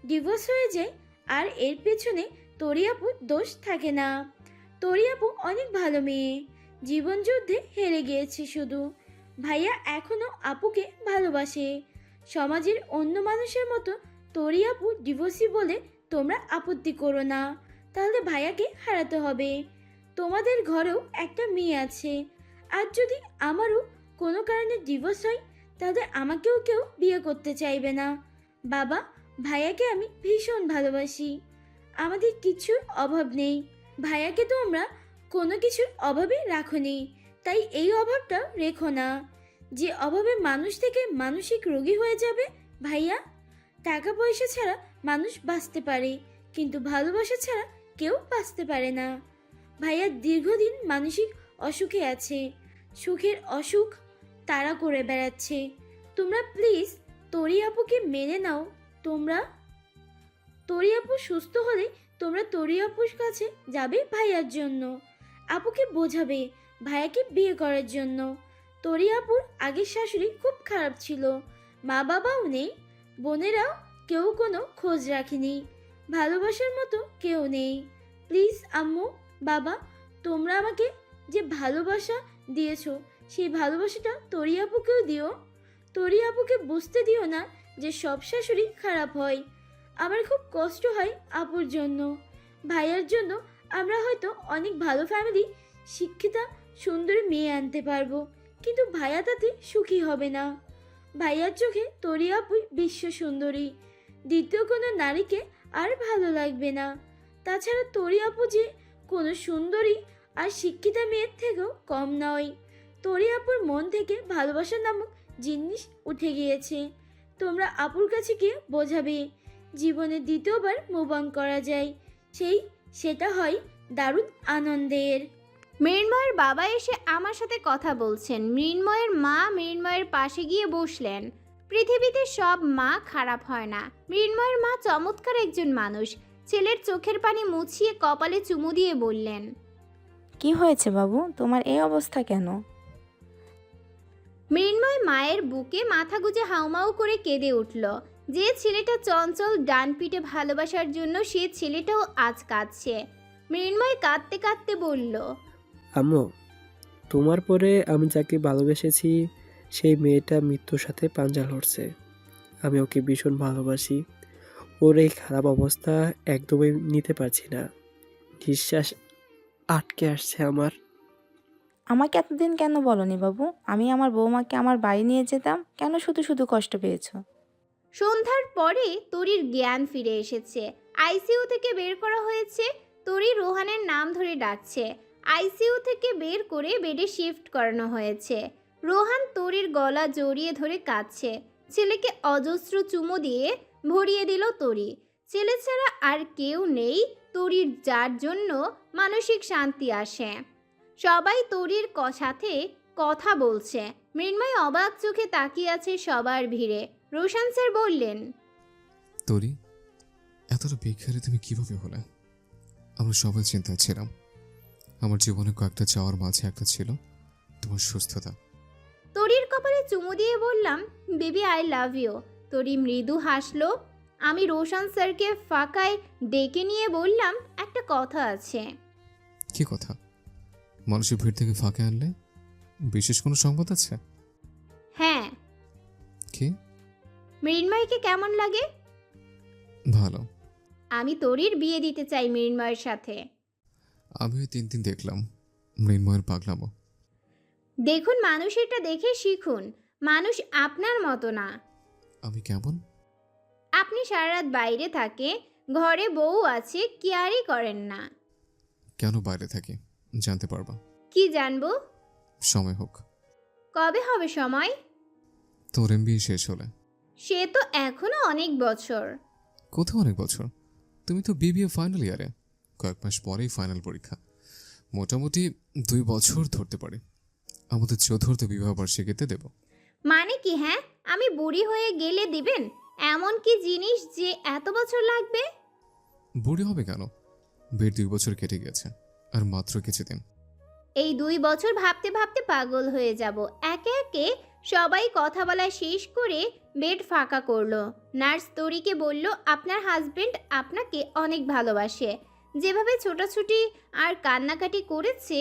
ডিভোর্স হয়ে যায়। আর এর পেছনে তোরি আপুর দোষ থাকে না। তোরি আপু অনেক ভালো মেয়ে, জীবন যুদ্ধে হেরে গিয়েছে শুধু। ভাইয়া এখনো আপুকে ভালোবাসে। সমাজের অন্য মানুষের মতো তোরি আপু ডিভোর্সি বলে তোমরা আপত্তি করো না, তাহলে ভাইয়াকে হারাতে হবে। তোমাদের ঘরেও একটা মেয়ে আছে, আর যদি আমারও কোনো কারণে ডিভোর্স হয় তাহলে আমাকেও কেউ বিয়ে করতে চাইবে না। বাবা, ভাইয়াকে আমি ভীষণ ভালোবাসি, আমাদের কিছুর অভাব নেই। ভাইয়াকে তোমরা কোনো কিছুর অভাবে রাখোনি, তাই এই অভাবটা রেখো না যে অভাবে মানুষ থেকে মানসিক রোগী হয়ে যাবে। ভাইয়া, টাকা পয়সা ছাড়া মানুষ বাঁচতে পারে, কিন্তু ভালোবাসা ছাড়া কেউ বাঁচতে পারে না। ভাইয়া দীর্ঘদিন মানসিক অসুখে আছে, সুখের অসুখ তাড়া করে বেড়াচ্ছে। তোমরা প্লিজ তোরি আপুকে মেনে নাও। তোরি আপু সুস্থ হলে তোমরা তোরি আপুর কাছে যাবে ভাইয়ার জন্য, আপুকে বোঝাবে ভাইয়াকে বিয়ে করার জন্য। তোরি আপুর আগের শাশুড়ি খুব খারাপ ছিল, মা বাবাও নেই, বোনেরাও কেউ কোনো খোঁজ রাখেনি, ভালোবাসার মতো কেউ নেই। প্লিজ আম্মু, বাবা, তোমরা আমাকে যে ভালোবাসা দিয়েছো সেই ভালোবাসাটা তোরি আপুকেও দিও। তোরি আপুকে বুঝতে দিও না যে সব শাশুড়ি খারাপ হয়। আমার খুব কষ্ট হয় আপুর জন্য, ভাইয়ার জন্য। আমরা হয়তো অনেক ভালো ফ্যামিলি, শিক্ষিতা, সুন্দরী মেয়ে আনতে পারবো, কিন্তু ভাইয়া তাতে সুখী হবে না। ভাইয়ার চোখে তোরি আপুই বিশ্ব সুন্দরী, দ্বিতীয় কোনো নারীকে আর ভালো লাগবে না। তাছাড়া তোরি আপু যে কোনো সুন্দরী আর শিক্ষিতা মেয়ের থেকেও কম নয়। তোরি আপুর মন থেকে ভালোবাসা নামক জিনিস উঠে গিয়েছে। তোমরা আপুর কাছে গিয়ে বোঝাবে জীবনে দ্বিতীয়বার মুভ অন করা যায়, সেটা হয় দারুণ আনন্দের। মৃন্ময়ের বাবা এসে আমার সাথে কথা বলছেন। মৃন্ময়ের মা মৃন্ময়ের পাশে গিয়ে বসলেন। পৃথিবীতে সব মা খারাপ হয় না। মৃন্ময়ের মা চমৎকার একজন মানুষ। ছেলের চোখের পানি মুছিয়ে কপালে চুমু দিয়ে বললেন, কি হয়েছে বাবু, তোমার এই অবস্থা কেন? মৃন্ময় মায়ের বুকে মাথা গুজে হাউমাউ করে কেঁদে উঠল। যে ছেলেটা চঞ্চল ডান পিঠে ভালোবাসার জন্য, সে ছেলেটাও আজ কাঁদছে। মৃন্ময় কাঁদতে কাঁদতে বলল, আম্মু, তোমার পরে আমি যাকে ভালোবেসেছি সেই মেয়েটা মৃত্যুর সাথে পাঞ্জা লড়ছে। আমি ওকে ভীষণ ভালোবাসি। ওর এই খারাপ অবস্থা একদমই নিতে পারছি না, নিঃশ্বাস আটকে আসছে আমার। আমাকে এতদিন কেন বলনি বাবু? আমি আমার বৌমাকে আমার বাড়ি নিয়ে যেতাম, কেন শুধু শুধু কষ্ট পেয়েছো? সন্ধ্যার পরে তরির জ্ঞান ফিরে এসেছে। আইসিইউ থেকে বের করা হয়েছে। তরি রোহানের নাম ধরে ডাকছে। আইসিইউ থেকে বের করে বেডে শিফট করানো হয়েছে। রোহান তরির গলা জড়িয়ে ধরে কাঁদছে। ছেলেকে অজস্র চুমু দিয়ে ভরিয়ে দিল তরি। ছেলে ছাড়া আর কেউ নেই তরির, যার জন্য মানসিক শান্তি আসে। সবাই তরির সাথে কথা বলছে। মৃন্ময় অবাক চোখে তাকিয়ে আছে সবার ভিড়ে। রোশন স্যার বললেন, তরি, এতটা বেকারে তুমি কিভাবে হলে? আমরা সবাই চিন্তায় ছিলাম। আমার জীবনে কয়েকটা চাওয়ার মাঝে একটা ছিল তোমার সুস্থতা। তরির কপালে চুমু দিয়ে বললাম, বেবি আই লাভ ইউ। তরি মৃদু হাসলো। আমি রোশন স্যারকে ফাঁকায় ডেকে নিয়ে বললাম, একটা কথা আছে। কি কথা? মানুষের ভিড় থেকে ফাঁকে আনলে বিশেষ কোনো সংবাদ আছে? হ্যাঁ। কি? মৃন্ময়কে কেমন লাগে? ভালো। আমি তরির বিয়ে দিতে চাই মৃন্ময়ের সাথে। আমি ওই 3 দিন দেখলাম মৃন্ময়ের পাগলামো। দেখুন, মানুষেরটা দেখে শিখুন। মানুষ আপনার মতো না। আমি কেমন? আপনি সারা রাত বাইরে থাকে, ঘরে বউ আছে, কেয়ারই করেন না। কেন বাইরে থাকি জানতে পারবা? কি জানবো? সময় হোক। কবে হবে সময়? তোর এমবিএ শেষ হলে। সে তো এখনো অনেক বছর। কোথাও অনেক বছর? তুমি তো বিবিএ ফাইনাল ইয়ারে, কয়েক মাস পরেই ফাইনাল পরীক্ষা। মোটামুটি 2 বছর ধরতে পারি। আমাদের চতুর্থ বিবাহ বার্ষিকীতে দেব। মানে কি? হ্যাঁ, আমি বুড়ি হয়ে গেলে দিবেন? এমন কি জিনিস যে এত বছর লাগবে? বুড়ি হবে কেন? বিয়ের 2 বছর কেটে গেছে, আর মাত্র কিছুদিন। এই 2 বছর ভাবতে ভাবতে পাগল হয়ে যাব। একে একে সবাই কথা বলা শেষ করে বেড ফাঁকা করলো। নার্স তরিকে বলল, আপনার হাজবেন্ড আপনাকে অনেক ভালোবাসে। যেভাবে ছোটাছুটি আর কান্নাকাটি করেছে,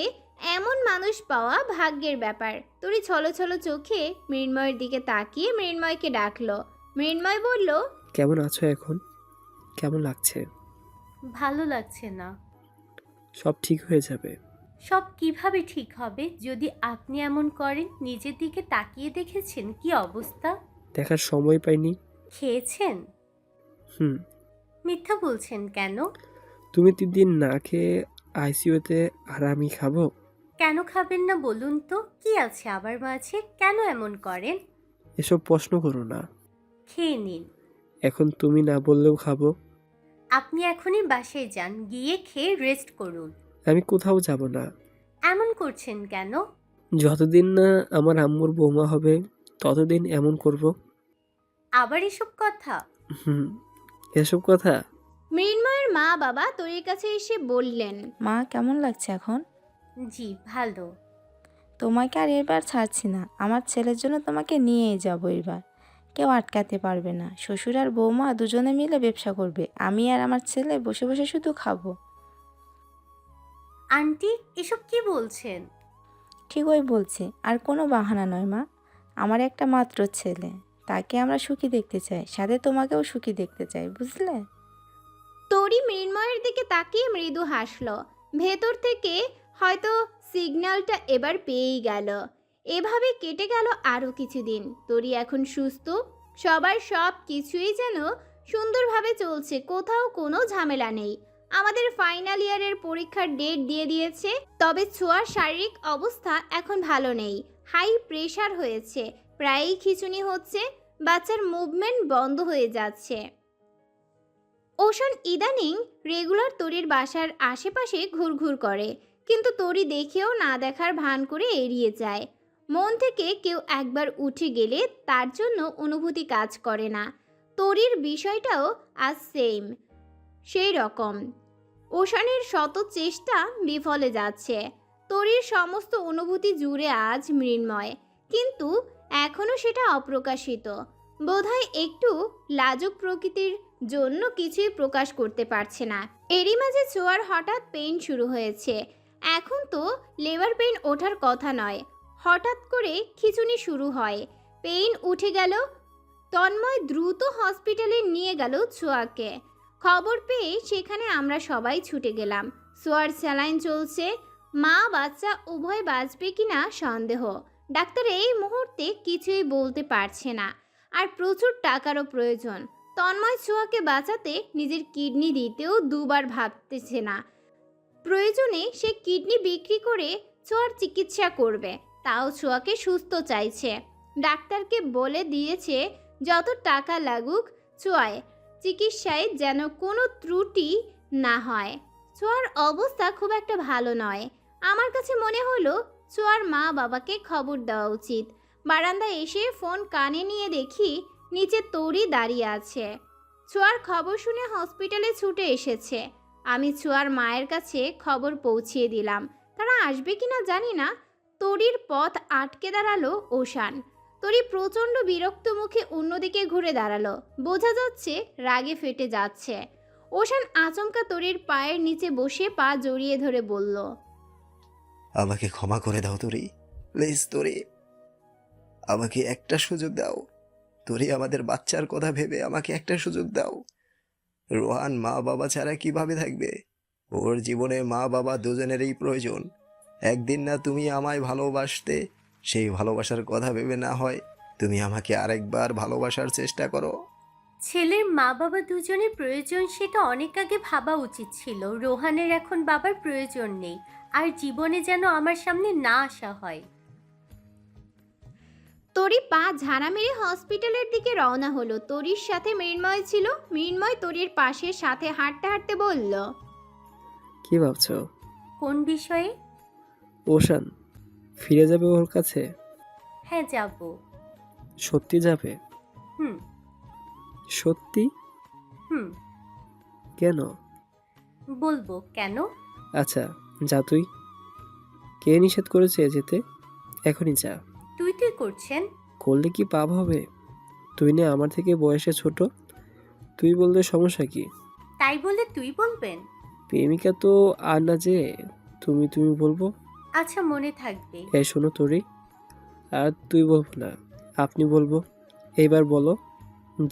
এমন মানুষ পাওয়া ভাগ্যের ব্যাপার। তরি ছলো ছলো চোখে মৃন্ময়ের দিকে তাকিয়ে মৃন্ময়কে ডাকলো। মৃন্ময় বলল, কেমন আছো এখন? কেমন লাগছে? ভালো লাগছে না। সব ঠিক হয়ে যাবে। সব কিভাবে ঠিক হবে যদি আপনি এমন করেন? নিজের দিকে তাকিয়ে দেখেছেন কি অবস্থা? দেখার সময় পাইনি। খেয়েছেন? হুম। মিথ্যা বলছেন কেন? তুমি 3 দিন না খেয়ে আইসিইউতে, আর আমি খাবো? কেন খাবেন না বলুন তো? কি আছে আবার মাঝে? কেন এমন করেন? এসব প্রশ্ন করো না। খেয়ে নিন। এখন তুমি না বললেও খাবো। আপনি এখনই বাসায় যান, গিয়ে খেয়ে রেস্ট করুন। আমি কোথাও যাব না। এমন করছেন কেন? যতদিন না আমার আম্মুর বৌমা হবে ততদিন এমন করব। আবার এসব কথা? হুম, এসব কথা। মৃন্ময়ের মা বাবা তরির কাছে এসে বললেন, মা কেমন লাগছে এখন? জি ভালো। তোমাকে আর এবার ছাড়ছি না। আমার ছেলের জন্য তোমাকে নিয়েই যাব এবার। কেউ আটকাতে পারবে না। শ্বশুর আর বৌমা দুজনে মিলে ব্যবসা করবে, আমি আর আমার ছেলে বসে বসে শুধু খাবো। আন্টি এসব কি বলছেন? ঠিকই বলছি, আর কোনো বাহানা নয় মা। আমার একটা মাত্র ছেলে, তাকে আমরা সুখী দেখতে চাই, সাথে তোমাকেও সুখী দেখতে চাই, বুঝলে? তরি মৃন্ময়ের দিকে তাকিয়ে মৃদু হাসল। ভেতর থেকে হয়তো সিগন্যালটা এবার পেয়েই গেল। এভাবে কেটে গেল আরও কিছুদিন। তরি এখন সুস্থ, সবার সব কিছুই যেন সুন্দরভাবে চলছে, কোথাও কোনো ঝামেলা নেই। আমাদের ফাইনাল ইয়ারের পরীক্ষার ডেট দিয়ে দিয়েছে, তবে ছোঁয়ার শারীরিক অবস্থা এখন ভালো নেই। হাই প্রেশার হয়েছে, প্রায়ই খিঁচুনি হচ্ছে, বাচ্চার মুভমেন্ট বন্ধ হয়ে যাচ্ছে। ওশান ইদানিং রেগুলার তরির বাসার আশেপাশে ঘুরঘুর করে, কিন্তু তরি দেখেও না দেখার ভান করে এড়িয়ে যায়। মন থেকে কেউ একবার উঠে গেলে তার জন্য অনুভূতি কাজ করে না। তরির বিষয়টাও আজ সেই রকম। ওশানের শত চেষ্টা বিফলে যাচ্ছে। তরির সমস্ত অনুভূতি জুড়ে আজ মৃন্ময়, কিন্তু এখনও সেটা অপ্রকাশিত। বোধহয় একটু লাজুক প্রকৃতির জন্য কিছুই প্রকাশ করতে পারছে না। এরই মাঝে ছোঁয়ার হঠাৎ পেইন শুরু হয়েছে। এখন তো লেবার পেইন ওঠার কথা নয়, হঠাৎ করে খিঁচুনি শুরু হয়। পেইন উঠে গেল। তন্ময় দ্রুত হসপিটালে নিয়ে গেল ছোঁয়াকে। খবর পেয়ে সেখানে আমরা সবাই ছুটে গেলাম। ছোঁয়ার স্যালাইন চলছে, মা বাচ্চা উভয় বাঁচবে কিনা সন্দেহ। ডাক্তার এই মুহূর্তে কিছুই বলতে পারছে না, আর প্রচুর টাকারও প্রয়োজন। তন্ময় ছোঁয়াকে বাঁচাতে নিজের কিডনি দিতেও দুবার ভাবতেছে না। প্রয়োজনে সে কিডনি বিক্রি করে ছোঁয়ার চিকিৎসা করবে, তাও ছোঁয়াকে সুস্থ চাইছে। ডাক্তারকে বলে দিয়েছে যত টাকা লাগুক ছোঁয়ায় চিকিৎসায় যেন কোনো ত্রুটি না হয়। ছোঁয়ার অবস্থা খুব একটা ভালো নয়। আমার কাছে মনে হলো ছোঁয়ার মা বাবাকে খবর দেওয়া উচিত। বারান্দায় এসে ফোন কানে নিয়ে দেখি নিচে তরি দাঁড়িয়ে আছে। ছোঁয়ার খবর শুনে হসপিটালে ছুটে এসেছে। আমি ছোঁয়ার মায়ের কাছে খবর পৌঁছিয়ে দিলাম। তারা আসবে কিনা জানি না। তরির পথ আটকে দাঁড়ালো ওশান। তরি প্রচণ্ড বিরক্ত মুখে অন্যদিকে ঘুরে দাঁড়ালো, বোঝা যাচ্ছে রাগে ফেটে যাচ্ছে। ওশান আচমকা তরির পায়ের নিচে বসে পা জড়িয়ে ধরে বলল, আমাকে ক্ষমা করে দাও তরি, প্লিজ তরি, আমাকে একটা সুযোগ দাও তরি, আমাদের বাচ্চার কথা ভেবে আমাকে একটা সুযোগ দাও। রোহান মা বাবা ছাড়া কিভাবে থাকবে? ওর জীবনে মা বাবা দুজনেরই প্রয়োজন। একদিন না তুমি আমায় ভালোবাসতে, সেই ভালোবাসার কথা ভেবে না হয় তুমি আমাকে আরেকবার ভালোবাসার চেষ্টা করো। ছেলের মা বাবা দুজনের প্রয়োজন সেটা অনেক আগে ভাবা উচিত ছিল। রোহানের এখন বাবার প্রয়োজন নেই, আর জীবনে যেন আমার সামনে না আসা হয়। তরি পা ঝাড়া মেরে হসপিটালের দিকে রওনা হলো। তরির সাথে মৃন্ময় ছিল। মৃন্ময় তরির পাশে সাথে হাঁটতে হাঁটতে বলল, কি ভাবছো? কোন বিষয়ে? ওশান ফিরে যাবে ওর কাছে? হ্যাঁ যাব। সত্যি যাবে? হুম। সত্যি? হুম। কেন? বলবো কেন। আচ্ছা যা তুই। কে নিষেধ করেছে যেতে? এখনই যা। তুই করছেন? করলে কি পাপ হবে? তুই না আমার থেকে বয়সে ছোট, তুই বললে সমস্যা কি? তাই বলে তুই বলবেন? প্রেমিকা তো আর না যে তুমি তুমি বলবো। আচ্ছা, মনে থাকবে। এই শোনো তোরে, আর তুই বলবো না, আপনি বলবো। এইবার বলো,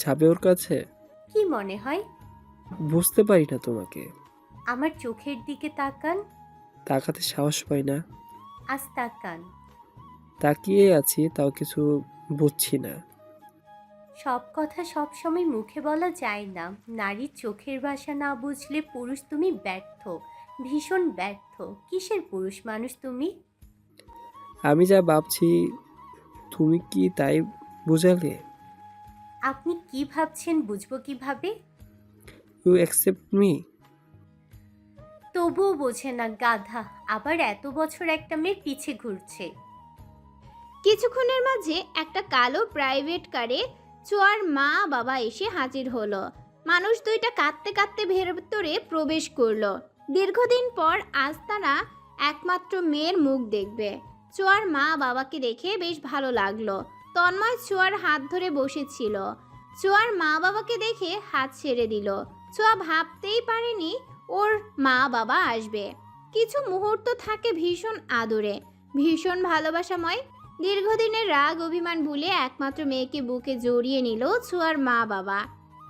যাবে ওর কাছে? কি মনে হয়? বুঝতে পারি না তোমাকে, আমার চোখের দিকে তাকান। তাকাতে সাহস পাই না। আজ তাকান। তাকিয়ে আছি, তাও কিছু বুঝছি না। সব কথা সব সময় মুখে বলা যায় না। নারীর চোখের ভাষা না বুঝলে পুরুষ তুমি ব্যর্থ, ভীষণ ব্যর্থ। কিসের পুরুষ মানুষ তুমি? আমি যা ভাবছি তুমি কি তাই বুঝালে? আপনি কি ভাবছেন বুঝবো কিভাবে? You accept me? তবুও বোঝে না, গাধা। আবার এত বছর একটা মেয়ের পিছে ঘুরছে। কিছুক্ষণের মাঝে একটা কালো প্রাইভেট কারে ছোঁয়ার মা বাবা এসে হাজির হলো। মানুষ দুইটা কাঁদতে কাঁদতে ভেতরে প্রবেশ করলো। দীর্ঘদিন পর আজ তারা একমাত্র মেয়ের মুখ দেখবে। ছোঁয়ার মা বাবাকে দেখে বেশ ভালো লাগলো। তন্ময় ছোঁয়ার হাত ধরে বসেছিল। ছোঁয়ার মা বাবাকে দেখে হাত ছেড়ে দিল। ছোঁয়া ভাবতেই পারেনি ওর মা বাবা আসবে। কিছু মুহূর্ত থাকে ভীষণ আদরে, ভীষণ ভালোবাসাময়। দীর্ঘদিনের রাগ অভিমান ভুলে একমাত্র মেয়েকে বুকে জড়িয়ে নিল ছোঁয়ার মা বাবা।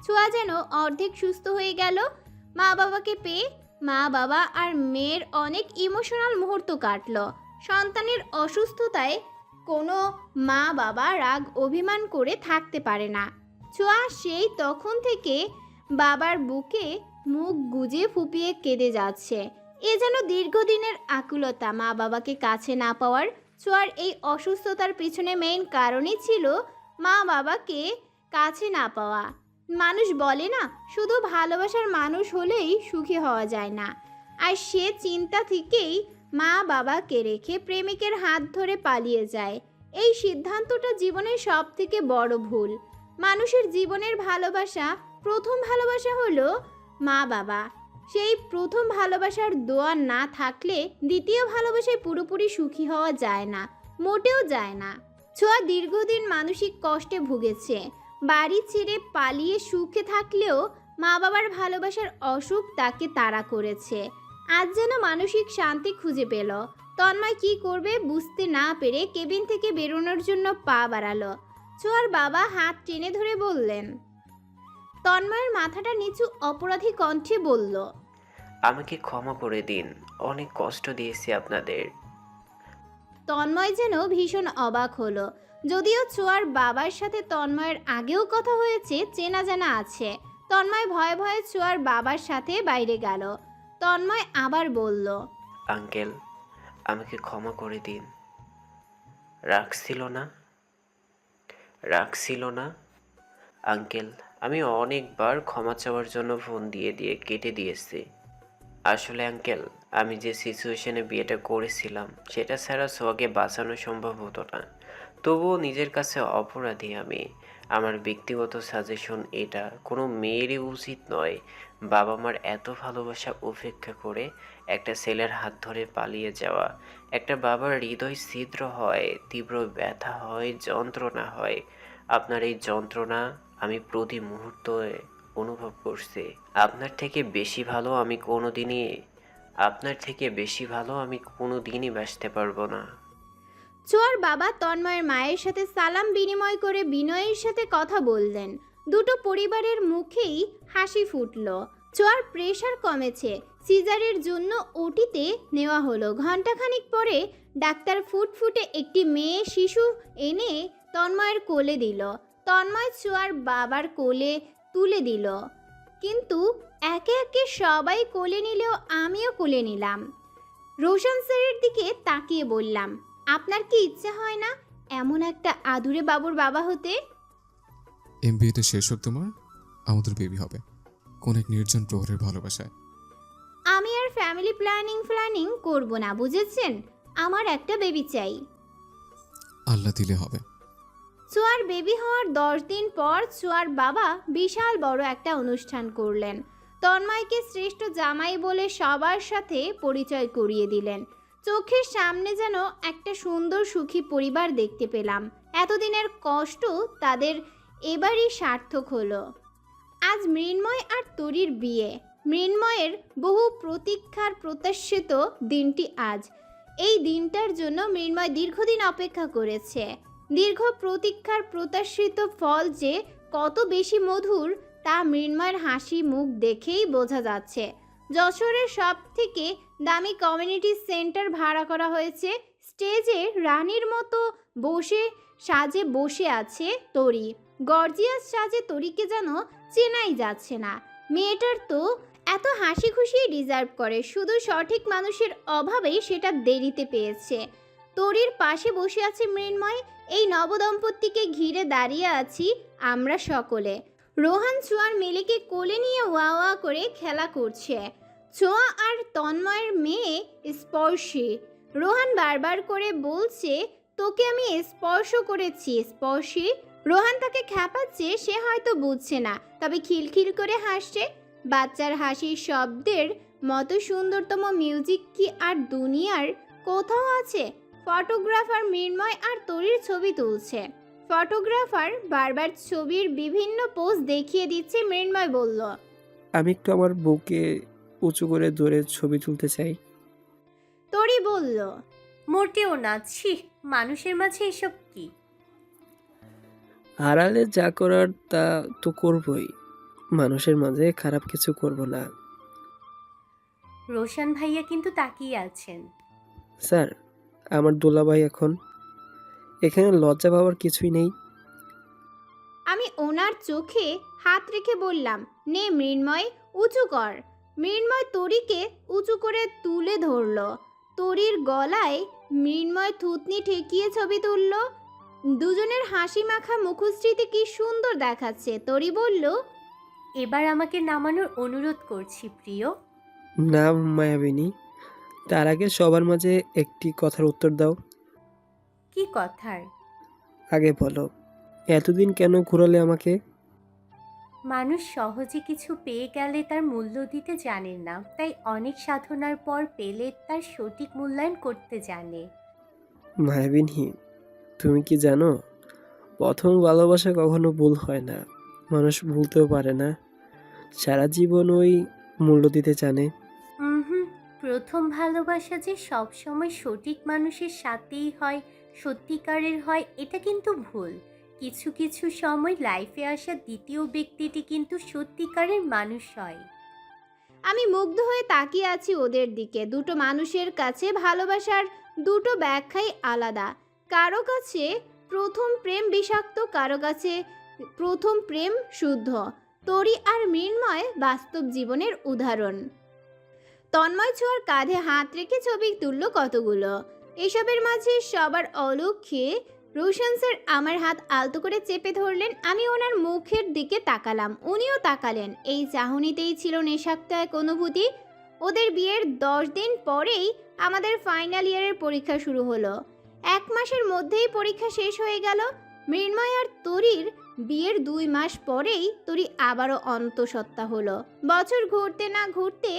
ছোঁয়া যেন অর্ধেক সুস্থ হয়ে গেল মা বাবাকে পেয়ে। মা বাবা আর মেয়ের অনেক ইমোশনাল মুহূর্ত কাটলো। সন্তানের অসুস্থতায় কোনো মা বাবা রাগ অভিমান করে থাকতে পারে না। ছোঁয়া সেই তখন থেকে বাবার বুকে মুখ গুজে ফুপিয়ে কেঁদে যাচ্ছে। এ যেন দীর্ঘদিনের আকুলতা মা বাবাকে কাছে না পাওয়ার। ছোঁয়ার এই অসুস্থতার পিছনে মেইন কারণই ছিল মা বাবাকে কাছে না পাওয়া। মানুষ বলে না, শুধু ভালোবাসার মানুষ হলেই সুখী হওয়া যায় না। আর সে চিন্তা থেকেই মা বাবাকে রেখে প্রেমিকের হাত ধরে পালিয়ে যায়। এই সিদ্ধান্তটা জীবনের সব থেকে বড় ভুল। মানুষের জীবনের ভালোবাসা, প্রথম ভালোবাসা হলো মা বাবা। সেই প্রথম ভালোবাসার দোয়া না থাকলে দ্বিতীয় ভালোবাসায় পুরোপুরি সুখী হওয়া যায় না, মোটেও যায় না। ছোঁয়া দীর্ঘদিন মানসিক কষ্টে ভুগেছে। বাড়ি ছেড়ে পালিয়ে সুখে থাকলেও মা বাবার ভালোবাসার অসুখ তাকে তাড়া করেছে। আজ যেন মানসিক শান্তি খুঁজে পেল। তন্ময় কি করবে বুঝতে না পেরে কেবিন থেকে বেরোনোর জন্য পা বাড়ালো। ছোঁয়ার বাবা হাত টেনে ধরে বললেন। তন্ময়ের মাথাটা নিচু অপরাধী কণ্ঠে বলল, আমাকে ক্ষমা করে দিন, অনেক কষ্ট দিয়েছি আপনাদের। তন্ময় যেন ভীষণ অবাক হলো। যদিও ছোঁয়ার বাবার সাথে তন্ময়ের আগেও কথা হয়েছে, চেনা জানা আছে। তন্ময় ভয়ে ভয়ে ছোঁয়ার বাবার সাথে বাইরে গেল। তন্ময় আবার বলল, আঙ্কেল, আমাকে ক্ষমা করে দিন। রাখছিল না আঙ্কেল, আমি অনেকবার ক্ষমা চাওয়ার জন্য ফোন দিয়ে দিয়ে কেটে দিয়েছি। আসলে আঙ্কেল, আমি যে সিচুয়েশনে বিয়েটা করেছিলাম সেটা ছাড়া সোয়াকে বাঁচানো সম্ভব হতো না। তবুও নিজের কাছে অপরাধী আমি। আমার ব্যক্তিগত সাজেশন এটা, কোনো মেয়েরই উচিত নয় বাবা মার এত ভালোবাসা উপেক্ষা করে একটা ছেলের হাত ধরে পালিয়ে যাওয়া। একটা বাবার হৃদয় ছিদ্র হয়, তীব্র ব্যথা হয়, যন্ত্রণা হয়। আপনার এই যন্ত্রণা আমি প্রতি মুহূর্তে অনুভব করছি। আপনার থেকে বেশি ভালো আমি কোনোদিনই বাঁচতে পারবো না। ছোঁয়ার বাবা তন্ময়ের মায়ের সাথে সালাম বিনিময় করে বিনয়ের সাথে কথা বললেন। দুটো পরিবারের মুখেই হাসি ফুটল। ছোঁয়ার প্রেশার কমেছে। সিজারের জন্য ওটিতে নেওয়া হলো। ঘণ্টাখানিক পরে ডাক্তার ফুটফুটে একটি মেয়ে শিশু এনে তন্ময়ের কোলে দিল। তন্ময় ছোঁয়ার বাবার কোলে তুলে দিল। কিন্তু একে একে সবাই কোলে নিলেও আমিও কোলে নিলাম। রোশন স্যারের দিকে তাকিয়ে বললাম, আপনার কি ইচ্ছে হয় না এমন একটা আদুরে বাবুর বাবা হতে? এমবিএটা শেষ হোক তোমার, আমাদের বেবি হবে কোন এক নির্জন প্রহরের ভালোবাসায়। আমি আর ফ্যামিলি প্ল্যানিং করব না, বুঝেছেন? আমার একটা বেবি চাই। আল্লাহ দিলে হবে। ছোঁয়ার বেবি হওয়ার 10 দিন পর ছোঁয়ার বাবা বিশাল বড় একটা অনুষ্ঠান করলেন। তন্ময়কে শ্রেষ্ঠ জামাই বলে সবার সাথে পরিচয় করিয়ে দিলেন। চোখের সামনে যেন একটা সুন্দর সুখী পরিবার দেখতে পেলাম। এতদিনের কষ্ট তাদের এবারই সার্থক হলো। আজ মৃন্ময় আর তরির বিয়ে। মৃন্ময়ের বহু প্রতীক্ষার প্রত্যাশিত দিনটি আজ। এই দিনটার জন্য মৃন্ময় দীর্ঘদিন অপেক্ষা করেছে। দীর্ঘ প্রতীক্ষার প্রত্যাশিত ফল যে কত বেশি মধুর তা মৃন্ময়ের হাসি মুখ দেখেই বোঝা যাচ্ছে। যশোরের সব থেকে দামি কমিউনিটি সেন্টার ভাড়া করা হয়েছে। স্টেজে রানীর মতো সাজে বসে আছে তরি। গর্জিয়াস সাজে তরিকে যেন চেনাই যাচ্ছে না। মেয়েটার তো এত হাসি খুশি ডিজার্ভ করে, শুধু সঠিক মানুষের অভাবেই সেটা দেরিতে পেয়েছে। তরির পাশে বসে আছে মৃন্ময়। এই নবদম্পতিকে ঘিরে দাঁড়িয়ে আছি আমরা সকলে। রোহান ছোঁয়ার মেলেকে কোলে নিয়ে ওয়া ওয়া করে খেলা করছে। ছোঁয়া আর তন্ময়ের মেয়ে স্পর্শী। রোহান বারবার করে বলছে, তোকে আমি স্পর্শ করেছি স্পর্শী। রোহান তাকে খ্যাপাচ্ছে, সে হয়তো বুঝছে না, তবে খিলখিল করে হাসছে। বাচ্চার হাসির শব্দের মতো সুন্দরতম মিউজিক কি আর দুনিয়ার কোথাও আছে? ফটোগ্রাফার মৃন্ময় আর তরির ছবি তুলছে। ফটোগ্রাফার বারবার ছবির বিভিন্ন পোজ দেখিয়ে দিচ্ছে। মৃন্ময় বলল, আমি একটু আমার বউকে উঁচু করে ধরে ছবি তুলতে চাই। তরি বলল, মোটেও না, ছি, মানুষের মাঝে এসব কি? আড়ালে যা করার তা তো করবই, মানুষের মাঝে খারাপ কিছু করব না। রোশন ভাইয়া কিন্তু তাকিয়ে আছেন। স্যার, আমার দুলাভাই এখন এখানে লজ্জা পাওয়ার কিছুই নেই। আমি ওনার চোখে হাত রেখে বললাম, নে মৃন্ময়, উঁচু কর। মৃন্ময় তরিকে উঁচু করে তুলে ধরল। তরির গলায় মৃন্ময় থুতনি ঠেকিয়ে ছবি তুলল। দুজনের হাসি মাখা মুখশ্রীতে কি সুন্দর দেখাচ্ছে। তরি বলল, এবার আমাকে নামানোর অনুরোধ করছি প্রিয়। না মায়াবিনী, তার আগে সবার মাঝে একটি কথার উত্তর দাও। কি কথার? আগে বলো, এতদিন কেন ঘুরালে আমাকে? মানুষ সহজে কিছু পেয়ে গেলে তার মূল্য দিতে জানে না, তাই অনেক সাধনার পর পেলে তার সঠিক মূল্যায়ন করতে জানে। মায়াবিনী, তুমি কি জানো, প্রথম ভালোবাসা কখনো ভুল হয় না, মানুষ ভুলতেও পারে না, সারা জীবন ওই মূল্য দিতে জানে। হুম, প্রথম ভালোবাসা যে সব সময় সঠিক মানুষের সাথেই হয়, সত্যিকারের হয়, এটা কিন্তু ভুল। কিছু কিছু সময় লাইফে আসা দ্বিতীয় ব্যক্তিটি কিন্তু সত্যিকারের মানুষ হয়। আমি মুগ্ধ হয়ে তাকিয়ে আছি ওদের দিকে। দুটো মানুষের কাছে ভালোবাসার দুটো ব্যাখ্যাই আলাদা। কারো কাছে প্রথম প্রেম বিষাক্ত, কারো কাছে প্রথম প্রেম শুদ্ধ। তরি আর মৃন্ময় বাস্তব জীবনের উদাহরণ। তন্ময় ছোঁয়ার কাঁধে হাত রেখে ছবি তুলল কতগুলো। এসবের মাঝে সবার অলক্ষ্যে রোশন স্যার আমার হাত আলতো করে চেপে ধরলেন। আমি ওনার মুখের দিকে তাকালাম, উনিও তাকালেন। এই চাহনিতেই ছিল নেশাক্ত এক অনুভূতি। ওদের বিয়ের 10 দিন পরেই আমাদের ফাইনাল ইয়ারের পরীক্ষা শুরু হলো। 1 মাসের মধ্যেই পরীক্ষা শেষ হয়ে গেল। মৃন্ময় আর তরির বিয়ের 2 মাস পরেই তরি আবারও অন্তঃসত্ত্বা হলো। বছর ঘুরতে না ঘুরতে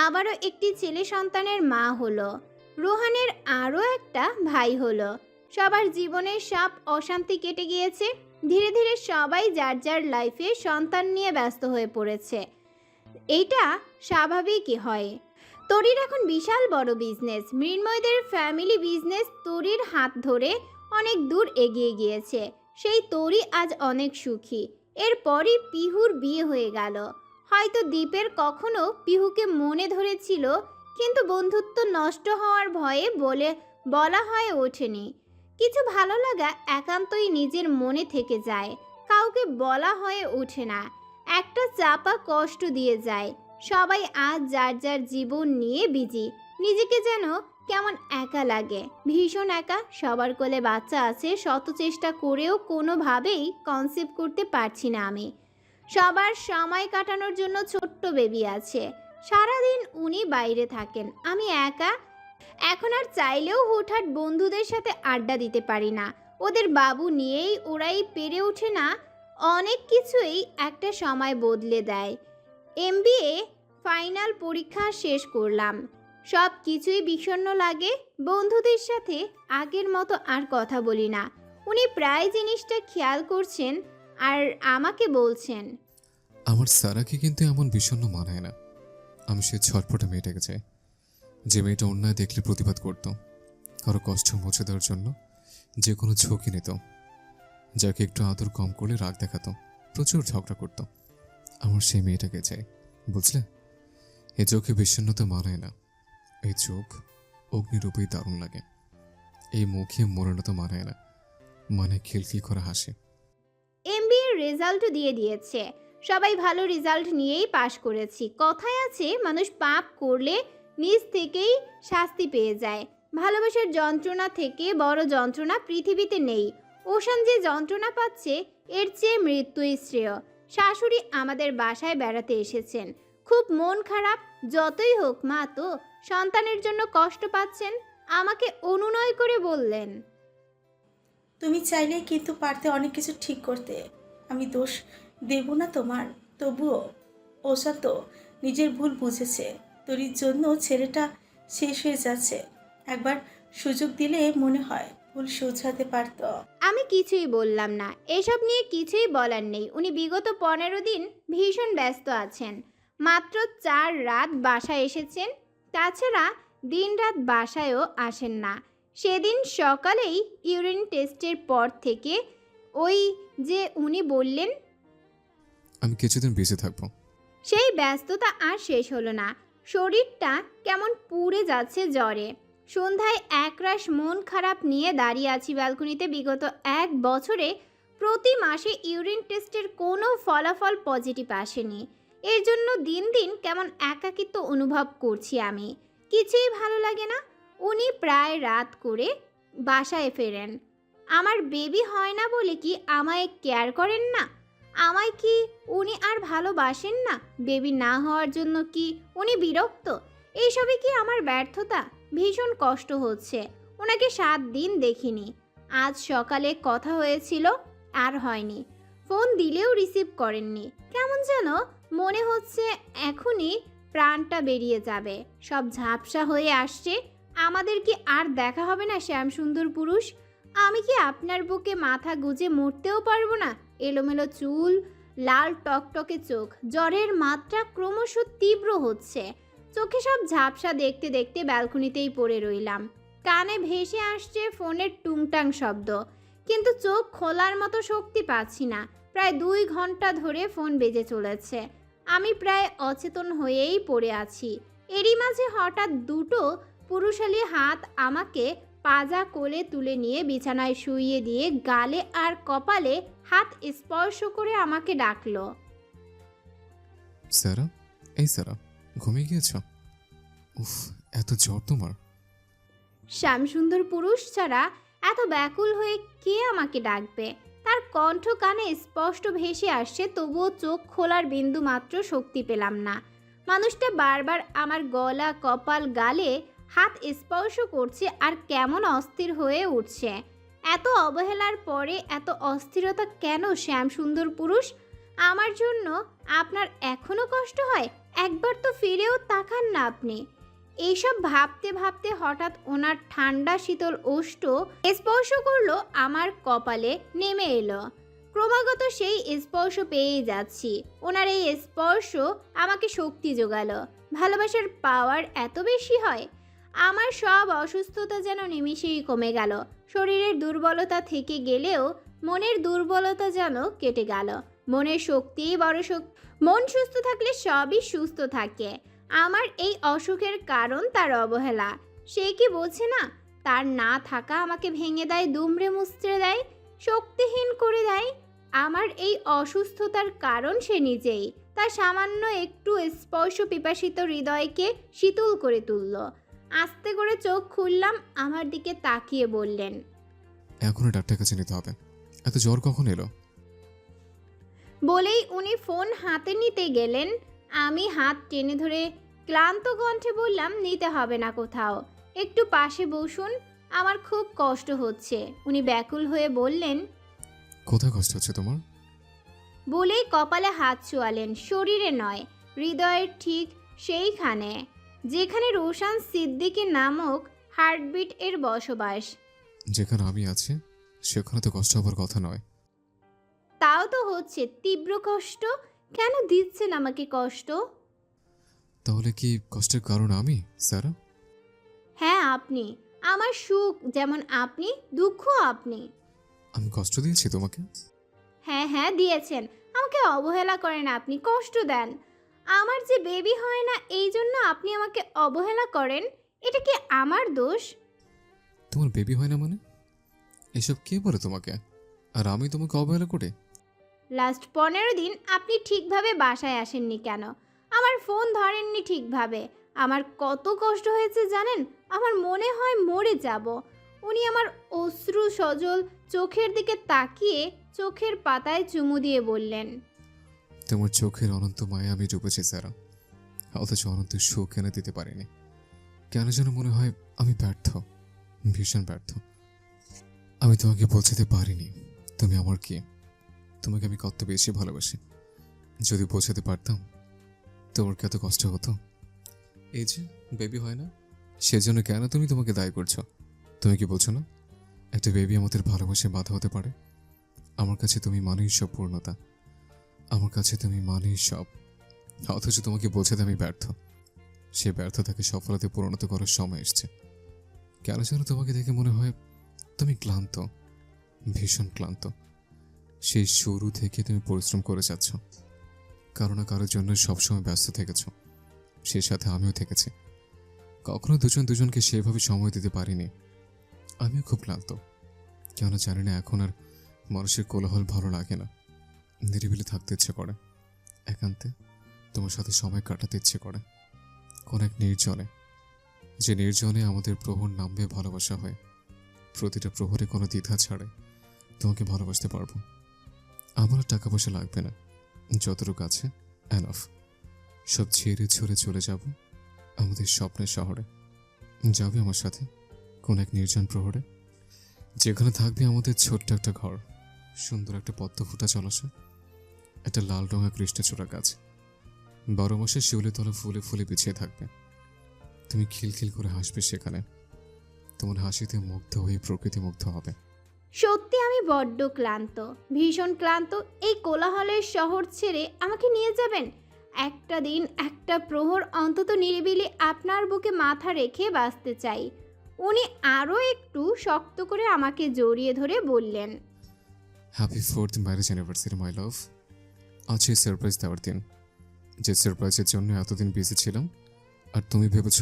আবারও একটি ছেলে সন্তানের মা হলো। রোহানের আরও একটা ভাই হলো। সবার জীবনের সব অশান্তি কেটে গিয়েছে। ধীরে ধীরে সবাই যার যার লাইফে সন্তান নিয়ে ব্যস্ত হয়ে পড়েছে। এইটা স্বাভাবিকই হয়। তরির এখন বিশাল বড় বিজনেস। মৃন্ময়দের ফ্যামিলি বিজনেস তরির হাত ধরে অনেক দূর এগিয়ে গিয়েছে। সেই তরি আজ অনেক সুখী। এরপরই পিহুর বিয়ে হয়ে গেল। হয়তো দীপের কখনো পিহুকে মনে ধরেছিল, কিন্তু বন্ধুত্ব নষ্ট হওয়ার ভয়ে বলা হয়ে ওঠেনি। কিছু ভালো লাগা একান্তই নিজের মনে থেকে যায়, কাউকে বলা হয়ে ওঠে না। একটা চাপা কষ্ট দিয়ে যায়। সবাই আজ যার যার জীবন নিয়ে বিজি। নিজেকে যেন কেমন একা লাগে, ভীষণ একা। সবার কোলে বাচ্চা আছে, শত চেষ্টা করেও কোনোভাবেই কনসেপ্ট করতে পারছি না আমি। সবার সময় কাটানোর জন্য ছোট্ট বেবি আছে। সারাদিন উনি বাইরে থাকেন, আমি একা। এখন আর চাইলেও হুটহাট বন্ধুদের সাথে আড্ডা দিতে পারি না। ওদের বাবু নিয়েই ওরাই পেরে ওঠে না। অনেক কিছুই একটা সময় বদলে দেয়। MBA ফাইনাল পরীক্ষা শেষ করলাম, সব কিছুই বিষণ্ণ লাগে। বন্ধুদের সাথে আগের মতো আর কথা বলি না। উনি প্রায় জিনিসটা খেয়াল করছেন। আর আমাকে বলছেন। আমার সারাকে কিন্তু এমন বিষণ্ণ মানায় না। আমি সে ছটপটে মেয়েটাকে চাই, যে মেয়েটা অন্যায় দেখলে প্রতিবাদ করত, কারো কষ্ট মুছে দেওয়ার জন্য যে কোনো ঝুঁকি নিত, যাকে একটু আদর কম করলে রাগ দেখাতো, প্রচুর ঝগড়া করত। আমার সেই মেয়েটাকে চাই, বুঝলে? এই চোখে বিষণ্ণতা মানায় না। এই চোখ অগ্নিরূপেই দারুণ লাগে। এই মুখে মরণতা মানায় না, মানে খিলখিল করে হাসে। এমবিএর রেজাল্টও দিয়ে দিয়েছে, সবাই ভালো রেজাল্ট নিয়েই পাশ করেছি। কথায় আছে, মানুষ পাপ করলে নিজ থেকেই শাস্তি পেয়ে যায়। ভালোবাসার যন্ত্রণা থেকে বড় যন্ত্রণা পৃথিবীতে নেই। ওশান যে যন্ত্রণা পাচ্ছে এর চেয়ে মৃত্যুই শ্রেয়। শাশুড়ি আমাদের বাসায় বেড়াতে এসেছেন, খুব মন খারাপ। যতই হোক মা তো সন্তানের জন্য কষ্ট পাচ্ছেন। আমাকে অনুনয় করে বললেন, তুমি চাইলে কিন্তু পারতে অনেক কিছু ঠিক করতে। আমি দোষ দেব না তোমার, তবুও ওষা তো নিজের ভুল বুঝেছে। তোরির জন্য ছেলেটা শেষ হয়ে যাচ্ছে। একবার সুযোগ দিলে মনে হয় ভুল শুধরাতে পারত। আমি কিছুই বললাম না। এসব নিয়ে কিছুই বলার নেই। উনি বিগত 15 দিন ভীষণ ব্যস্ত আছেন। মাত্র 4 রাত বাসায় এসেছেন, তাছাড়া দিনরাত বাসায়ও আসেন না। সেদিন সকালেই ইউরিন টেস্টের পর থেকে ওই যে উনি বললেন, আমি কিছুদিন বেঁচে থাকবো। সেই ব্যস্ততা আর শেষ হলো না। শরীরটা কেমন পুড়ে যাচ্ছে জ্বরে। সন্ধ্যায় একরাশ মন খারাপ নিয়ে দাঁড়িয়ে আছি ব্যালকনিতে। বিগত 1 বছরে প্রতি মাসে ইউরিন টেস্টের কোনো ফলাফল পজিটিভ আসেনি। এর জন্য দিন দিন কেমন একাকিত্ব অনুভব করছি আমি। কিছুই ভালো লাগে না। উনি প্রায় রাত করে বাসায় ফেরেন। আমার বেবি হয় না বলে কি আমায় কেয়ার করেন না? আমায় কি উনি আর ভালোবাসেন না? বেবি না হওয়ার জন্য কি উনি বিরক্ত? এইসবই কি আমার ব্যর্থতা? ভীষণ কষ্ট হচ্ছে। ওনাকে 7 দিন দেখিনি। আজ সকালে কথা হয়েছিল, আর হয়নি। ফোন দিলেও রিসিভ করেননি। কেমন যেন মনে হচ্ছে এখনই প্রাণটা বেরিয়ে যাবে। সব ঝাপসা হয়ে আসছে। আমাদের কি আর দেখা হবে না শ্যামসুন্দর পুরুষ? আমি কি আপনার বুকে মাথা গুজে মরতেও পারবো না? এলোমেলো চুল, লাল টকটকে চোখ, জ্বরের মাত্রা ক্রমশ তীব্র হচ্ছে। চোখে সব ঝাপসা দেখতে দেখতে ব্যালকনিতেই পড়ে রইলাম। কানে ভেসে আসছে ফোনের টুংটাং শব্দ, কিন্তু চোখ খোলার মতো শক্তি পাচ্ছি না। প্রায় 2 ঘন্টা ধরে ফোন বেজে চলেছে। আমি প্রায় অচেতন হয়েই পড়ে আছি। এরই মাঝে হঠাৎ 2টো পুরুষালী হাত আমাকে পাজা কোলে তুলে নিয়ে বিছানায় শুইয়ে দিয়ে গালে আর কপালে হাত স্পর্শ করে আমাকে ডাকলো, সারা, এই সারা, ঘুমিয়ে গিয়েছ? উফ, এত জ্বর তোমার? শ্যামসুন্দর পুরুষ ছাড়া এত ব্যাকুল হয়ে কে আমাকে ডাকবে? তার কণ্ঠ কানে স্পষ্ট ভেসে আসছে, তবুও চোখ খোলার বিন্দু মাত্র শক্তি পেলাম না। মানুষটা বারবার আমার গলা, কপাল, গালে হাত স্পর্শ করছে আর কেমন অস্থির হয়ে উঠছে। এত অবহেলার পরে এত অস্থিরতা কেন শ্যামসুন্দর পুরুষ? আমার জন্য আপনার এখনো কষ্ট হয়? একবার তো ফিরেও তাকান না আপনি। এইসব ভাবতে ভাবতে হঠাৎ ওনার ঠান্ডা শীতল ওষ্ঠ স্পর্শ করলো আমার কপালে, নেমে এলো। ক্রমাগত সেই স্পর্শ পেয়েই যাচ্ছি। ওনার এই স্পর্শ আমাকে শক্তি জোগালো। ভালোবাসার পাওয়ার এত বেশি হয়? আমার সব অসুস্থতা যেন নিমিষেই কমে গেল। শরীরের দুর্বলতা থেকে গেলেও মনের দুর্বলতা যেন কেটে গেল। মনের শক্তিই বড় শক্তি। মন সুস্থ থাকলে সবই সুস্থ থাকে। আমার এই অসুখের কারণ তার অবহেলা। সে কি বোঝে না? তার না থাকা আমাকে ভেঙে দেয়, দুমড়ে মুচড়ে দেয়, শক্তিহীন করে দেয়। আমার এই অসুস্থতার কারণ সে নিজেই। তার সামান্য একটু স্পর্শ পিপাসিত হৃদয়কে শীতল করে তুলল। আস্তে করে চোখ খুললাম, আমার দিকে তাকিয়ে বললেন, এখনই ডাক্তার কাছে নিতে হবে। এত জ্বর কখন এলো? বলেই উনি ফোন হাতে নিতে গেলেন। আমি হাত টেনে ধরে ক্লান্ত কণ্ঠে বললাম, নিতে হবে না কোথাও, একটু পাশে বসুন, আমার খুব কষ্ট হচ্ছে। উনি ব্যাকুল হয়ে বললেন, কোথায় কষ্ট হচ্ছে তোমার? বলেই কপালে হাত ছোঁয়ালেন। শরীরে নয়, হৃদয়ের ঠিক সেইখানে যেখানে রোশান সিদ্দিকী নামক হার্টবিট এর বসবাস। যেখানে আমি আছি সেখানে তো কষ্ট হবার কথা নয়। তাও তো হচ্ছে তীব্র কষ্ট। কেন দিচ্ছেন আমাকে কষ্ট? তাহলে কি কষ্টের কারণ আমি, সারা? হ্যাঁ আপনি। আমার সুখ যেমন আপনি, দুঃখ আপনি। আমি কষ্ট দিয়েছি তোমাকে? হ্যাঁ হ্যাঁ দিয়েছেন। আমাকে অবহেলা করেন আপনি, কষ্ট দেন। আমার যে বেবি হয় না এই জন্য আপনি আমাকে অবহেলা করেন, এটা কি আমার দোষ? তোমার বেবি হয় না মানে? এসব কে বলে তোমাকে? আর আমি তোমাকে অবহেলা করে? লাস্ট 15 দিন আপনি ঠিকভাবে বাসায় আসেননি কেন? আমার ফোন ধরেননি ঠিকভাবে। আমার কত কষ্ট হয়েছে জানেন? আমার মনে হয় মরে যাব। উনি আমার অশ্রু সজল চোখের দিকে তাকিয়ে চোখের পাতায় চুমু দিয়ে বললেন, তোমার চোখের অনন্ত মায়া আমি ডুবেছি সারা, অথচ অনন্ত সুখ এনে দিতে পারিনি। কেন যেন মনে হয় আমি ব্যর্থ, ভীষণ ব্যর্থ। আমি তোমাকে বোঝাতে পারিনি তুমি আমার কি, তোমাকে আমি কত বেশি ভালোবাসি। যদি বোঝাতে পারতাম তোমার কি এত কষ্ট হতো? এই যে বেবি হয় না, সেজন্য কেন তুমি তোমাকে দায়ী করছো? তুমি কি বলছো না একটা বেবি আমাদের ভালোবাসে বাধা হতে পারে? আমার কাছে তুমি মানেই সব পূর্ণতা, আমার কাছে তুমি মানেই সব। অথচ তোমাকে বোঝাতে আমি ব্যর্থ। সে ব্যর্থতাকে সফলতায় পরিণত করার সময় এসছে। কেন যেন তোমাকে দেখে মনে হয় তুমি ক্লান্ত, ভীষণ ক্লান্ত। সেই শুরু থেকে তুমি পরিশ্রম করে যাচ্ছ, কারো না কারোর জন্য সবসময় ব্যস্ত থেকেছ। সে সাথে আমিও থেকেছি। কখনো দুজন দুজনকে সেভাবে সময় দিতে পারিনি। আমিও খুব ক্লান্ত। কেন জানি না এখন আর মানুষের কোলাহল ভালো লাগে না। নিরিবিলি থাকতে ইচ্ছে করে, একান্তে তোমার সাথে সময় কাটাতে ইচ্ছে করে, কোন এক নির্জনে, যে নির্জনে আমাদের প্রহর নামবে ভালোবাসা হয়। প্রতিটা প্রহরে কোনো দ্বিধা ছাড়ে তোমাকে ভালোবাসতে পারবো। আমার আর টাকা পয়সা লাগবে না, যতটুকু আছে এনাফ। সব ছেড়ে ছড়ে চলে যাব আমাদের স্বপ্নের শহরে। যাবে আমার সাথে কোন এক নির্জন প্রহরে, যেখানে থাকবে আমাদের ছোট্ট একটা ঘর, সুন্দর একটা পদ্ম ফুটা জলাশয়, একটা লাল রঙা কৃষ্ণচূড়া গাছ, 12 মাসে শিউলি তলা ফুলে ফুলে বিছিয়ে থাকবে। তুমি খিলখিল করে হাসবে সেখানে, তোমার হাসিতে মুগ্ধ হয়ে প্রকৃতি মুগ্ধ হবে। সত্যি আমি বড্ড ক্লান্ত, ভীষণ ক্লান্ত। এই কোলাহলের শহর ছেড়ে আমাকে নিয়ে যাবেন? একটা দিন একটা প্রহর অন্তত নিরিবিলি আপনার বুকে মাথা রেখে বাঁচতে চাই। উনি আরও একটু শক্ত করে আমাকে জড়িয়ে ধরে বললেন, হ্যাপি 4th ম্যারেজ অ্যানিভার্সারি মাই লাভ। আজ এই সারপ্রাইজ দেওয়ার দিন, যে সারপ্রাইজের জন্য এতদিন বিজি ছিলাম, আর তুমি ভেবেছ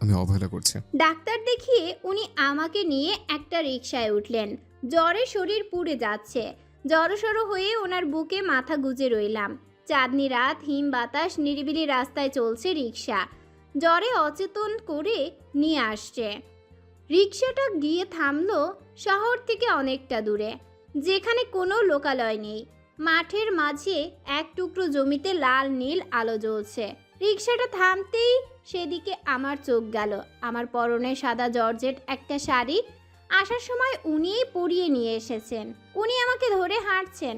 আমি অবহেলা করছি। ডাক্তার দেখিয়ে উনি আমাকে নিয়ে একটা রিকশায় উঠলেন। জ্বরে শরীর পুড়ে যাচ্ছে। জড়সড় হয়ে ওনার বুকে মাথা গুজে রইলাম। চাঁদনি রাত, হিম বাতাস, নিরিবিলি রাস্তায় চলছে রিকশা। জ্বরে অচেতন করে নিয়ে আসছে। রিকশাটা গিয়ে থামলো শহর থেকে অনেকটা দূরে, যেখানে কোনো লোকালয় নেই। মাঠের মাঝে এক টুকরো জমিতে লাল নীল আলো জ্বলছে। রিকশাটা থামতেই সেদিকে আমার চোখ গেল। আমার পরনে সাদা জর্জেট একটা শাড়ি, আসার সময় উনিই পরিয়ে নিয়ে এসেছেন। উনি আমাকে ধরে হাঁটছেন।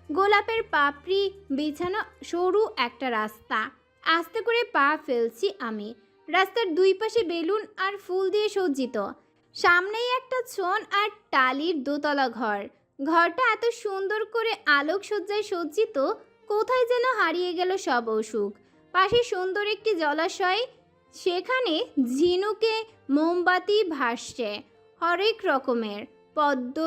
গোলাপের পাপড়ি বিছানো সরু একটা রাস্তা। আস্তে করে পা ফেলছি আমি। রাস্তার দুই পাশে বেলুন আর ফুল দিয়ে সজ্জিত। সামনেই একটা ছন আর টালির দোতলা ঘর। ঘরটা এত সুন্দর করে আলোকসজ্জায় সজ্জিত, কোথায় যেন হারিয়ে গেল সব অসুখ। পাশে সুন্দর একটি জলাশয়, সেখানে ঝিনুকে মোমবাতি ভাসছে হরেক রকমের। পদ্ম,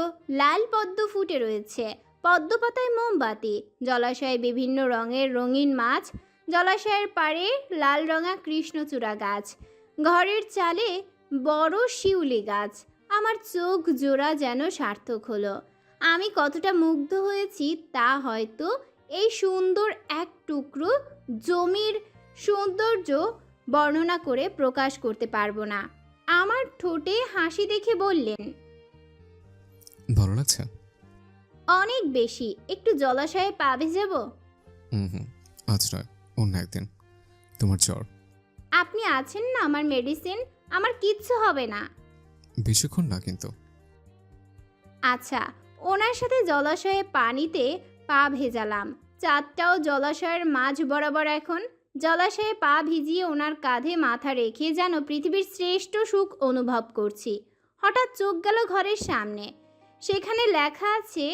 লাল পদ্ম ফুটে রয়েছে, পদ্ম পাতায় মোমবাতি। জলাশয়ে বিভিন্ন রঙের রঙিন মাছ। জলাশয়ের পাড়ে লাল রঙা কৃষ্ণচূড়া গাছ। ঘরের চালে বড় শিউলি গাছ। আমার চোখ জোড়া যেন সার্থক হলো। আমি কতটা মুগ্ধ হয়েছি তা হয়তো এই সুন্দর এক টুকরো জমির সৌন্দর্য বর্ণনা করে প্রকাশ করতে পারবো না। আমার ঠোঁটে হাসি দেখে বললেন, ভালো লাগছে? অনেক বেশি। একটু জলাশয়ে পা ভেজাবো? হুম, আজ নয়, অন্য একদিন। তোমার জ্বর? আপনি আছেন না আমার মেডিসিন, আমার কিচ্ছু হবে না। বেশিক্ষণ না কিন্তু। আচ্ছা। ওনার সাথে জলাশয়ে পানিতে পা ভেজালাম। চাঁদটাও জলাশয়ের মাঝ বরাবর এখন। জলাশয়ে পা ভিজিয়ে ওনার কাঁধে মাথা রেখে যেন পৃথিবীর শ্রেষ্ঠ সুখ অনুভব করছি। হঠাৎ চোখ গেল ঘরের সামনে। সেখানে লেখা আছে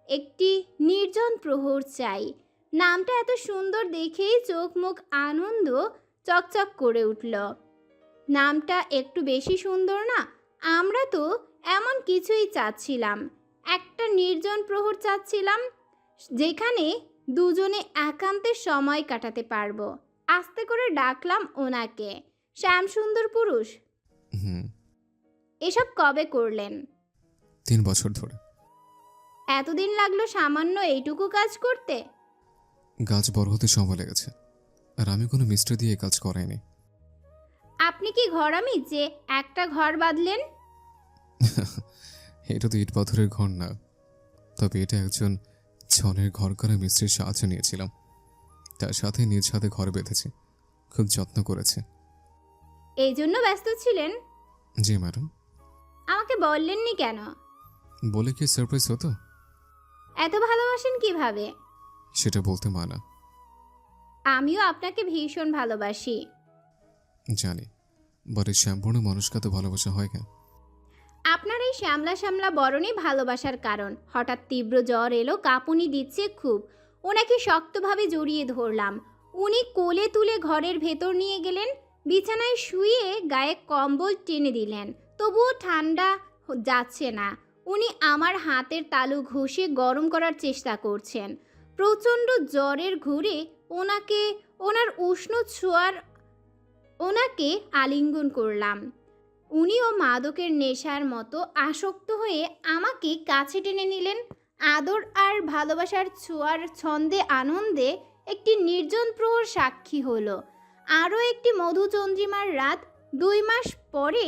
একটি নির্জন প্রহর চাই। নামটা এত সুন্দর দেখেই চোখ মুখ আনন্দ চকচক করে উঠল। নামটা একটু বেশি সুন্দর না? আমরা তো এমন কিছুই চাচ্ছিলাম, একটা নির্জন প্রহর চাচ্ছিলাম যেখানে দুজনে একান্তে সময় কাটাতে পারবো। আস্তে করে ডাকলাম ওনাকে, শ্যামসুন্দর পুরুষ। হুম। এসব কবে করলেন? 3 বছর ধরে। এতদিন লাগলো সামান্য এইটুকু কাজ করতে? গাছ বড় হতে সময় লেগেছে, আর আমি কোনো মিস্ত্রি দিয়ে কাজ করাইনি। আপনি কি ঘরামি যে একটা ঘর বাঁধলেন? এটা তো ইট পাথরের ঘর না, তবে এটা একজন ছনের ঘর করা মিস্ত্রির সাহায্য নিয়েছিলাম। তার সাথে নিজ হাতে ঘর বেঁধেছি, খুব যত্ন করেছে। এই জন্য ব্যস্ত ছিলেন? জি ম্যাডাম। আমাকে বললেননি কেন? বলে কি সারপ্রাইজ হতো? এত ভালোবাসেন কিভাবে? সেটা বলতে মানা। আমিও আপনাকে ভীষণ ভালোবাসি। জানি, বাট এই শ্যামপূর্ণ মানুষকে তো ভালোবাসা হয় কেন? আপনার এই শ্যামলা শ্যামলা বরণই ভালোবাসার কারণ। হঠাৎ তীব্র জ্বর এলো, কাঁপুনি দিচ্ছে খুব। ওনাকে শক্তভাবে জড়িয়ে ধরলাম। উনি কোলে তুলে ঘরের ভেতর নিয়ে গেলেন, বিছানায় শুয়ে গায়ে কম্বল টেনে দিলেন। তবুও ঠান্ডা যাচ্ছে না। উনি আমার হাতের তালু ঘষে গরম করার চেষ্টা করছেন। প্রচণ্ড জ্বরের ঘুরে ওনার উষ্ণ ছোঁয়ার ওনাকে আলিঙ্গন করলাম। উনিও মাদকের নেশার মতো আসক্ত হয়ে আমাকে কাছে টেনে নিলেন। আদর আর ভালোবাসার ছোঁয়ার ছন্দে আনন্দে একটি নির্জন প্রহর সাক্ষী হলো। আরও একটি মধুচন্দ্রিমার রাত। 2 মাস পরে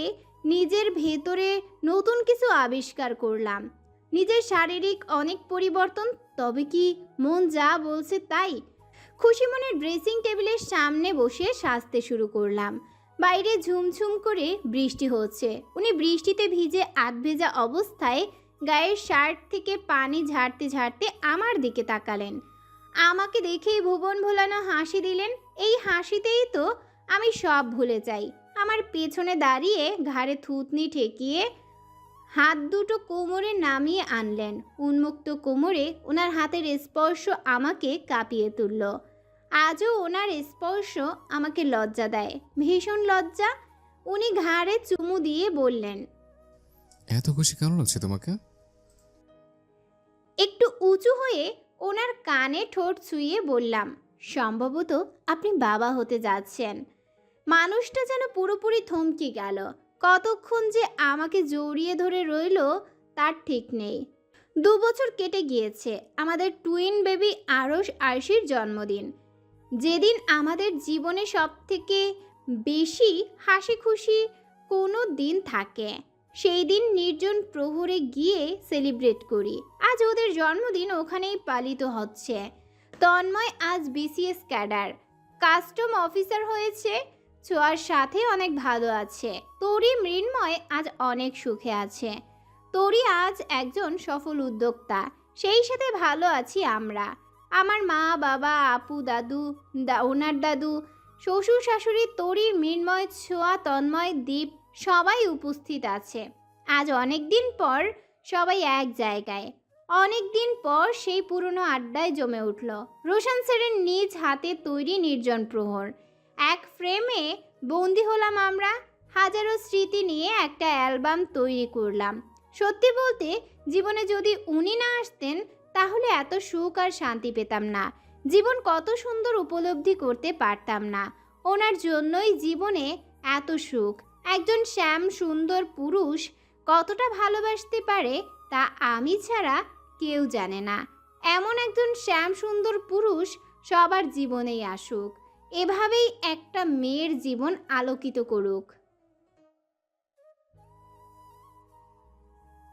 নিজের ভেতরে নতুন কিছু আবিষ্কার করলাম। নিজের শারীরিক অনেক পরিবর্তন। তবে কি মন যা বলছে তাই? খুশি মনে ড্রেসিং টেবিলের সামনে বসে সাজতে শুরু করলাম। বাইরে ঝুমঝুম করে বৃষ্টি হচ্ছে। উনি বৃষ্টিতে ভিজে আধভেজা অবস্থায় গায়ের শার্ট থেকে পানি ঝাড়তে ঝাড়তে আমার দিকে তাকালেন। আমাকে দেখেই ভুবন ভোলানো হাসি দিলেন। এই হাসিতেই তো আমি সব ভুলে যাই। আমার পেছনে দাঁড়িয়ে ঘাড়ে থুতনি ঠেকিয়ে হাত দুটো কোমরে নামিয়ে আনলেন। উন্মুক্ত কোমরে ওনার হাতের স্পর্শ আমাকে কাঁপিয়ে তুলল। আজও ওনার স্পর্শ আমাকে লজ্জা দেয়, ভীষণ লজ্জা। উনি ঘাড়ে চুমু দিয়ে বললেন, এত খুশি কেন লাগছে তোমাকে? একটু উঁচু হয়ে ওনার কানে ঠোঁট ছুঁয়ে বললাম, সম্ভবত আপনি বাবা হতে যাচ্ছেন। মানুষটা যেন পুরোপুরি থমকে গেল। কতক্ষণ যে আমাকে জড়িয়ে ধরে রইল তার ঠিক নেই। 2 বছর কেটে গিয়েছে। আমাদের টুইন বেবি আরশির জন্মদিন, যেদিন আমাদের জীবনে সবথেকে বেশি হাসি খুশি কোনো দিন থাকে। সেই দিন নির্জন প্রহরে গিয়ে সেলিব্রেট করি। আজ ওদের জন্মদিন ওখানেই পালিত হচ্ছে। তন্ময় আজ বিসিএস ক্যাডার, কাস্টম অফিসার হয়েছে। ছোঁয়ার সাথে অনেক ভালো আছে। তরি মৃন্ময় আজ অনেক সুখে আছে। তরি আজ একজন সফল উদ্যোক্তা। সেই সাথে ভালো আছি আমরা। আমার মা বাবা, আপু, দাদু, ওনার দাদু, শ্বশুর শাশুড়ি, তরি, মৃন্ময়, ছোঁয়া, তন্ময়, দীপ সবাই উপস্থিত আছে। আজ অনেক দিন পর সবাই এক জায়গায়। অনেক দিন পর সেই পুরনো আড্ডায় জমে উঠল। রোশন স্যারের নিজ হাতে তৈরি নির্জন প্রহর। এক ফ্রেমে বন্দি হলাম আমরা। হাজারো স্মৃতি নিয়ে একটা অ্যালবাম তৈরি করলাম। সত্যি বলতে জীবনে যদি উনি না আসতেন তাহলে এত সুখ আর শান্তি পেতাম না। জীবন কত সুন্দর উপলব্ধি করতে পারতাম না। ওনার জন্যই জীবনে এত সুখ। একজন শ্যাম সুন্দর পুরুষ কতটা ভালোবাসতে পারে তা আমি ছাড়া কেউ জানে না। এমন একজন শ্যাম সুন্দর পুরুষ সবার জীবনেই আসুক। এভাবেই একটা মেয়ের জীবন আলোকিত করুক।